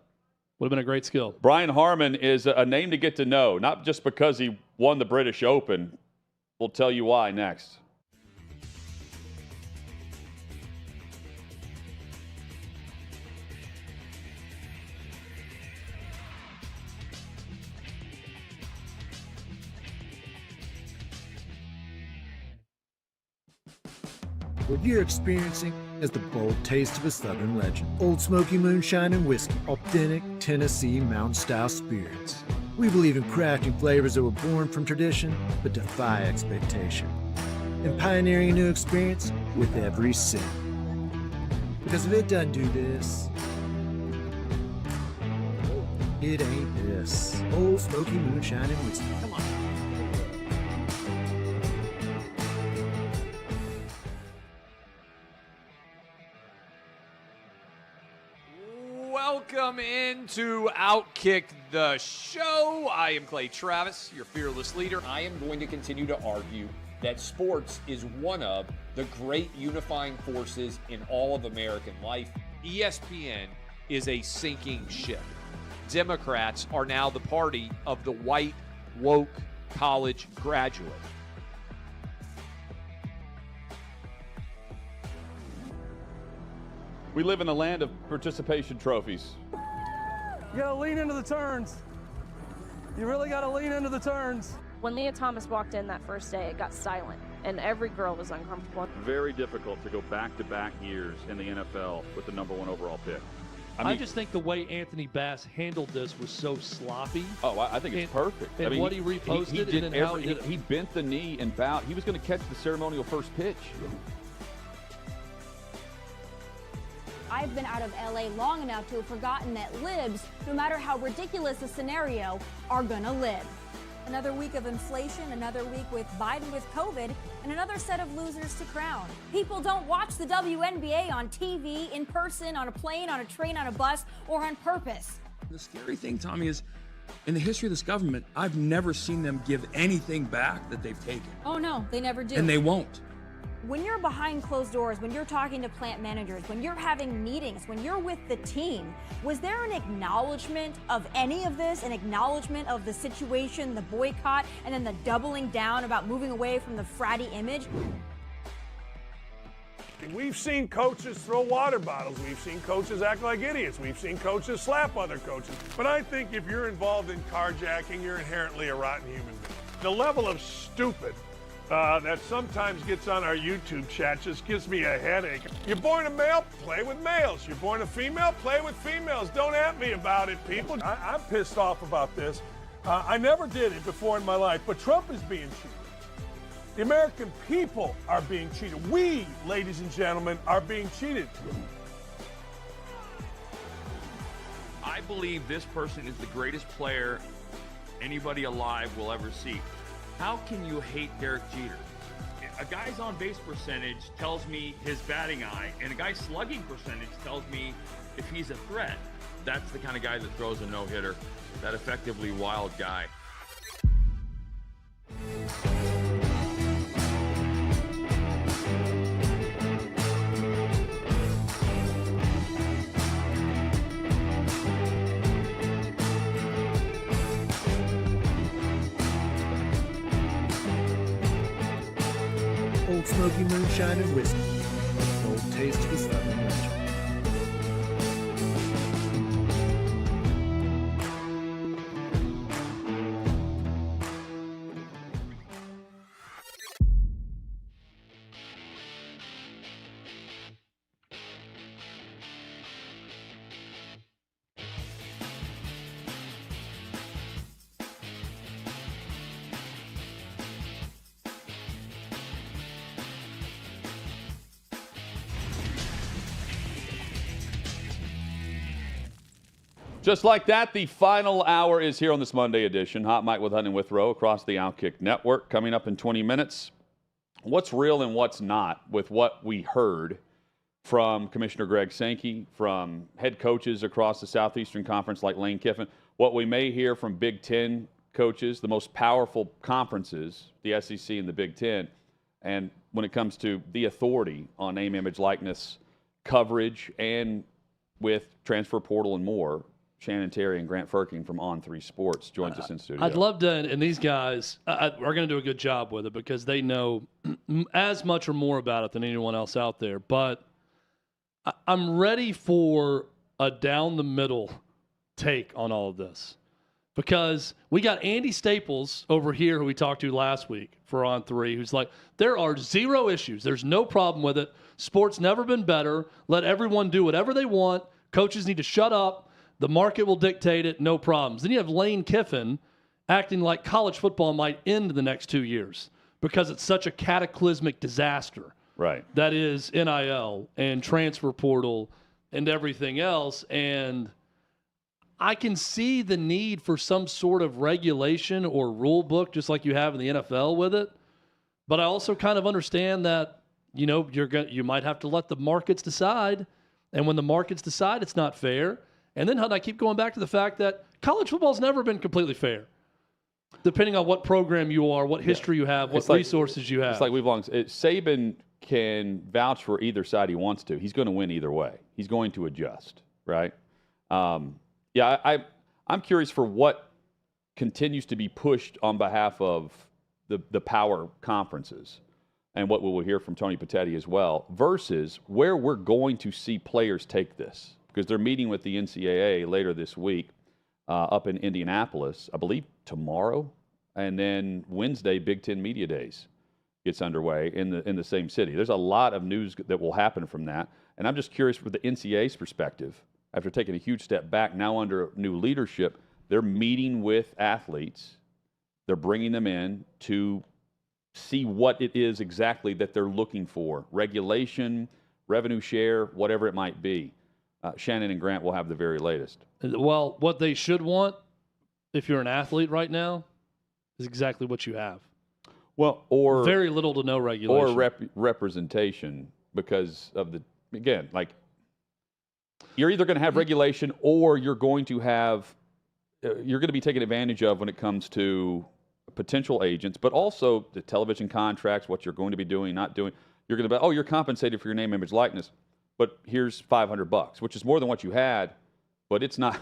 Would have been a great skill. Brian Harmon is a name to get to know, not just because he won the British Open. We'll tell you why next. What you're experiencing is the bold taste of a Southern legend. Old Smoky Moonshine and Whiskey, authentic Tennessee mountain-style spirits. We believe in crafting flavors that were born from tradition but defy expectation. And pioneering a new experience with every sip. Because if it doesn't do this, it ain't this. Old Smoky Moonshine and Whiskey. Come on. Welcome into OutKick the show. I am Clay Travis, your fearless leader. I am going to continue to argue that sports is one of the great unifying forces in all of American life. ESPN is a sinking ship. Democrats are now the party of the white, woke college graduate. We live in a land of participation trophies. You gotta lean into the turns. You really gotta lean into the turns. When Leah Thomas walked in that first day, it got silent, and every girl was uncomfortable. Very difficult to go back-to-back years in the NFL with the number 1 overall pick. I just think the way Anthony Bass handled this was so sloppy. Oh, I think it's perfect. And I mean, what he reposted did and then how he did it. he bent the knee and bowed. He was going to catch the ceremonial first pitch. I've been out of LA long enough to have forgotten that libs, no matter how ridiculous the scenario, are gonna live. Another week of inflation, another week with Biden with COVID, and another set of losers to crown. People don't watch the WNBA on TV, in person, on a plane, on a train, on a bus, or on purpose. The scary thing, Tommy, is in the history of this government, I've never seen them give anything back that they've taken. Oh no, they never do. And they won't. When you're behind closed doors, when you're talking to plant managers, when you're having meetings, when you're with the team, was there an acknowledgement of any of this, an acknowledgement of the situation, the boycott, and then the doubling down about moving away from the fratty image? We've seen coaches throw water bottles. We've seen coaches act like idiots. We've seen coaches slap other coaches. But I think if you're involved in carjacking, you're inherently a rotten human being. The level of stupid that sometimes gets on our YouTube chat just gives me a headache. You're born a male, play with males. You're born a female, play with females. Don't at me about it, people. I'm pissed off about this. I never did it before in my life, but Trump is being cheated. The American people are being cheated. We, ladies and gentlemen, are being cheated. I believe this person is the greatest player anybody alive will ever see. How can you hate Derek Jeter? A guy's on-base percentage tells me his batting eye, and a guy's slugging percentage tells me if he's a threat. That's the kind of guy that throws a no-hitter, that effectively wild guy. Old Smoky Moonshine and Whiskey. Old taste of a Southern legend. Just like that, the final hour is here on this Monday edition. Hot Mic with Hunt and Withrow across the OutKick network. Coming up in 20 minutes, what's real and what's not with what we heard from Commissioner Greg Sankey, from head coaches across the Southeastern Conference like Lane Kiffin, what we may hear from Big Ten coaches, the most powerful conferences, the SEC and the Big Ten, and when it comes to the authority on name, image, likeness, coverage, and with transfer portal and more, Shannon Terry and Grant Frerking from On3 Sports joins us in studio. I'd love to, and these guys are going to do a good job with it because they know as much or more about it than anyone else out there. But I'm ready for a down the middle take on all of this because we got Andy Staples over here who we talked to last week for On3 who's like, there are zero issues. There's no problem with it. Sport's never been better. Let everyone do whatever they want. Coaches need to shut up. The market will dictate it, no problems. Then you have Lane Kiffin acting like college football might end in the next 2 years because it's such a cataclysmic disaster. Right. That is NIL and transfer portal and everything else. And I can see the need for some sort of regulation or rule book, just like you have in the NFL with it. But I also kind of understand that, you know, you might have to let the markets decide. And when the markets decide it's not fair. And then I keep going back to the fact that college football's never been completely fair, depending on what program you are, what history you have, what resources you have. It's like we've long Saban can vouch for either side he wants to. He's going to win either way. He's going to adjust, right? I'm curious for what continues to be pushed on behalf of the power conferences and what we will hear from Tony Patetti as well versus where we're going to see players take this. Because they're meeting with the NCAA later this week up in Indianapolis, I believe tomorrow, and then Wednesday, Big Ten Media Days gets underway in the same city. There's a lot of news that will happen from that, and I'm just curious from the NCAA's perspective, after taking a huge step back, now under new leadership, they're meeting with athletes, they're bringing them in to see what it is exactly that they're looking for, regulation, revenue share, whatever it might be. Shannon and Grant will have the very latest. Well, what they should want, if you're an athlete right now, is exactly what you have. Well, or very little to no regulation. Or representation because of the, again, like you're either going to have regulation or you're going to be taken advantage of when it comes to potential agents, but also the television contracts, what you're going to be doing, not doing. You're going to be, you're compensated for your name, image, likeness. But here's $500, which is more than what you had, but it's not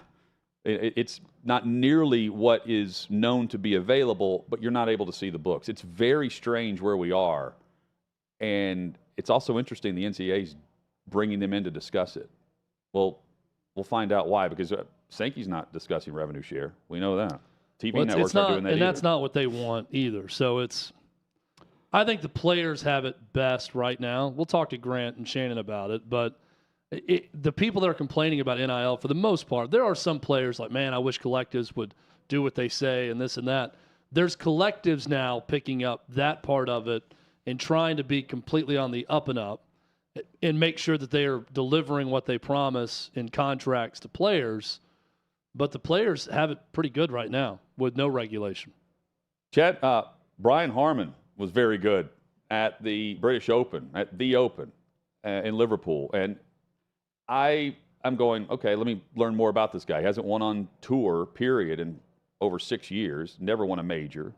nearly what is known to be available, but you're not able to see the books. It's very strange where we are, and it's also interesting the NCAA's bringing them in to discuss it. Well, we'll find out why, because Sankey's not discussing revenue share. We know that. TV networks aren't doing that either. That's not what they want either. So I think the players have it best right now. We'll talk to Grant and Shannon about it, but the people that are complaining about NIL, for the most part, there are some players like, man, I wish collectives would do what they say and this and that. There's collectives now picking up that part of it and trying to be completely on the up and up and make sure that they are delivering what they promise in contracts to players. But the players have it pretty good right now with no regulation. Chad, Brian Harmon was very good at the British Open, at the Open in Liverpool. And I'm going, okay, let me learn more about this guy. He hasn't won on tour, period, in over 6 years, never won a major.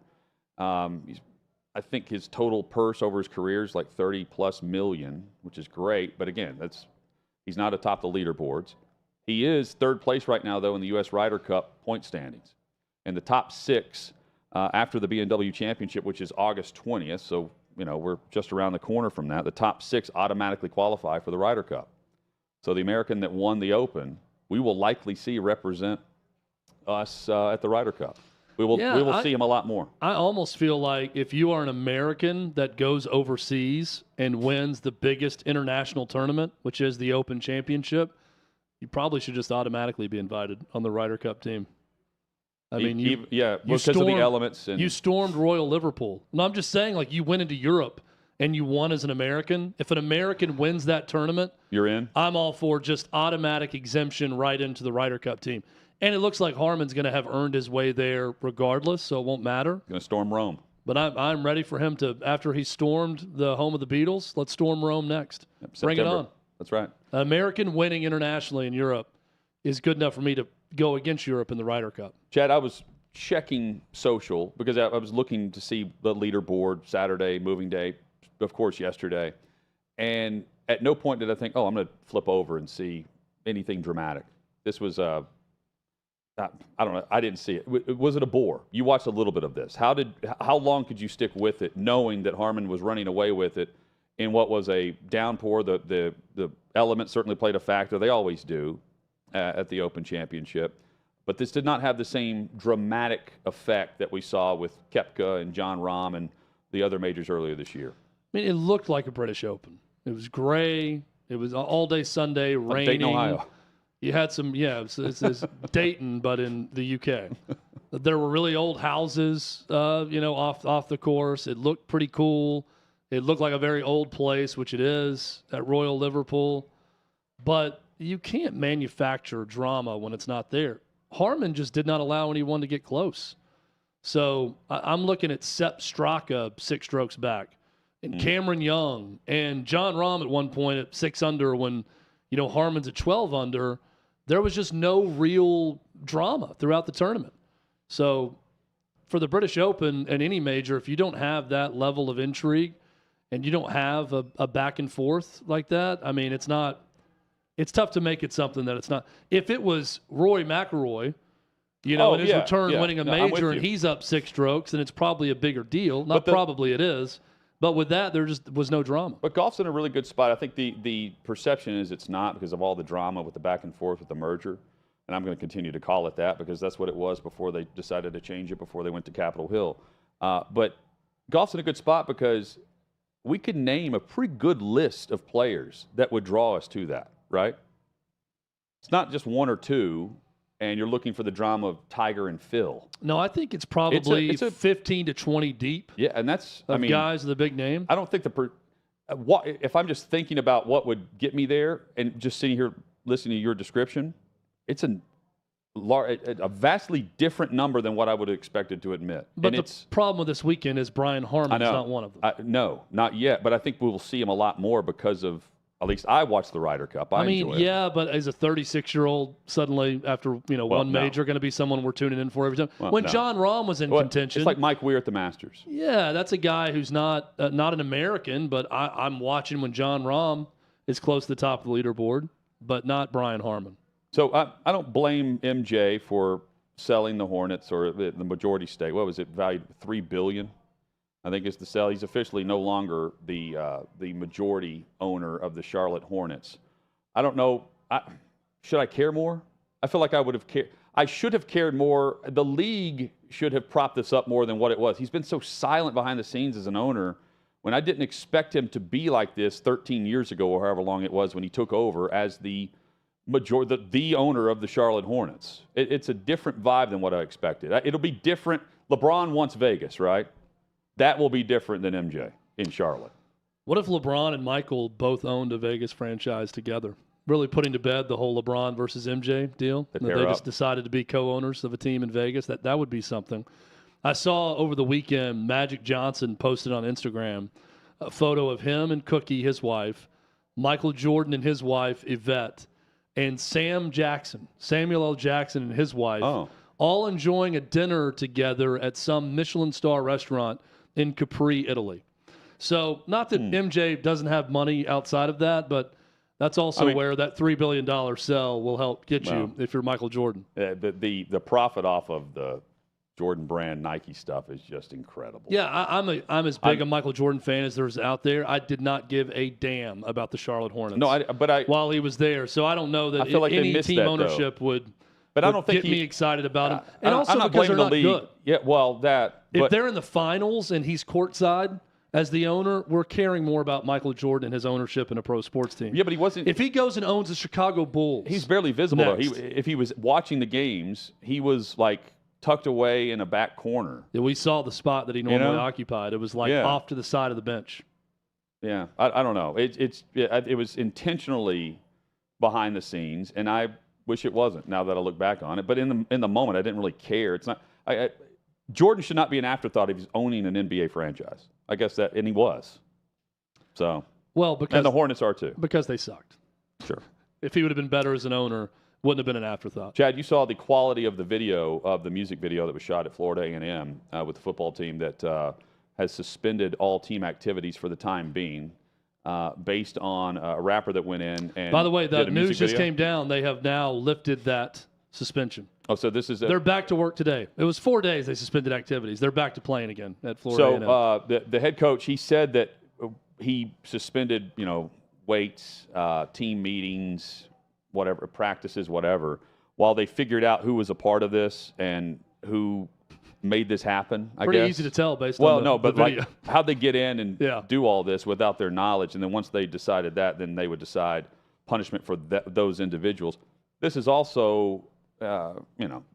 I think his total purse over his career is like $30+ million, which is great. But again, he's not atop the leaderboards. He is third place right now, though, in the U.S. Ryder Cup point standings. And the top 6 after the BMW Championship, which is August 20th, so we're just around the corner from that. The top 6 automatically qualify for the Ryder Cup. So the American that won the Open, we will likely see represent us at the Ryder Cup. We will see him a lot more. I almost feel like if you are an American that goes overseas and wins the biggest international tournament, which is the Open Championship, you probably should just automatically be invited on the Ryder Cup team. I mean, because of the elements. You stormed Royal Liverpool. No, I'm just saying, like, you went into Europe and you won as an American. If an American wins that tournament, you're in. I'm all for just automatic exemption right into the Ryder Cup team. And it looks like Harmon's going to have earned his way there regardless, so it won't matter. Going to storm Rome. But I'm ready for him to, after he stormed the home of the Beatles, let's storm Rome next. Bring it on. That's right. American winning internationally in Europe is good enough for me to go against Europe in the Ryder Cup. Chad, I was checking social because I was looking to see the leaderboard Saturday, moving day, of course, yesterday. And at no point did I think, I'm going to flip over and see anything dramatic. This was I don't know. I didn't see it. Was it a bore? You watched a little bit of this. How long could you stick with it, knowing that Harmon was running away with it in what was a downpour? The elements certainly played a factor. They always do at the Open Championship. But this did not have the same dramatic effect that we saw with Koepka and Jon Rahm and the other majors earlier this year. I mean, it looked like a British Open. It was gray. It was all day Sunday, raining. Dayton, Ohio. You had some, it's Dayton, but in the UK. There were really old houses, off the course. It looked pretty cool. It looked like a very old place, which it is at Royal Liverpool. But you can't manufacture drama when it's not there. Harmon just did not allow anyone to get close. So I'm looking at Sepp Straka 6 strokes back, and Cameron Young, and Jon Rahm at one point at 6 under when, Harmon's at 12 under. There was just no real drama throughout the tournament. So for the British Open and any major, if you don't have that level of intrigue and you don't have a back and forth like that, I mean, it's tough to make it something that it's not. If it was Rory McIlroy, in his return winning a major and he's up 6 strokes, then it's probably a bigger deal. Probably it is. But with that, there just was no drama. But golf's in a really good spot. I think the perception is it's not because of all the drama with the back and forth with the merger. And I'm going to continue to call it that because that's what it was before they decided to change it, before they went to Capitol Hill. But golf's in a good spot because we could name a pretty good list of players that would draw us to that, right? It's not just 1 or 2. And you're looking for the drama of Tiger and Phil. No, I think it's probably it's 15 to 20 deep. Yeah, and that's guys with a big name. I don't think if I'm just thinking about what would get me there and just sitting here listening to your description, it's a vastly different number than what I would have expected to admit. But the problem with this weekend is Brian Harmon's not one of them. No, not yet. But I think we will see him a lot more because of. At least I watched the Ryder Cup. I enjoy it. But as a 36-year-old, suddenly after one major, going to be someone we're tuning in for every time. When Jon Rahm was in contention, it's like Mike Weir at the Masters. Yeah, that's a guy who's not an American, but I'm watching when Jon Rahm is close to the top of the leaderboard, but not Brian Harmon. So I don't blame MJ for selling the Hornets or the majority stake. What was it valued? $3 billion. I think it's the sell. He's officially no longer the majority owner of the Charlotte Hornets. I don't know. Should I care more? I feel like I would have cared. I should have cared more. The league should have propped this up more than what it was. He's been so silent behind the scenes as an owner when I didn't expect him to be like this 13 years ago or however long it was when he took over as the owner of the Charlotte Hornets. It's a different vibe than what I expected. It'll be different. LeBron wants Vegas, right? That will be different than MJ in Charlotte. What if LeBron and Michael both owned a Vegas franchise together? Really putting to bed the whole LeBron versus MJ deal. They just decided to be co-owners of a team in Vegas. That would be something. I saw over the weekend Magic Johnson posted on Instagram a photo of him and Cookie, his wife, Michael Jordan and his wife, Yvette, and Samuel L. Jackson and his wife, all enjoying a dinner together at some Michelin star restaurant in Capri, Italy. So not that MJ doesn't have money outside of that, but that's also where that $3 billion sell will help get you if you're Michael Jordan. The profit off of the Jordan brand Nike stuff is just incredible. Yeah, I'm as big a Michael Jordan fan as there's out there. I did not give a damn about the Charlotte Hornets while he was there. So I don't know that any team ownership would But I don't think get me excited about him. And I'm also not because they're blaming not the league. good. Yeah, well, If they're in the finals and he's courtside as the owner, we're caring more about Michael Jordan and his ownership in a pro sports team. Yeah, but he wasn't. If he goes and owns the Chicago Bulls, he's barely visible. Though. If he was watching the games, he was like tucked away in a back corner. Yeah, we saw the spot that he normally occupied. It was like off to the side of the bench. Yeah, I don't know. It was intentionally behind the scenes, and I wish it wasn't. Now that I look back on it, but in the moment, I didn't really care. It's not. Jordan should not be an afterthought if he's owning an NBA franchise. I guess that, and he was. So. Well, because and the Hornets are too. Because they sucked. Sure. If he would have been better as an owner, wouldn't have been an afterthought. Chad, you saw the quality of the video, of the music video that was shot at Florida A&M with the football team that has suspended all team activities for the time being based on a rapper that went in and by the way, the did a news music just video. came down. They have now lifted that suspension. Oh, so this is they're back to work today. It was 4 days they suspended activities. They're back to playing again at Florida A&M. So the head coach, he said that he suspended, weights, team meetings, whatever, practices, whatever, while they figured out who was a part of this and who made this happen. Pretty guess. easy to tell based on the video. Like how'd they get in and do all this without their knowledge? And then once they decided that, then they would decide punishment for those individuals. This is also,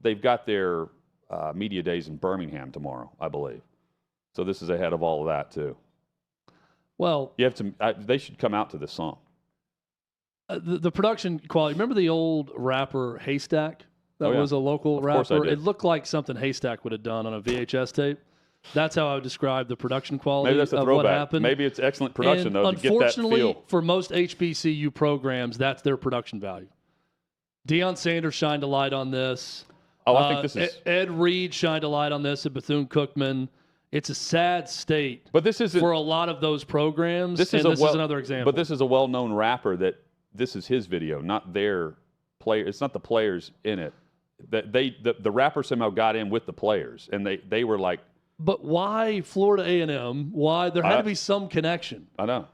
they've got their media days in Birmingham tomorrow, I believe. So this is ahead of all of that too. Well, you have to. They should come out to this song. The production quality. Remember the old rapper Haystack? That was a local Of course I rapper. did. It looked like something Haystack would have done on a VHS tape. That's how I would describe the production quality Maybe that's a of throwback. what happened. Maybe it's excellent production, And though, to get that unfortunately, feel. for most HBCU programs, that's their production value. Deion Sanders shined a light on this. Oh, I think this is... Ed Reed shined a light on this at Bethune-Cookman. It's a sad state but this isn't, for a lot of those programs. This is is another example. But this is a well-known rapper that this is his video, not their player. It's not the players in it. That the rapper somehow got in with the players, and they were like. But why Florida A&M? Why there had to be some connection? I know.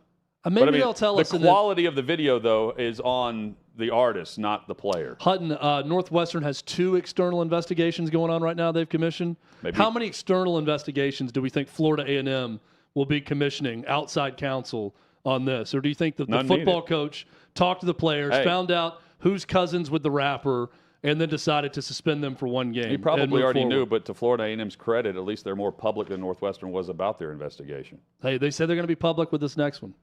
Maybe But, they'll tell us. The quality of the video, though, is on the artist, not the player. Hutton, Northwestern has 2 external investigations going on right now. They've commissioned. Maybe. How many external investigations do we think Florida A&M will be commissioning outside counsel on this, or do you think that the None football needed. coach talked to the players, found out who's cousins with the rapper, and then decided to suspend them for 1 game? He probably already knew, but to Florida A&M's credit, at least they're more public than Northwestern was about their investigation. Hey, they said they're going to be public with this next one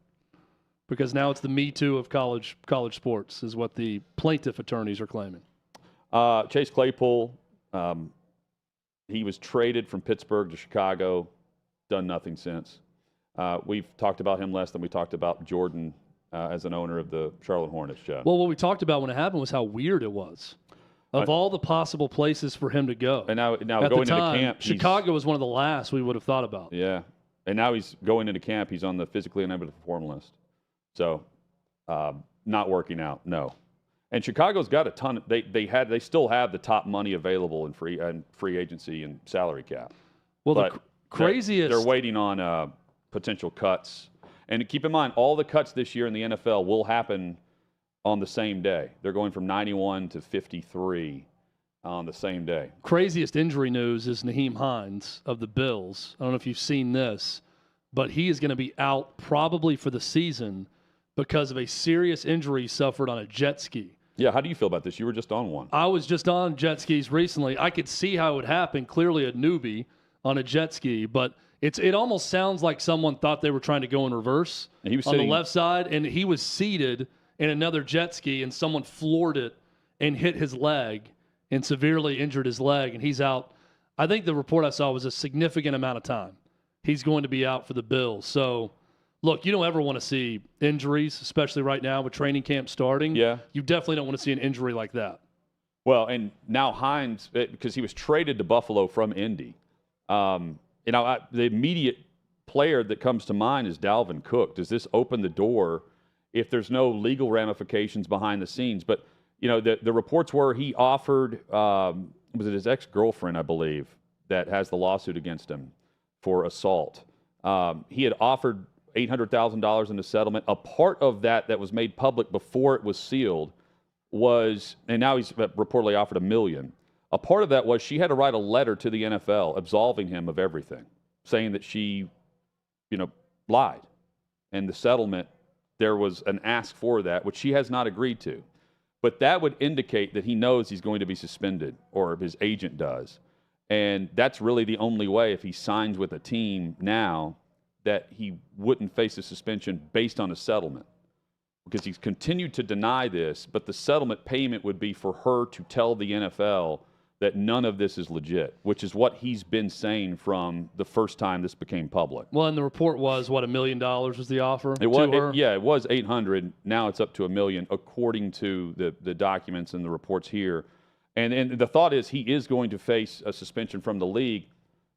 because now it's the Me Too of college sports, is what the plaintiff attorneys are claiming. Chase Claypool, he was traded from Pittsburgh to Chicago, done nothing since. We've talked about him less than we talked about Jordan as an owner of the Charlotte Hornets, Chad. Well, what we talked about when it happened was how weird it was. Of all the possible places for him to go. And now at going the time, into camp, Chicago was one of the last we would have thought about. Yeah. And now he's going into camp. He's on the physically unable to perform list. So not working out, no. And Chicago's got a ton. They still have the top money available in free agency and salary cap. Well, but the craziest. They're waiting on potential cuts. And keep in mind, all the cuts this year in the NFL will happen on the same day. They're going from 91 to 53 on the same day. Craziest injury news is Naheem Hines of the Bills. I don't know if you've seen this, but he is going to be out probably for the season because of a serious injury suffered on a jet ski. Yeah, how do you feel about this? You were just on one. I was just on jet skis recently. I could see how it would happen. Clearly a newbie on a jet ski, but it almost sounds like someone thought they were trying to go in reverse and he was on the left side, and he was seated in another jet ski, and someone floored it and hit his leg and severely injured his leg, and he's out. I think the report I saw was a significant amount of time. He's going to be out for the Bills. So, look, you don't ever want to see injuries, especially right now with training camp starting. Yeah. You definitely don't want to see an injury like that. Well, and now Hines, because he was traded to Buffalo from Indy, the immediate player that comes to mind is Dalvin Cook. Does this open the door if there's no legal ramifications behind the scenes? But, the reports were he offered, was it his ex-girlfriend, I believe, that has the lawsuit against him for assault. He had offered $800,000 in the settlement. A part of that was made public before it was sealed was, and now he's reportedly offered $1 million. A part of that was she had to write a letter to the NFL absolving him of everything, saying that she, lied. And the settlement, there was an ask for that, which she has not agreed to. But that would indicate that he knows he's going to be suspended, or his agent does. And that's really the only way, if he signs with a team now, that he wouldn't face a suspension based on a settlement. because he's continued to deny this, but the settlement payment would be for her to tell the NFL that none of this is legit, which is what he's been saying from the first time this became public. Well, and the report was, what, $1 million was the offer It was, to her? it was 800. Now it's up to $1 million, according to the documents and the reports here. And the thought is he is going to face a suspension from the league.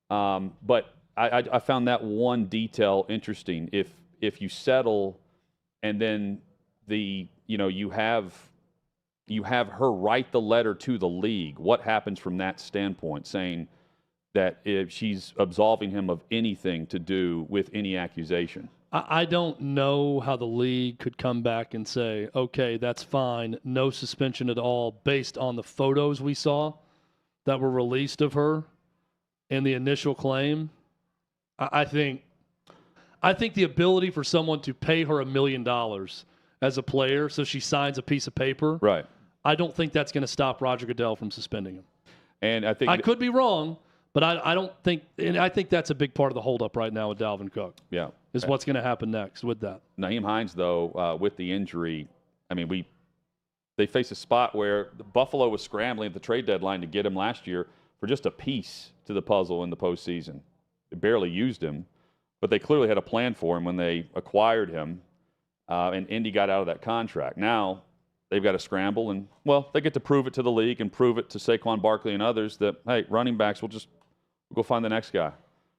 But I found that one detail interesting. If you settle and then you have her write the letter to the league, what happens from that standpoint, saying that if she's absolving him of anything to do with any accusation? I don't know how the league could come back and say, okay, that's fine, no suspension at all, based on the photos we saw that were released of her and the initial claim. I think the ability for someone to pay her $1 million as a player so she signs a piece of paper, right? I don't think that's going to stop Roger Goodell from suspending him. And I think I could be wrong, but I don't think, and I think that's a big part of the holdup right now with Dalvin Cook. Yeah. Is what's going to happen next with that. Nyheim Hines, though, with the injury, I mean, they face a spot where the Buffalo was scrambling at the trade deadline to get him last year for just a piece to the puzzle in the postseason. They barely used him, but they clearly had a plan for him when they acquired him, and Indy got out of that contract. Now they've got to scramble, and, well, they get to prove it to the league and prove it to Saquon Barkley and others that, hey, running backs, we'll go find the next guy.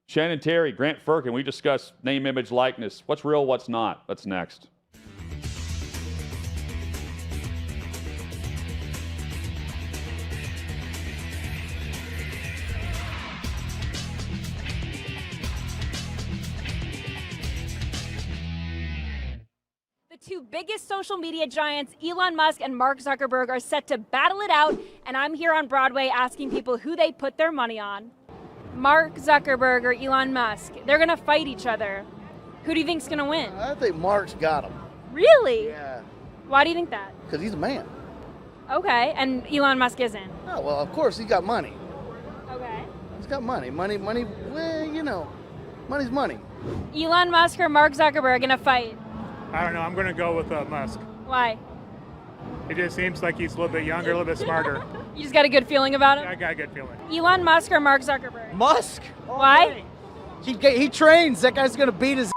Shannon Terry, Grant Frerking, we discuss name, image, likeness. What's real, what's not? That's next. The two biggest social media giants, Elon Musk and Mark Zuckerberg, are set to battle it out, and I'm here on Broadway asking people who they put their money on. Mark Zuckerberg or Elon Musk, they're going to fight each other. Who do you think's going to win? I think Mark's got him. Really? Yeah. Why do you think that? Because he's a man. Okay, and Elon Musk isn't? Oh, well, of course, he's got money. Okay. He's got money. Money, well, money's money. Elon Musk or Mark Zuckerberg in a fight? I don't know. I'm going to go with Musk. Why? It just seems like he's a little bit younger, a little bit smarter. You just got a good feeling about him? I got a good feeling. Elon Musk or Mark Zuckerberg? Musk. Why? He trains. That guy's going to beat his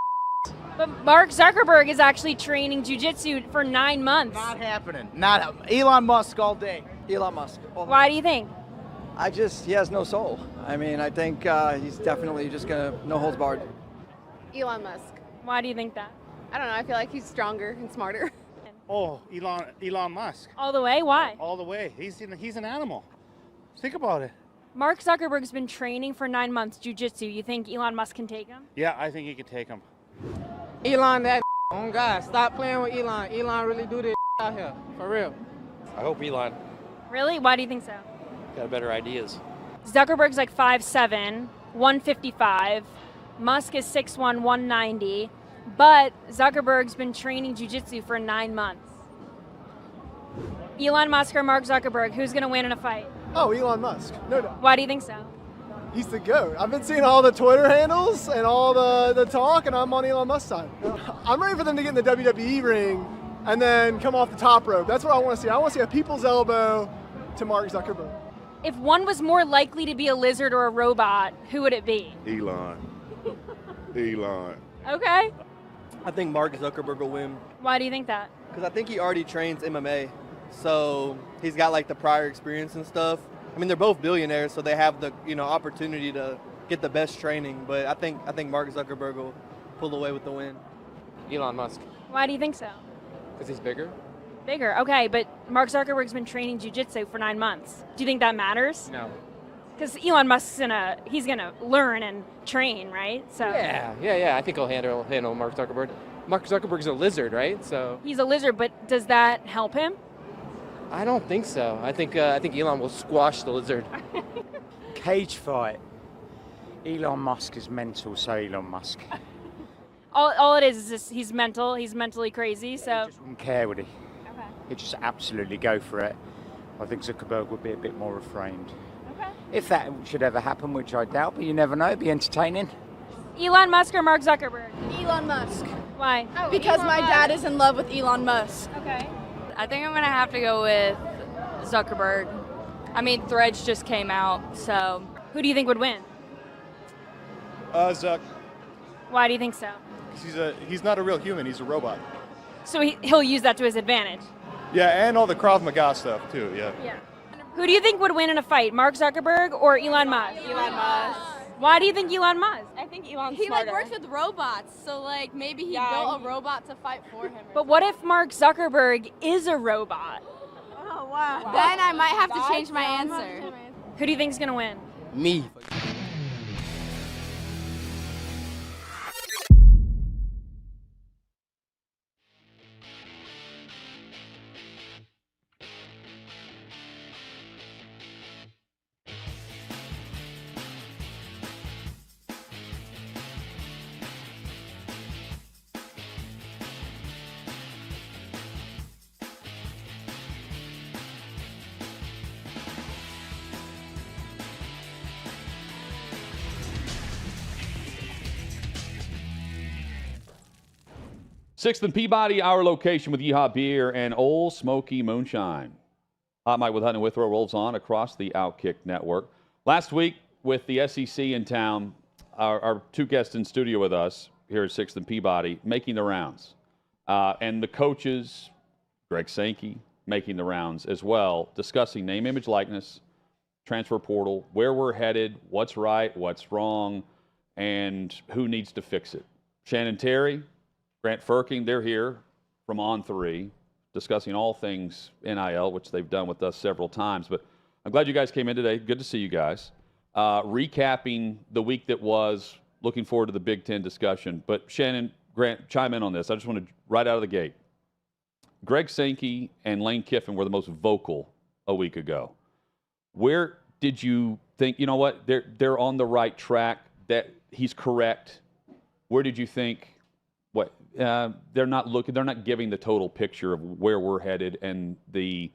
But Mark Zuckerberg is actually training jiu-jitsu for 9 months. Not happening. Not Elon Musk all day. Elon Musk. Why do you think? He has no soul. I mean, I think he's definitely just going to no holds barred. Elon Musk. Why do you think that? I don't know. I feel like he's stronger and smarter. Oh, Elon Musk. All the way? Why? All the way. He's an animal. Think about it. Mark Zuckerberg's been training for 9 months jiu-jitsu. You think Elon Musk can take him? Yeah, I think he can take him. Elon, that oh God, stop playing with Elon. Elon really do this out here, for real. I hope Elon Really? Why do you think so? got better ideas. Zuckerberg's like 5'7", 155. Musk is 6'1", 190. But Zuckerberg's been training jiu-jitsu for 9 months. Elon Musk or Mark Zuckerberg, who's going to win in a fight? Oh, Elon Musk. No doubt. Why do you think so? He's the GOAT. I've been seeing all the Twitter handles and all the talk, and I'm on Elon Musk's side. I'm ready for them to get in the WWE ring and then come off the top rope. That's what I want to see. I want to see a people's elbow to Mark Zuckerberg. If one was more likely to be a lizard or a robot, who would it be? Elon. Okay. I think Mark Zuckerberg will win. Why do you think that? Because I think he already trains MMA. So he's got like the prior experience and stuff. I mean, they're both billionaires, so they have the opportunity to get the best training. But I think Mark Zuckerberg will pull away with the win. Elon Musk. Why do you think so? Because he's bigger. Bigger, okay, but Mark Zuckerberg's been training jiu-jitsu for 9 months. Do you think that matters? No. Because Elon Musk's he's gonna learn and train, right? So Yeah. I think he'll handle Mark Zuckerberg. Mark Zuckerberg's a lizard, right? So he's a lizard, but does that help him? I don't think so. I think Elon will squash the lizard. Cage fight. Elon Musk is mental, so Elon Musk. All it is just he's mental. He's mentally crazy. So He just wouldn't care, would he? Okay. He'd just absolutely go for it. I think Zuckerberg would be a bit more refrained. Okay. If that should ever happen, which I doubt, but you never know, it'd be entertaining. Elon Musk or Mark Zuckerberg? Elon Musk. Why? Because my dad is in love with Elon Musk. Okay. I think I'm going to have to go with Zuckerberg. I mean, Threads just came out, so. Who do you think would win? Zuck. Why do you think so? Because he's not a real human. He's a robot. So he'll use that to his advantage. Yeah, and all the Krav Maga stuff too. Yeah. Yeah. Who do you think would win in a fight, Mark Zuckerberg or Elon Musk? Elon Musk. Why do you think Elon Musk? I think Elon's He smarter. works with robots, so maybe he built a robot to fight for him. But what if Mark Zuckerberg is a robot? Oh wow. Then I might have to change my answer. Who do you think's gonna win? Me. Sixth and Peabody, our location with Yeehaw Beer and Old Smoky Moonshine. Hot Mike with Hutton and Withrow rolls on across the OutKick network. Last week, with the SEC in town, our two guests in studio with us here at Sixth and Peabody making the rounds. And the coaches, Greg Sankey, making the rounds as well, discussing name, image, likeness, transfer portal, where we're headed, what's right, what's wrong, and who needs to fix it. Shannon Terry, Grant Frerking, they're here from On3 discussing all things NIL, which they've done with us several times. But I'm glad you guys came in today. Good to see you guys. Recapping the week that was, looking forward to the Big Ten discussion. But Shannon, Grant, chime in on this. I just want to, right out of the gate, Greg Sankey and Lane Kiffin were the most vocal a week ago. Where did you think, you know what, they're on the right track, that he's correct? Where did you think, what, they're not giving the total picture of where we're headed and the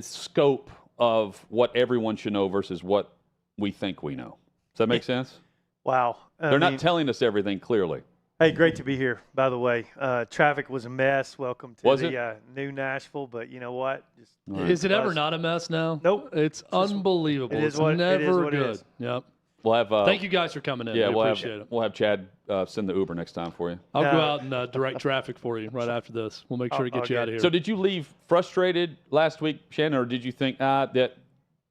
scope of what everyone should know versus what we think we know? Does that make sense? Wow. They're not telling us everything clearly. Hey, great to be here, by the way. Traffic was a mess. Welcome to the new Nashville, but you know what? Is it ever not a mess now? Nope. It's unbelievable. It is It's what never it good. is. Yep. We'll have. Thank you guys for coming in. Yeah, we appreciate it. We'll have Chad send the Uber next time for you. I'll go out and direct traffic for you right after this. We'll make sure to get you out of here. So did you leave frustrated last week, Shannon, or did you think that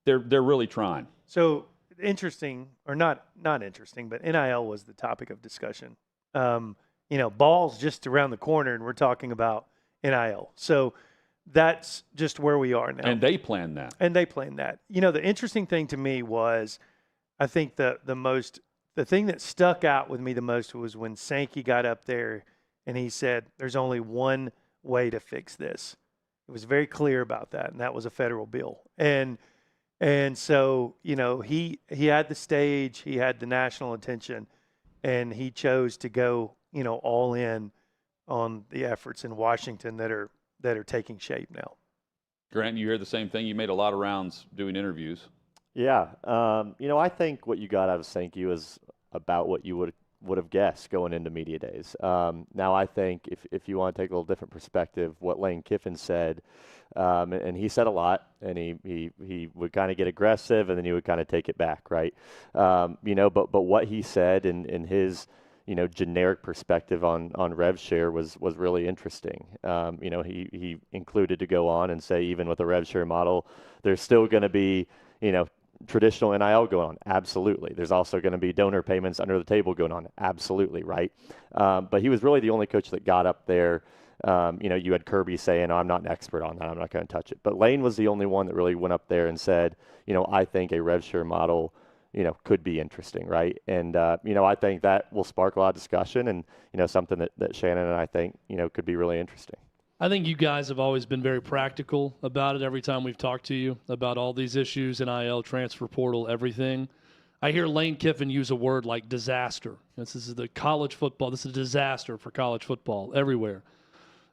they're really trying? So interesting, or not interesting, but NIL was the topic of discussion. Ball's just around the corner, and we're talking about NIL. So that's just where we are now. And they planned that. The interesting thing to me was, I think the thing that stuck out with me the most was when Sankey got up there and he said, there's only one way to fix this. It was very clear about that, and that was a federal bill. And so, he had the stage, he had the national attention, and he chose to go, all in on the efforts in Washington that are taking shape now. Grant, you hear the same thing? You made a lot of rounds doing interviews. Yeah. I think what you got out of Sankey was about what you would have guessed going into media days. Now, I think if you want to take a little different perspective, what Lane Kiffin said, and he said a lot, and he would kind of get aggressive, and then he would kind of take it back, right? But what he said in his generic perspective on rev share was really interesting. He included to go on and say even with a rev share model, there's still going to be traditional NIL going on. Absolutely. There's also going to be donor payments under the table going on. Absolutely, right? But he was really the only coach that got up there. You had Kirby saying, I'm not an expert on that. I'm not going to touch it. But Lane was the only one that really went up there and said, I think a rev share model could be interesting, right? And, I think that will spark a lot of discussion and, something that Shannon and I think, could be really interesting. I think you guys have always been very practical about it every time we've talked to you about all these issues, NIL, transfer portal, everything. I hear Lane Kiffin use a word like disaster. This is the college football. This is a disaster for college football everywhere.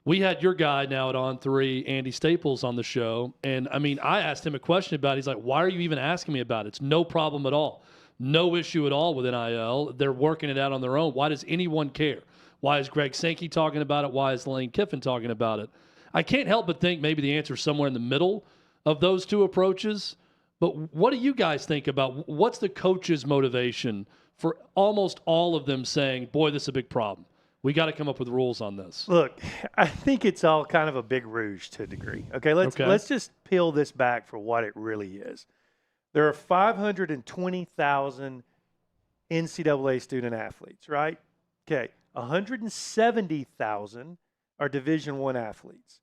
We had your guy now at On3, Andy Staples, on the show. And, I asked him a question about it. He's like, why are you even asking me about it? It's no problem at all. no issue at all with NIL. They're working it out on their own. Why does anyone care? Why is Greg Sankey talking about it? Why is Lane Kiffin talking about it? I can't help but think maybe the answer is somewhere in the middle of those two approaches. But what do you guys think about what's the coach's motivation for almost all of them saying, boy, this is a big problem? We got to come up with rules on this. Look, I think it's all kind of a big rouge to a degree. Okay, let's just peel this back for what it really is. There are 520,000 NCAA student athletes, right? Okay, 170,000 are Division I athletes.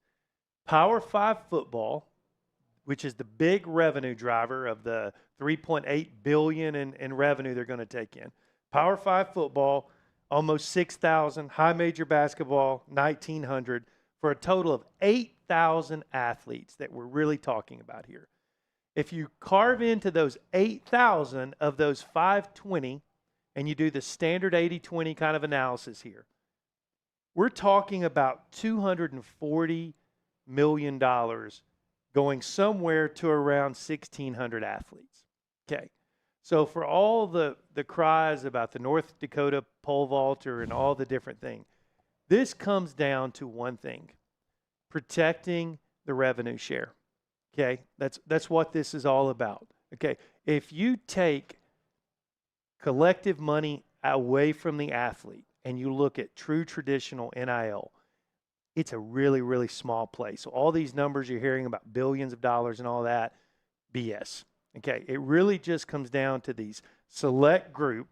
Power 5 football, which is the big revenue driver of the $3.8 billion in revenue they're going to take in. Power 5 football, almost 6,000. High major basketball, 1,900, for a total of 8,000 athletes that we're really talking about here. If you carve into those 8,000 of those 520, and you do the standard 80-20 kind of analysis here, we're talking about $240 million going somewhere to around 1,600 athletes. Okay. So for all the cries about the North Dakota pole vaulter and all the different things, this comes down to one thing: protecting the revenue share. Okay? That's what this is all about. Okay? If you take collective money away from the athlete and you look at true traditional NIL, it's a really, really small place. So all these numbers you're hearing about billions of dollars and all that, BS. Okay, it really just comes down to these select group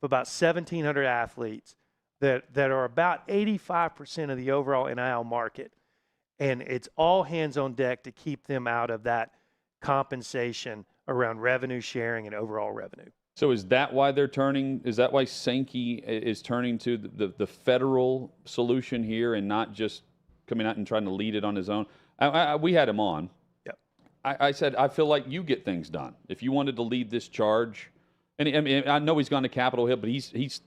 of about 1,700 athletes that are about 85% of the overall NIL market. And it's all hands on deck to keep them out of that compensation around revenue sharing and overall revenue. So is that why they're turning? Is that why Sankey is turning to the federal solution here and not just coming out and trying to lead it on his own? We had him on. Yep. I said, I feel like you get things done. If you wanted to lead this charge, and I mean, I know he's gone to Capitol Hill, but he's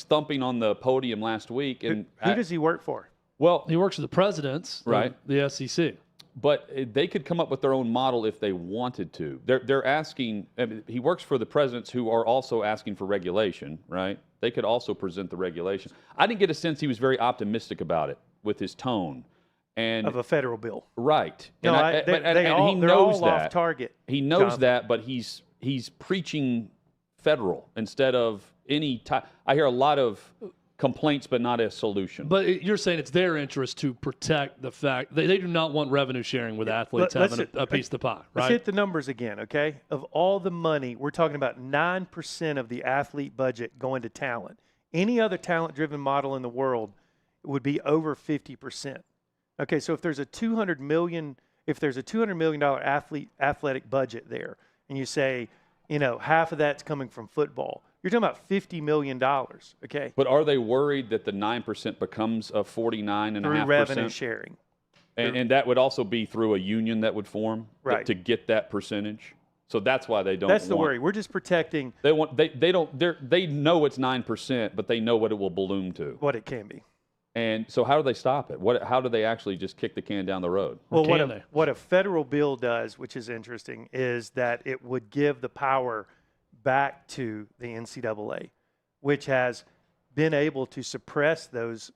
thumping on the podium last week. And who does he work for? Well, he works for the presidents, right? The SEC. But they could come up with their own model if they wanted to. They're asking. I mean, he works for the presidents who are also asking for regulation, right? They could also present the regulation. I didn't get a sense he was very optimistic about it with his tone. And of a federal bill, right? No, And he knows all that. off target. He knows that, but he's preaching federal instead of any type. I hear a lot of complaints, but not a solution. But you're saying it's their interest to protect the fact they do not want revenue sharing with athletes having a piece of the pie, right? Let's hit the numbers again, okay? Of all the money, we're talking about 9% of the athlete budget going to talent. Any other talent-driven model in the world would be over 50%. Okay, so if there's a $200 million athletic budget there, and you say, half of that's coming from football, you're talking about $50 million, okay? But are they worried that the 9% becomes a 49.5%? Through revenue sharing. And that would also be through a union that would form to get that percentage? So that's why they don't That's the worry. We're just protecting. They know it's 9%, but they know what it will balloon to. What it can be. And so how do they stop it? How do they actually just kick the can down the road? Well, what a federal bill does, which is interesting, is that it would give the power back to the NCAA, which has been able to suppress those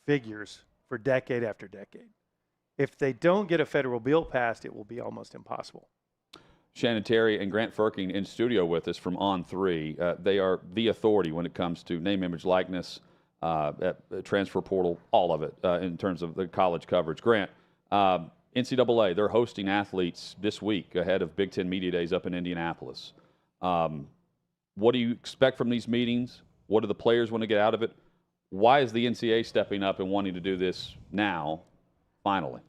figures for decade after decade. If they don't get a federal bill passed, it will be almost impossible. Shannon Terry and Grant Frerking in studio with us from On3. They are the authority when it comes to name, image, likeness, transfer portal, all of it in terms of the college coverage. Grant, NCAA, they're hosting athletes this week ahead of Big Ten Media Days up in Indianapolis. What do you expect from these meetings? What do the players want to get out of it? Why is the NCAA stepping up and wanting to do this now, finally?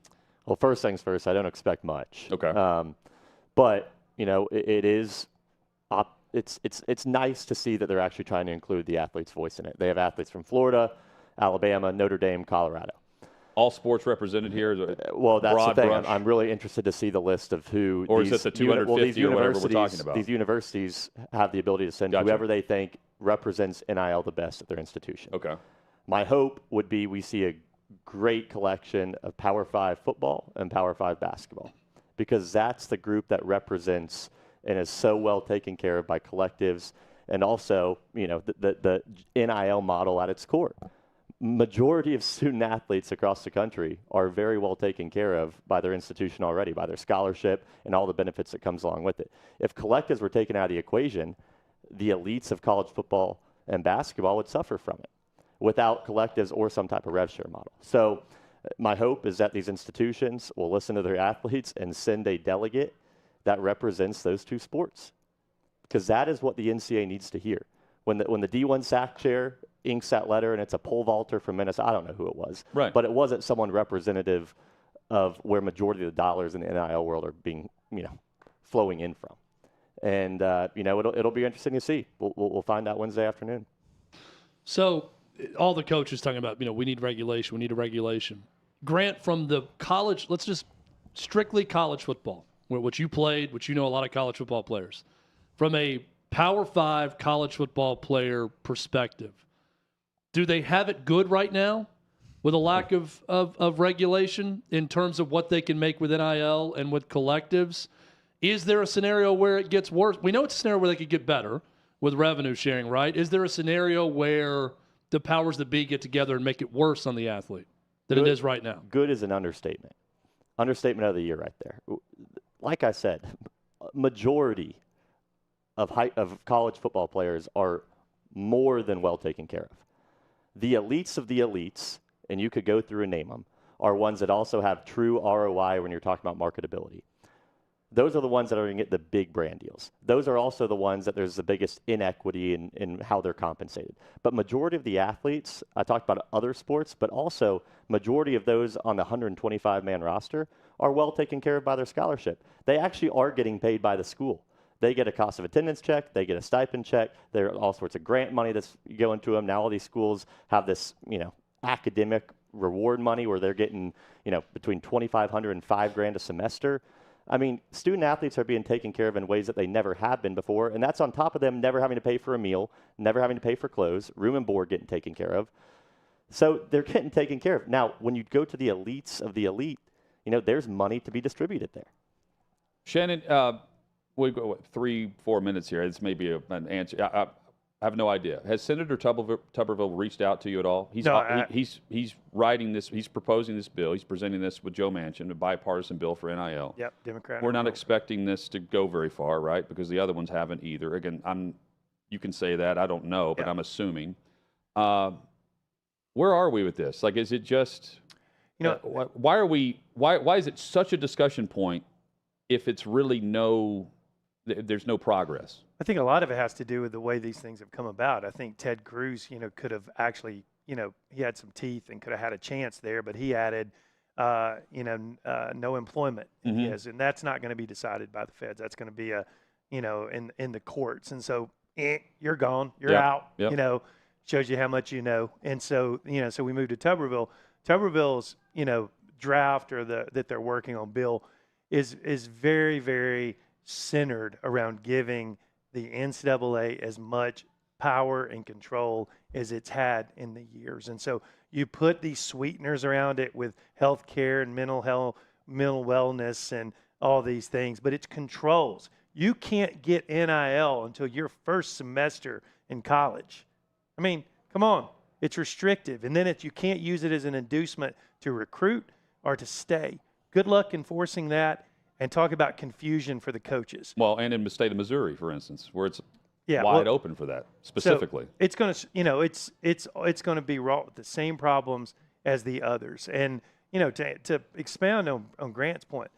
Well, first things first, I don't expect much. Okay. But, it is it's nice to see that they're actually trying to include the athlete's voice in it. They have athletes from Florida, Alabama, Notre Dame, Colorado. All sports represented here? Well, that's the thing. I'm really interested to see the list of who. Or is it the 250 or whatever we're talking about? These universities have the ability to send whoever they think represents NIL the best at their institution. Okay. My hope would be we see a great collection of Power 5 football and Power 5 basketball, because that's the group that represents and is so well taken care of by collectives and also, the NIL model at its core. Majority of student athletes across the country are very well taken care of by their institution already, by their scholarship and all the benefits that comes along with it. If collectives were taken out of the equation, the elites of college football and basketball would suffer from it without collectives or some type of rev share model. So my hope is that these institutions will listen to their athletes and send a delegate that represents those two sports, because that is what the NCAA needs to hear. When the D1 SAC chair inks that letter and it's a pole vaulter from Minnesota, I don't know who it was, right? But it wasn't someone representative of where majority of the dollars in the NIL world are being, flowing in from. And it'll be interesting to see. We'll find out Wednesday afternoon. So all the coaches talking about, we need regulation, we need a regulation. Grant, from the college, let's just strictly college football, which you played, which a lot of college football players. From a Power 5 college football player perspective, do they have it good right now with a lack of regulation in terms of what they can make with NIL and with collectives? Is there a scenario where it gets worse? We know it's a scenario where they could get better with revenue sharing, right? Is there a scenario where the powers that be get together and make it worse on the athlete than it is right now? Good is an understatement. Understatement of the year right there. Like I said, majority of college football players are more than well taken care of. The elites of the elites, and you could go through and name them, are ones that also have true ROI when you're talking about marketability. Those are the ones that are going to get the big brand deals. Those are also the ones that there's the biggest inequity in how they're compensated. But majority of the athletes, I talked about other sports, but also majority of those on the 125-man roster are well taken care of by their scholarship. They actually are getting paid by the school. They get a cost of attendance check. They get a stipend check. There are all sorts of grant money that's going to them. Now all these schools have this, academic reward money where they're getting, between $2,500 and $5,000 a semester. I mean, student athletes are being taken care of in ways that they never have been before, and that's on top of them never having to pay for a meal, never having to pay for clothes, room and board getting taken care of. So they're getting taken care of. Now, when you go to the elites of the elite, there's money to be distributed there. Shannon, we go 3-4 minutes here. This may be an answer. I have no idea. Has Senator Tuberville reached out to you at all? He's writing this. He's proposing this bill. He's presenting this with Joe Manchin, a bipartisan bill for NIL. Yep, Democrat. We're not expecting this to go very far, right? Because the other ones haven't either. Again, you can say that. I don't know, but I'm assuming. Where are we with this? Like, is it just? Why is it such a discussion point if it's really there's no progress? I think a lot of it has to do with the way these things have come about. I think Ted Cruz, could have actually, he had some teeth and could have had a chance there, but he added, no employment in his, and that's not going to be decided by the feds. That's going to be in the courts. And so you're gone, you're out, shows you how much you know. And so, so we moved to Tuberville. Tuberville's, draft that they're working on bill is very, very centered around giving the NCAA as much power and control as it's had in the years. And so you put these sweeteners around it with health care and mental health, mental wellness and all these things, but it's controls. You can't get NIL until your first semester in college. I mean, come on. It's restrictive. And then you can't use it as an inducement to recruit or to stay. Good luck enforcing that. And talk about confusion for the coaches. Well, and in the state of Missouri, for instance, where it's wide open for that specifically. So it's going to, it's going to be wrought with the same problems as the others. And to expound on Grant's point,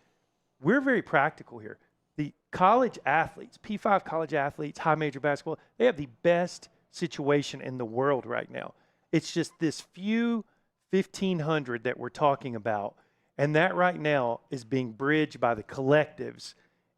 we're very practical here. The college athletes, P5 college athletes, high major basketball, they have the best situation in the world right now. It's just this few 1,500 that we're talking about. And that right now is being bridged by the collectives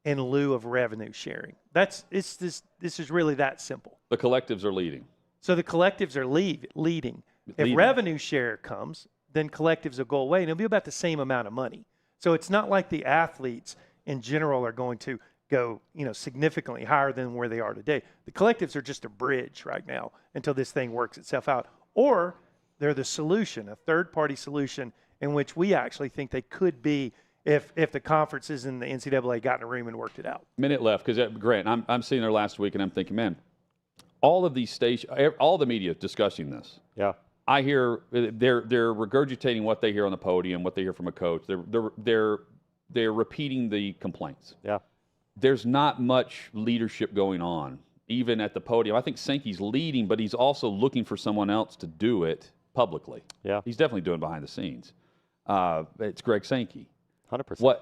in lieu of revenue sharing. This is really that simple. The collectives are leading. So the collectives are leading. If revenue share comes, then collectives will go away, and it'll be about the same amount of money. So it's not like the athletes in general are going to go, significantly higher than where they are today. The collectives are just a bridge right now until this thing works itself out. Or they're the solution, a third-party solution in which we actually think they could be if the conferences and the NCAA got in a room and worked it out. Minute left, because Grant, I'm sitting there last week and I'm thinking, man, all of these stations, all the media discussing this. Yeah. I hear they're regurgitating what they hear on the podium, what they hear from a coach. They're repeating the complaints. Yeah. There's not much leadership going on, even at the podium. I think Sankey's leading, but he's also looking for someone else to do it publicly. Yeah. He's definitely doing behind the scenes. It's Greg Sankey. 100%.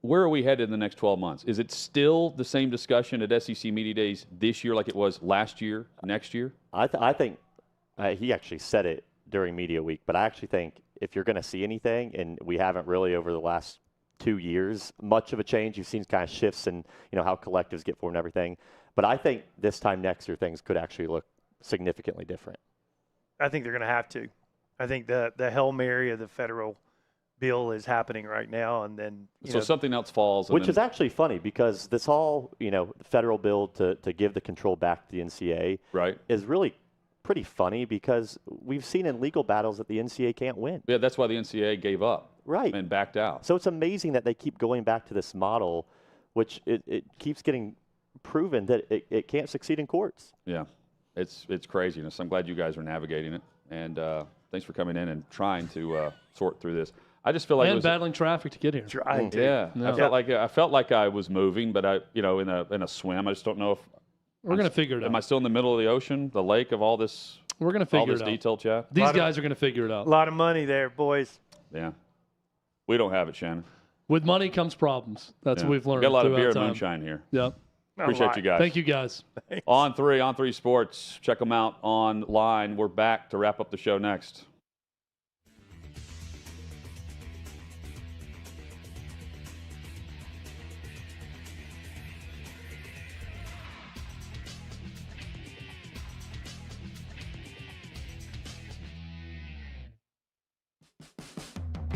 Where are we headed in the next 12 months? Is it still the same discussion at SEC Media Days this year like it was last year, next year? I think he actually said it during Media Week, but I actually think if you're going to see anything, and we haven't really over the last 2 years, much of a change. You've seen kind of shifts in, how collectives get formed and everything. But I think this time next year things could actually look significantly different. I think they're going to have to. I think the Hail Mary of the federal bill is happening right now, and then something else falls. Which is actually funny because this whole, federal bill to give the control back to the NCAA is really pretty funny because we've seen in legal battles that the NCAA can't win. Yeah, that's why the NCAA gave up. Right. And backed out. So it's amazing that they keep going back to this model, which it keeps getting proven that it can't succeed in courts. Yeah, it's craziness. I'm glad you guys are navigating it, and thanks for coming in and trying to sort through this. I just feel like and battling traffic to get here. Yeah, no. I felt like I was moving, but in a swim. I just don't know if we're going to figure it out. Am I still in the middle of the ocean, the lake of all this? We're going to figure all this it out. Detail, chat. These guys are going to figure it out. A lot of money there, boys. Yeah, we don't have it, Shannon. With money comes problems. That's what we've learned. We got a lot of beer and time. moonshine here. Yep. Appreciate you guys. Thank you guys. Thanks. On 3 Sports. Check them out online. We're back to wrap up the show next.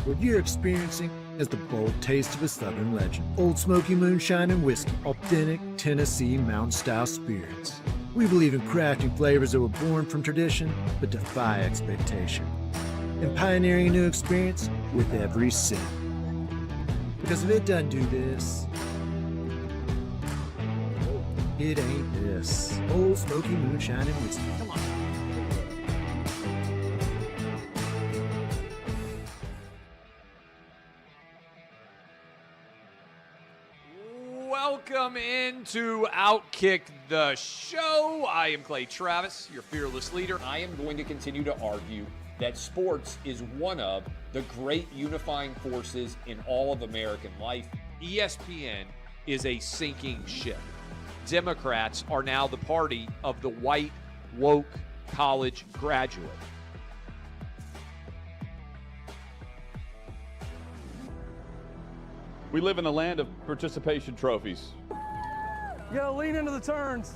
What you're experiencing is the bold taste of a Southern legend. Old Smoky Moonshine and Whiskey, authentic Tennessee mountain-style spirits. We believe in crafting flavors that were born from tradition but defy expectation, and pioneering a new experience with every sip. Because if it doesn't do this, it ain't this. Old Smoky Moonshine and Whiskey. Come on. Welcome into OutKick the show. I am Clay Travis, your fearless leader. I am going to continue to argue that sports is one of the great unifying forces in all of American life. ESPN is a sinking ship. Democrats are now the party of the white, woke college graduate. We live in a land of participation trophies. You gotta lean into the turns.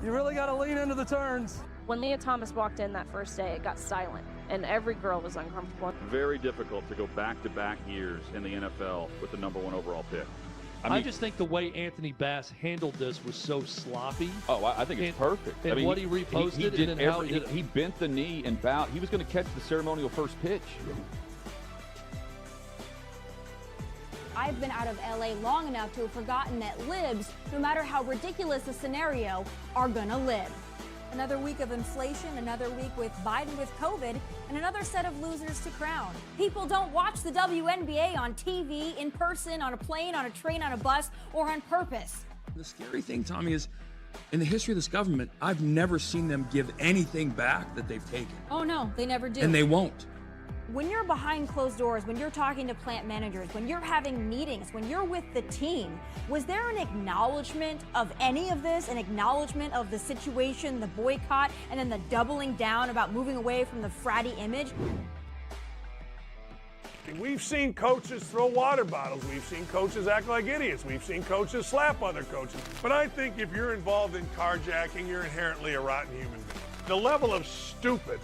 You really gotta lean into the turns. When Leah Thomas walked in that first day, it got silent, and every girl was uncomfortable. Very difficult to go back-to-back years in the NFL with the #1 overall pick. I just think the way Anthony Bass handled this was so sloppy. Oh, I think it's perfect. And what he reposted and how he did it. He bent the knee and bowed. He was going to catch the ceremonial first pitch. I've been out of LA long enough to have forgotten that libs, no matter how ridiculous the scenario, are gonna live. Another week of inflation, another week with Biden with COVID, and another set of losers to crown. People don't watch the WNBA on TV, in person, on a plane, on a train, on a bus, or on purpose. The scary thing, Tommy, is in the history of this government, I've never seen them give anything back that they've taken. Oh no, they never do. And they won't. When you're behind closed doors, when you're talking to plant managers, when you're having meetings, when you're with the team, was there an acknowledgement of any of this, an acknowledgement of the situation, the boycott, and then the doubling down about moving away from the fratty image? We've seen coaches throw water bottles. We've seen coaches act like idiots. We've seen coaches slap other coaches. But I think if you're involved in carjacking, you're inherently a rotten human being. The level of stupid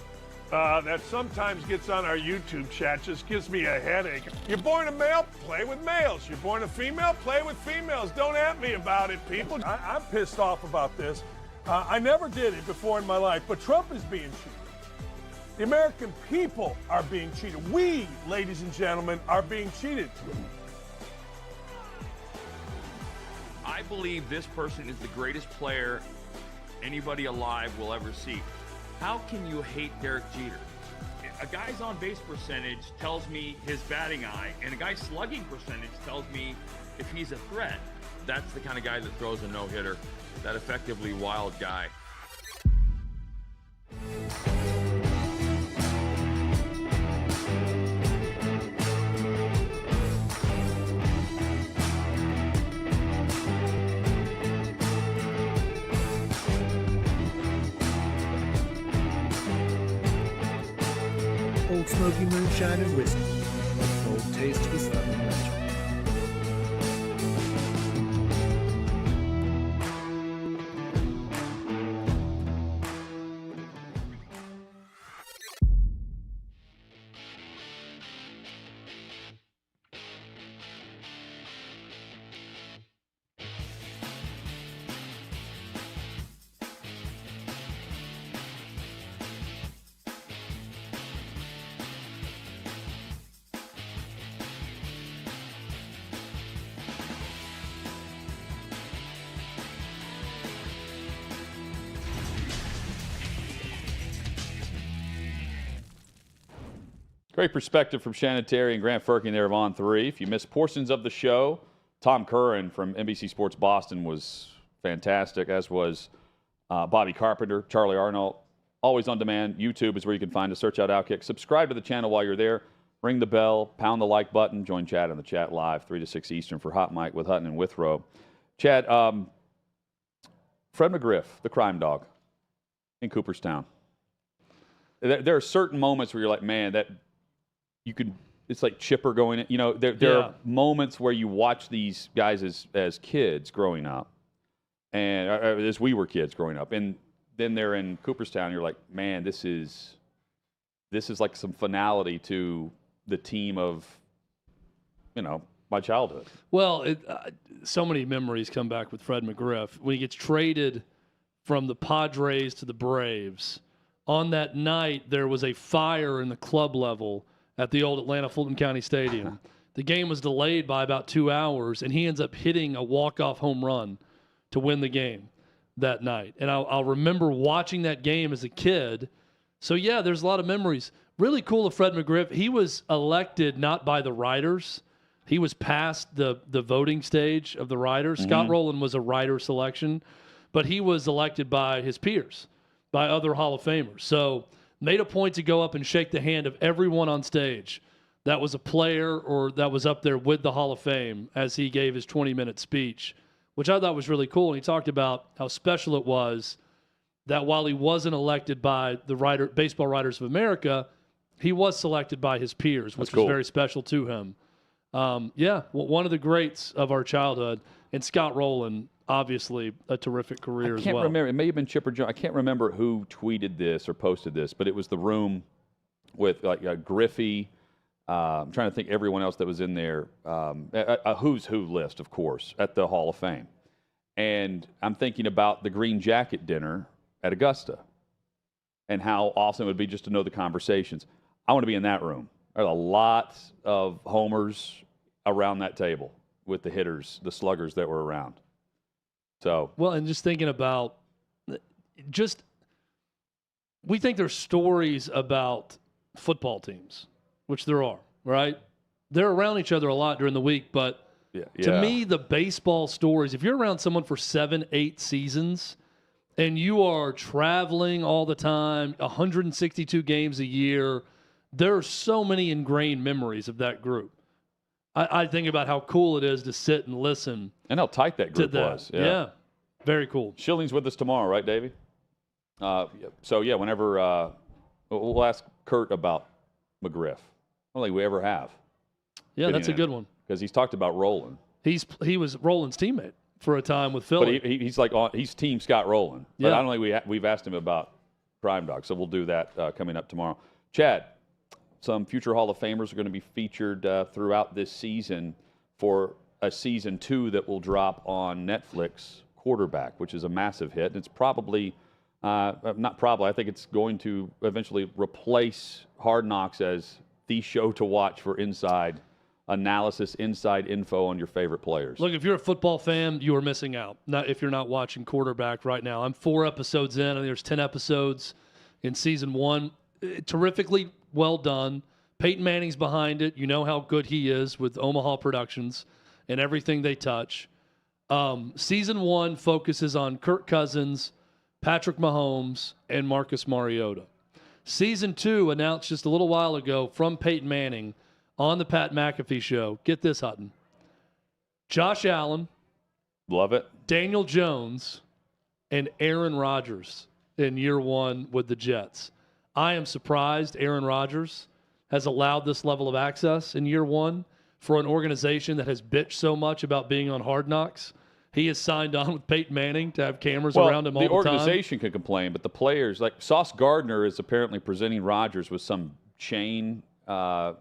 that sometimes gets on our YouTube chat just gives me a headache. You're born a male, play with males. You're born a female, play with females. Don't at me about it, people. I'm pissed off about this. I never did it before in my life, but Trump is being cheated. The American people are being cheated. We, ladies and gentlemen, are being cheated. I believe this person is the greatest player anybody alive will ever see. How can you hate Derek Jeter? A guy's on-base percentage tells me his batting eye, and a guy's slugging percentage tells me if he's a threat. That's the kind of guy that throws a no-hitter, that effectively wild guy. Old Smoky Moonshine and Whiskey. A bold taste of a Southern legend. Great perspective from Shannon Terry and Grant Frerking there of On 3. If you missed portions of the show, Tom Curran from NBC Sports Boston was fantastic, as was Bobby Carpenter, Charlie Arnolt. Always on demand. YouTube is where you can find us. Search out OutKick. Subscribe to the channel while you're there. Ring the bell. Pound the like button. Join Chad on the chat live, 3 to 6 Eastern for Hot Mike with Hutton and Withrow. Chad, Fred McGriff, the crime dog in Cooperstown. There are certain moments where you're like, man, that you could, it's like Chipper going in. You know, there are moments where you watch these guys as kids growing up, and as we were kids growing up, and then they're in Cooperstown. You're like, man, this is like some finality to the team of, you know, my childhood. Well, so many memories come back with Fred McGriff. When he gets traded from the Padres to the Braves, on that night there was a fire in the club level at the old Atlanta Fulton County Stadium. The game was delayed by about 2 hours, and he ends up hitting a walk-off home run to win the game that night. And I'll remember watching that game as a kid. So, yeah, there's a lot of memories. Really cool of Fred McGriff. He was elected not by the writers. He was past the voting stage of the writers. Scott Rowland was a writer selection, but he was elected by his peers, by other Hall of Famers. So made a point to go up and shake the hand of everyone on stage that was a player or that was up there with the Hall of Fame as he gave his 20-minute speech, which I thought was really cool. And he talked about how special it was that while he wasn't elected by the Baseball Writers of America, he was selected by his peers, which was very special to him. One of the greats of our childhood. And Scott Rowland, obviously a terrific career as well. I can't remember. It may have been Chipper Jones. I can't remember who tweeted this or posted this, but it was the room with like Griffey. I'm trying to think everyone else that was in there. A who's who list, of course, at the Hall of Fame. And I'm thinking about the Green Jacket dinner at Augusta and how awesome it would be just to know the conversations. I want to be in that room. There's a lot of homers around that table with the hitters, the sluggers that were around. So well, and just thinking about we think there's stories about football teams, which there are, right? They're around each other a lot during the week, but to me, the baseball stories, if you're around someone for 7-8 seasons and you are traveling all the time, 162 games a year, there are so many ingrained memories of that group. I think about how cool it is to sit and listen. And how tight that group was. Yeah, very cool. Schilling's with us tomorrow, right, Davey? Whenever we'll ask Kurt about McGriff. I don't think we ever have. Yeah, that's a good one. Because he's talked about Rowland. He was Rowland's teammate for a time with Philly. But he's like he's Team Scott Rowland. But I don't think we've asked him about Crime Dog, so we'll do that coming up tomorrow. Chad, some future Hall of Famers are going to be featured throughout this season for a season 2 that will drop on Netflix, Quarterback, which is a massive hit. And it's probably Not probably. I think it's going to eventually replace Hard Knocks as the show to watch for inside analysis, inside info on your favorite players. Look, if you're a football fan, you are missing out. Not if you're not watching Quarterback right now. I'm 4 episodes in, and there's 10 episodes in season 1. Terrifically well done. Peyton Manning's behind it. You know how good he is with Omaha Productions and everything they touch. Season 1 focuses on Kirk Cousins, Patrick Mahomes, and Marcus Mariota. Season 2 announced just a little while ago from Peyton Manning on the Pat McAfee show. Get this, Hutton. Josh Allen. Love it. Daniel Jones and Aaron Rodgers in year 1 with the Jets. I am surprised Aaron Rodgers has allowed this level of access in year 1 for an organization that has bitched so much about being on Hard Knocks. He has signed on with Peyton Manning to have cameras around him all the time. The organization can complain, but the players, like Sauce Gardner is apparently presenting Rodgers with some chain that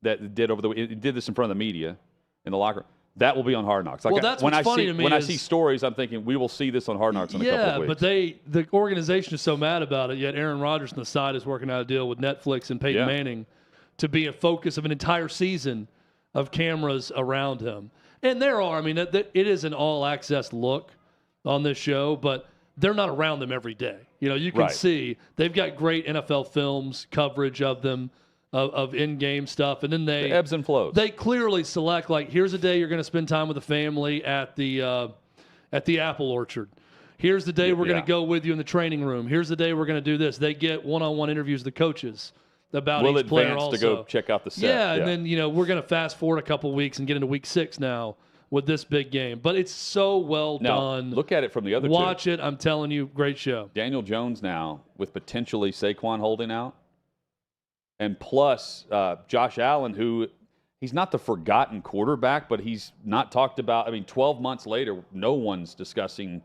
did this in front of the media in the locker room. That will be on Hard Knocks. Like that's what's funny to me. When I see stories, I'm thinking we will see this on Hard Knocks in a couple of weeks. Yeah, but the organization is so mad about it, yet Aaron Rodgers on the side is working out a deal with Netflix and Peyton Manning to be a focus of an entire season of cameras around him. And there are, it is an all-access look on this show, but they're not around them every day. You can see they've got great NFL films, coverage of them, of in-game stuff, and then the ebbs and flows. They clearly select, like, here's a day you're going to spend time with the family at the apple orchard. Here's the day we're going to go with you in the training room. Here's the day we're going to do this. They get one-on-one interviews with the coaches about each player also. To go check out the set. Yeah, and then, we're going to fast forward a couple weeks and get into week 6 now with this big game. But it's so well done. Look at it from the other Watch two. it. I'm telling you, great show. Daniel Jones now with potentially Saquon holding out. And plus Josh Allen, who he's not the forgotten quarterback, but he's not talked about. 12 months later, no one's discussing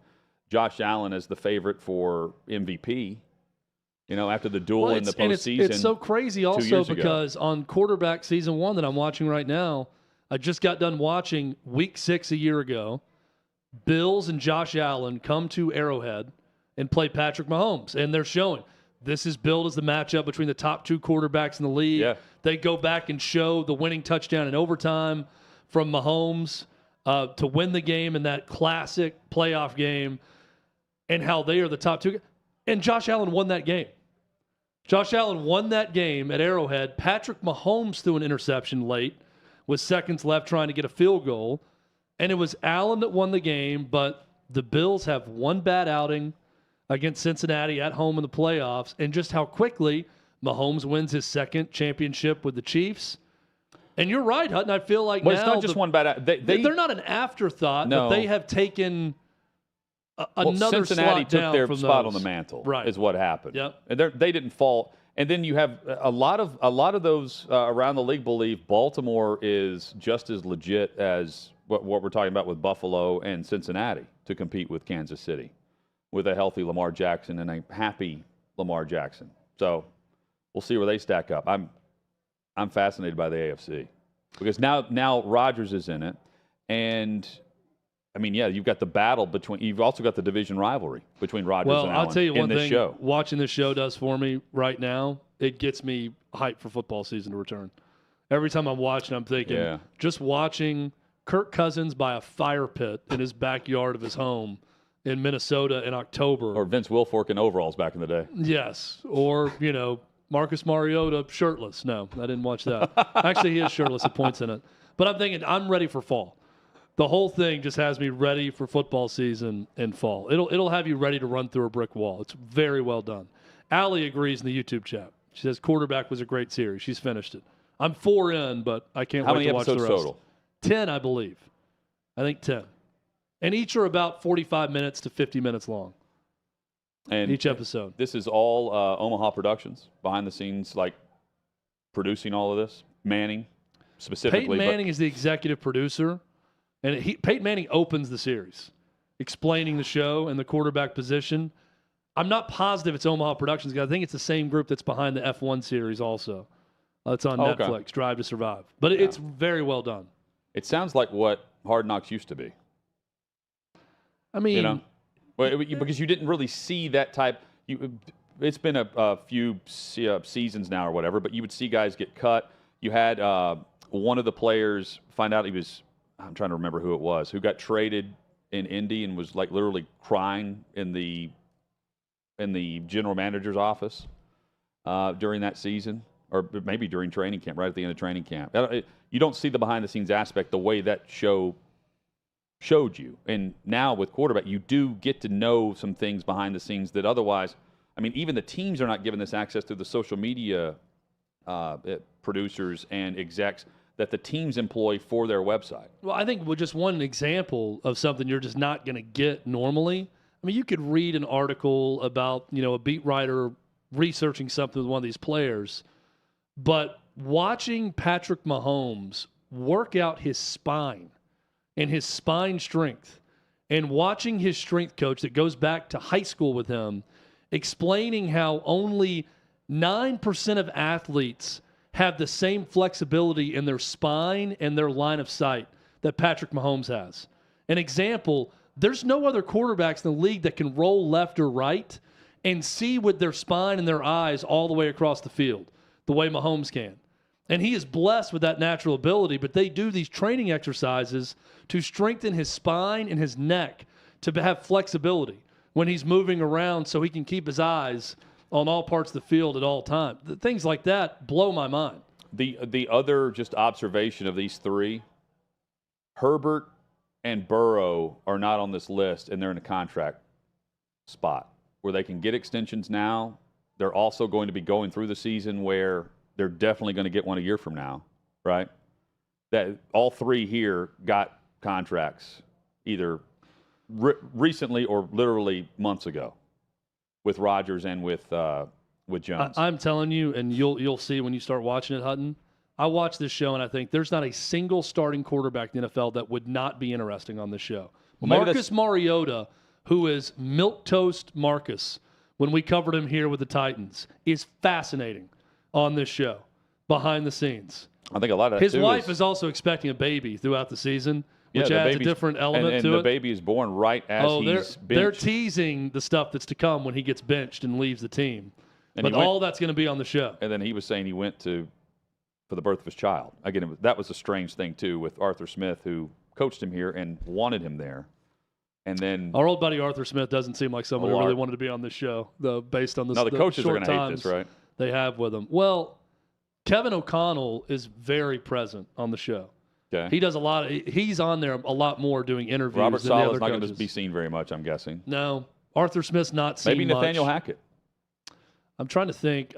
Josh Allen as the favorite for MVP. After the duel in the postseason. It's so crazy also because on quarterback season 1 that I'm watching right now, I just got done watching week 6 a year ago. Bills and Josh Allen come to Arrowhead and play Patrick Mahomes. And they're showing this is billed as the matchup between the top 2 quarterbacks in the league. Yeah. They go back and show the winning touchdown in overtime from Mahomes to win the game in that classic playoff game and how they are the top 2. And Josh Allen won that game. Josh Allen won that game at Arrowhead. Patrick Mahomes threw an interception late with seconds left trying to get a field goal. And it was Allen that won the game, but the Bills have one bad outing against Cincinnati at home in the playoffs, and just how quickly Mahomes wins his second championship with the Chiefs. And you're right, Hutton. I feel like now it's not just one bad. They're not an afterthought, but they have taken another Cincinnati slot took down their from spot those. on the mantle. Right. Is what happened. Yep. And they didn't fall. And then you have a lot of those around the league believe Baltimore is just as legit as what we're talking about with Buffalo and Cincinnati to compete with Kansas City, with a healthy Lamar Jackson and a happy Lamar Jackson. So we'll see where they stack up. I'm fascinated by the AFC because now Rodgers is in it, and you've got the battle between. You've also got the division rivalry between Rodgers and Allen. I'll tell you one thing. Show. Watching this show does for me right now. It gets me hyped for football season to return. Every time I'm watching, I'm thinking, just watching Kirk Cousins by a fire pit in his backyard of his home in Minnesota in October. Or Vince Wilfork in overalls back in the day. Yes. Or, Marcus Mariota shirtless. No, I didn't watch that. Actually, he is shirtless at points in it. But I'm thinking, I'm ready for fall. The whole thing just has me ready for football season in fall. It'll have you ready to run through a brick wall. It's very well done. Allie agrees in the YouTube chat. She says quarterback was a great series. She's finished it. I'm 4 in, but I can't wait to watch the rest. How many episodes total? 10, I believe. I think 10. And each are about 45 minutes to 50 minutes long. And each episode. This is all Omaha Productions, behind the scenes, like producing all of this. Manning, specifically. Peyton Manning is the executive producer. And Peyton Manning opens the series, explaining the show and the quarterback position. I'm not positive it's Omaha Productions, because I think it's the same group that's behind the F1 series also. It's on Netflix, Drive to Survive. But it's very well done. It sounds like what Hard Knocks used to be. Because you didn't really see that type. it's been a few seasons now or whatever, but you would see guys get cut. You had one of the players find out I'm trying to remember who it was, who got traded in Indy and was like literally crying in the general manager's office during that season, or maybe during training camp, right at the end of training camp. You don't see the behind-the-scenes aspect the way that show showed you. And now with quarterback, you do get to know some things behind the scenes that otherwise, I mean, even the teams are not given this access through the social media producers and execs that the teams employ for their website. Well, I think with just one example of something you're just not going to get normally, I mean, you could read an article about, a beat writer researching something with one of these players, but watching Patrick Mahomes work out his spine and his spine strength, and watching his strength coach that goes back to high school with him explaining how only 9% of athletes have the same flexibility in their spine and their line of sight that Patrick Mahomes has. An example, there's no other quarterbacks in the league that can roll left or right and see with their spine and their eyes all the way across the field the way Mahomes can. And he is blessed with that natural ability, but they do these training exercises to strengthen his spine and his neck to have flexibility when he's moving around so he can keep his eyes on all parts of the field at all times. Things like that blow my mind. The other just observation of these three, Herbert and Burrow are not on this list, and they're in a contract spot where they can get extensions now. They're also going to be going through the season where they're definitely going to get one a year from now, right? That all three here got contracts either recently or literally months ago with Rodgers and with Jones. I'm telling you, and you'll see when you start watching it, Hutton. I watch this show and I think there's not a single starting quarterback in the NFL that would not be interesting on this show. Well, Marcus Mariota, who is milquetoast Marcus, when we covered him here with the Titans, is fascinating on this show behind the scenes. I think a lot of that his wife is also expecting a baby throughout the season, which adds a different element and to it. And the baby is born right as he's benched. They're teasing the stuff that's to come when he gets benched and leaves the team. But all that's going to be on the show. And then he was saying he went for the birth of his child. Again, that was a strange thing, too, with Arthur Smith, who coached him here and wanted him there. And then our old buddy Arthur Smith doesn't seem like someone who really wanted to be on this show, though, based on the coaches are short going to hate times this, right? They have with him. Well, Kevin O'Connell is very present on the show. Okay. He does a lot. He's on there a lot more doing interviews. Robert than the other Sala's not going to coaches. be seen very much, I'm guessing. No, Arthur Smith's not seen Maybe Nathaniel much. Hackett. I'm trying to think.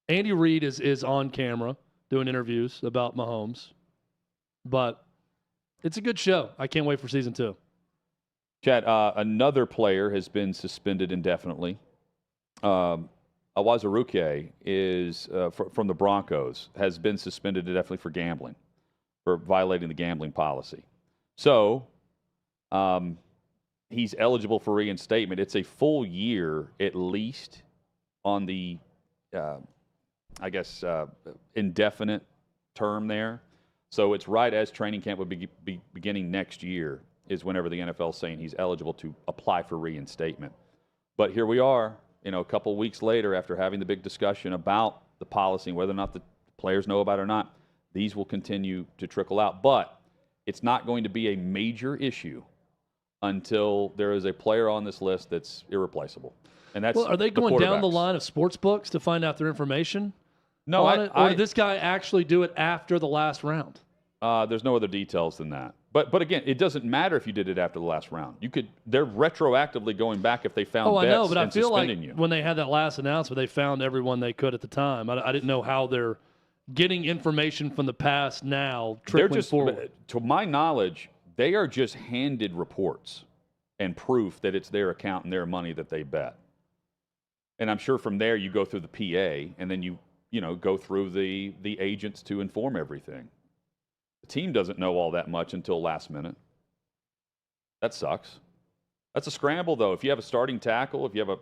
Andy Reid is on camera doing interviews about Mahomes, but it's a good show. I can't wait for season 2. Chad, another player has been suspended indefinitely. Awazaruke is from the Broncos, has been suspended indefinitely for gambling, for violating the gambling policy. So he's eligible for reinstatement. It's a full year at least on the, indefinite term there. So it's right as training camp would be beginning next year is whenever the NFL is saying he's eligible to apply for reinstatement. But here we are, a couple weeks later after having the big discussion about the policy, whether or not the players know about it or not, these will continue to trickle out. But it's not going to be a major issue until there is a player on this list that's irreplaceable. And that's are they going down the quarterbacks. line of sports books to find out their information? No, on it? Or did this guy actually do it after the last round? There's no other details than that. But again, it doesn't matter if you did it after the last round. They're retroactively going back if they found bets I know, but I and feel like suspending you. when they had that last announcement, they found everyone they could at the time. I didn't know how they're getting information from the past now trickling forward. To my knowledge, they are just handed reports and proof that it's their account and their money that they bet. And I'm sure from there you go through the PA and then you go through the agents to inform everything. The team doesn't know all that much until last minute. That sucks. That's a scramble, though. If you have a starting tackle, if you have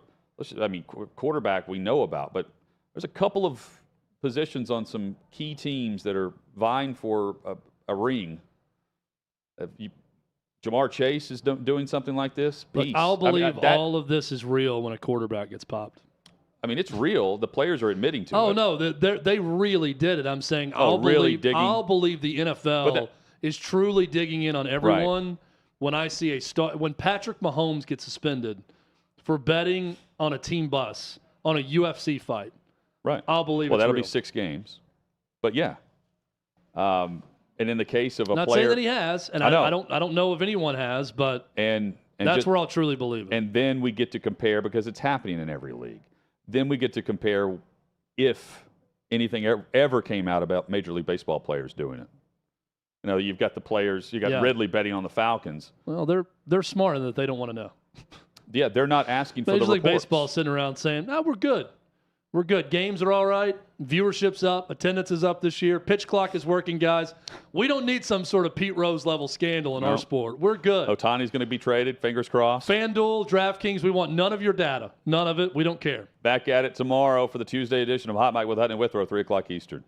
quarterback we know about, but there's a couple of positions on some key teams that are vying for a ring. Jamar Chase is doing something like this. Look, Peace. I'll believe that, all of this is real when a quarterback gets popped. I mean, it's real. The players are admitting to it. Oh, no, they really did it. I'm saying Oh, really believe, digging? I'll believe the NFL is truly digging in on everyone when I see when Patrick Mahomes gets suspended for betting on a team bus on a UFC fight. Right. I'll believe well, it's that'll real. be 6 games. But, yeah. And in the case of a Not player. saying that he has, and I don't know if anyone has, but and that's just, where I'll truly believe it. And then we get to compare, because it's happening in every league. Then we get to compare if anything ever came out about Major League Baseball players doing it. You know, you've got the players. You got Ridley betting on the Falcons. Well, they're smart in that they don't want to know. Yeah, they're not asking for the Major League reports. Baseball sitting around saying, we're good. We're good. Games are all right. Viewership's up. Attendance is up this year. Pitch clock is working, guys. We don't need some sort of Pete Rose level scandal in our sport. We're good. Ohtani's going to be traded. Fingers crossed. FanDuel, DraftKings, we want none of your data. None of it. We don't care. Back at it tomorrow for the Tuesday edition of Hot Mike with Hutton and Withrow, 3 o'clock Eastern.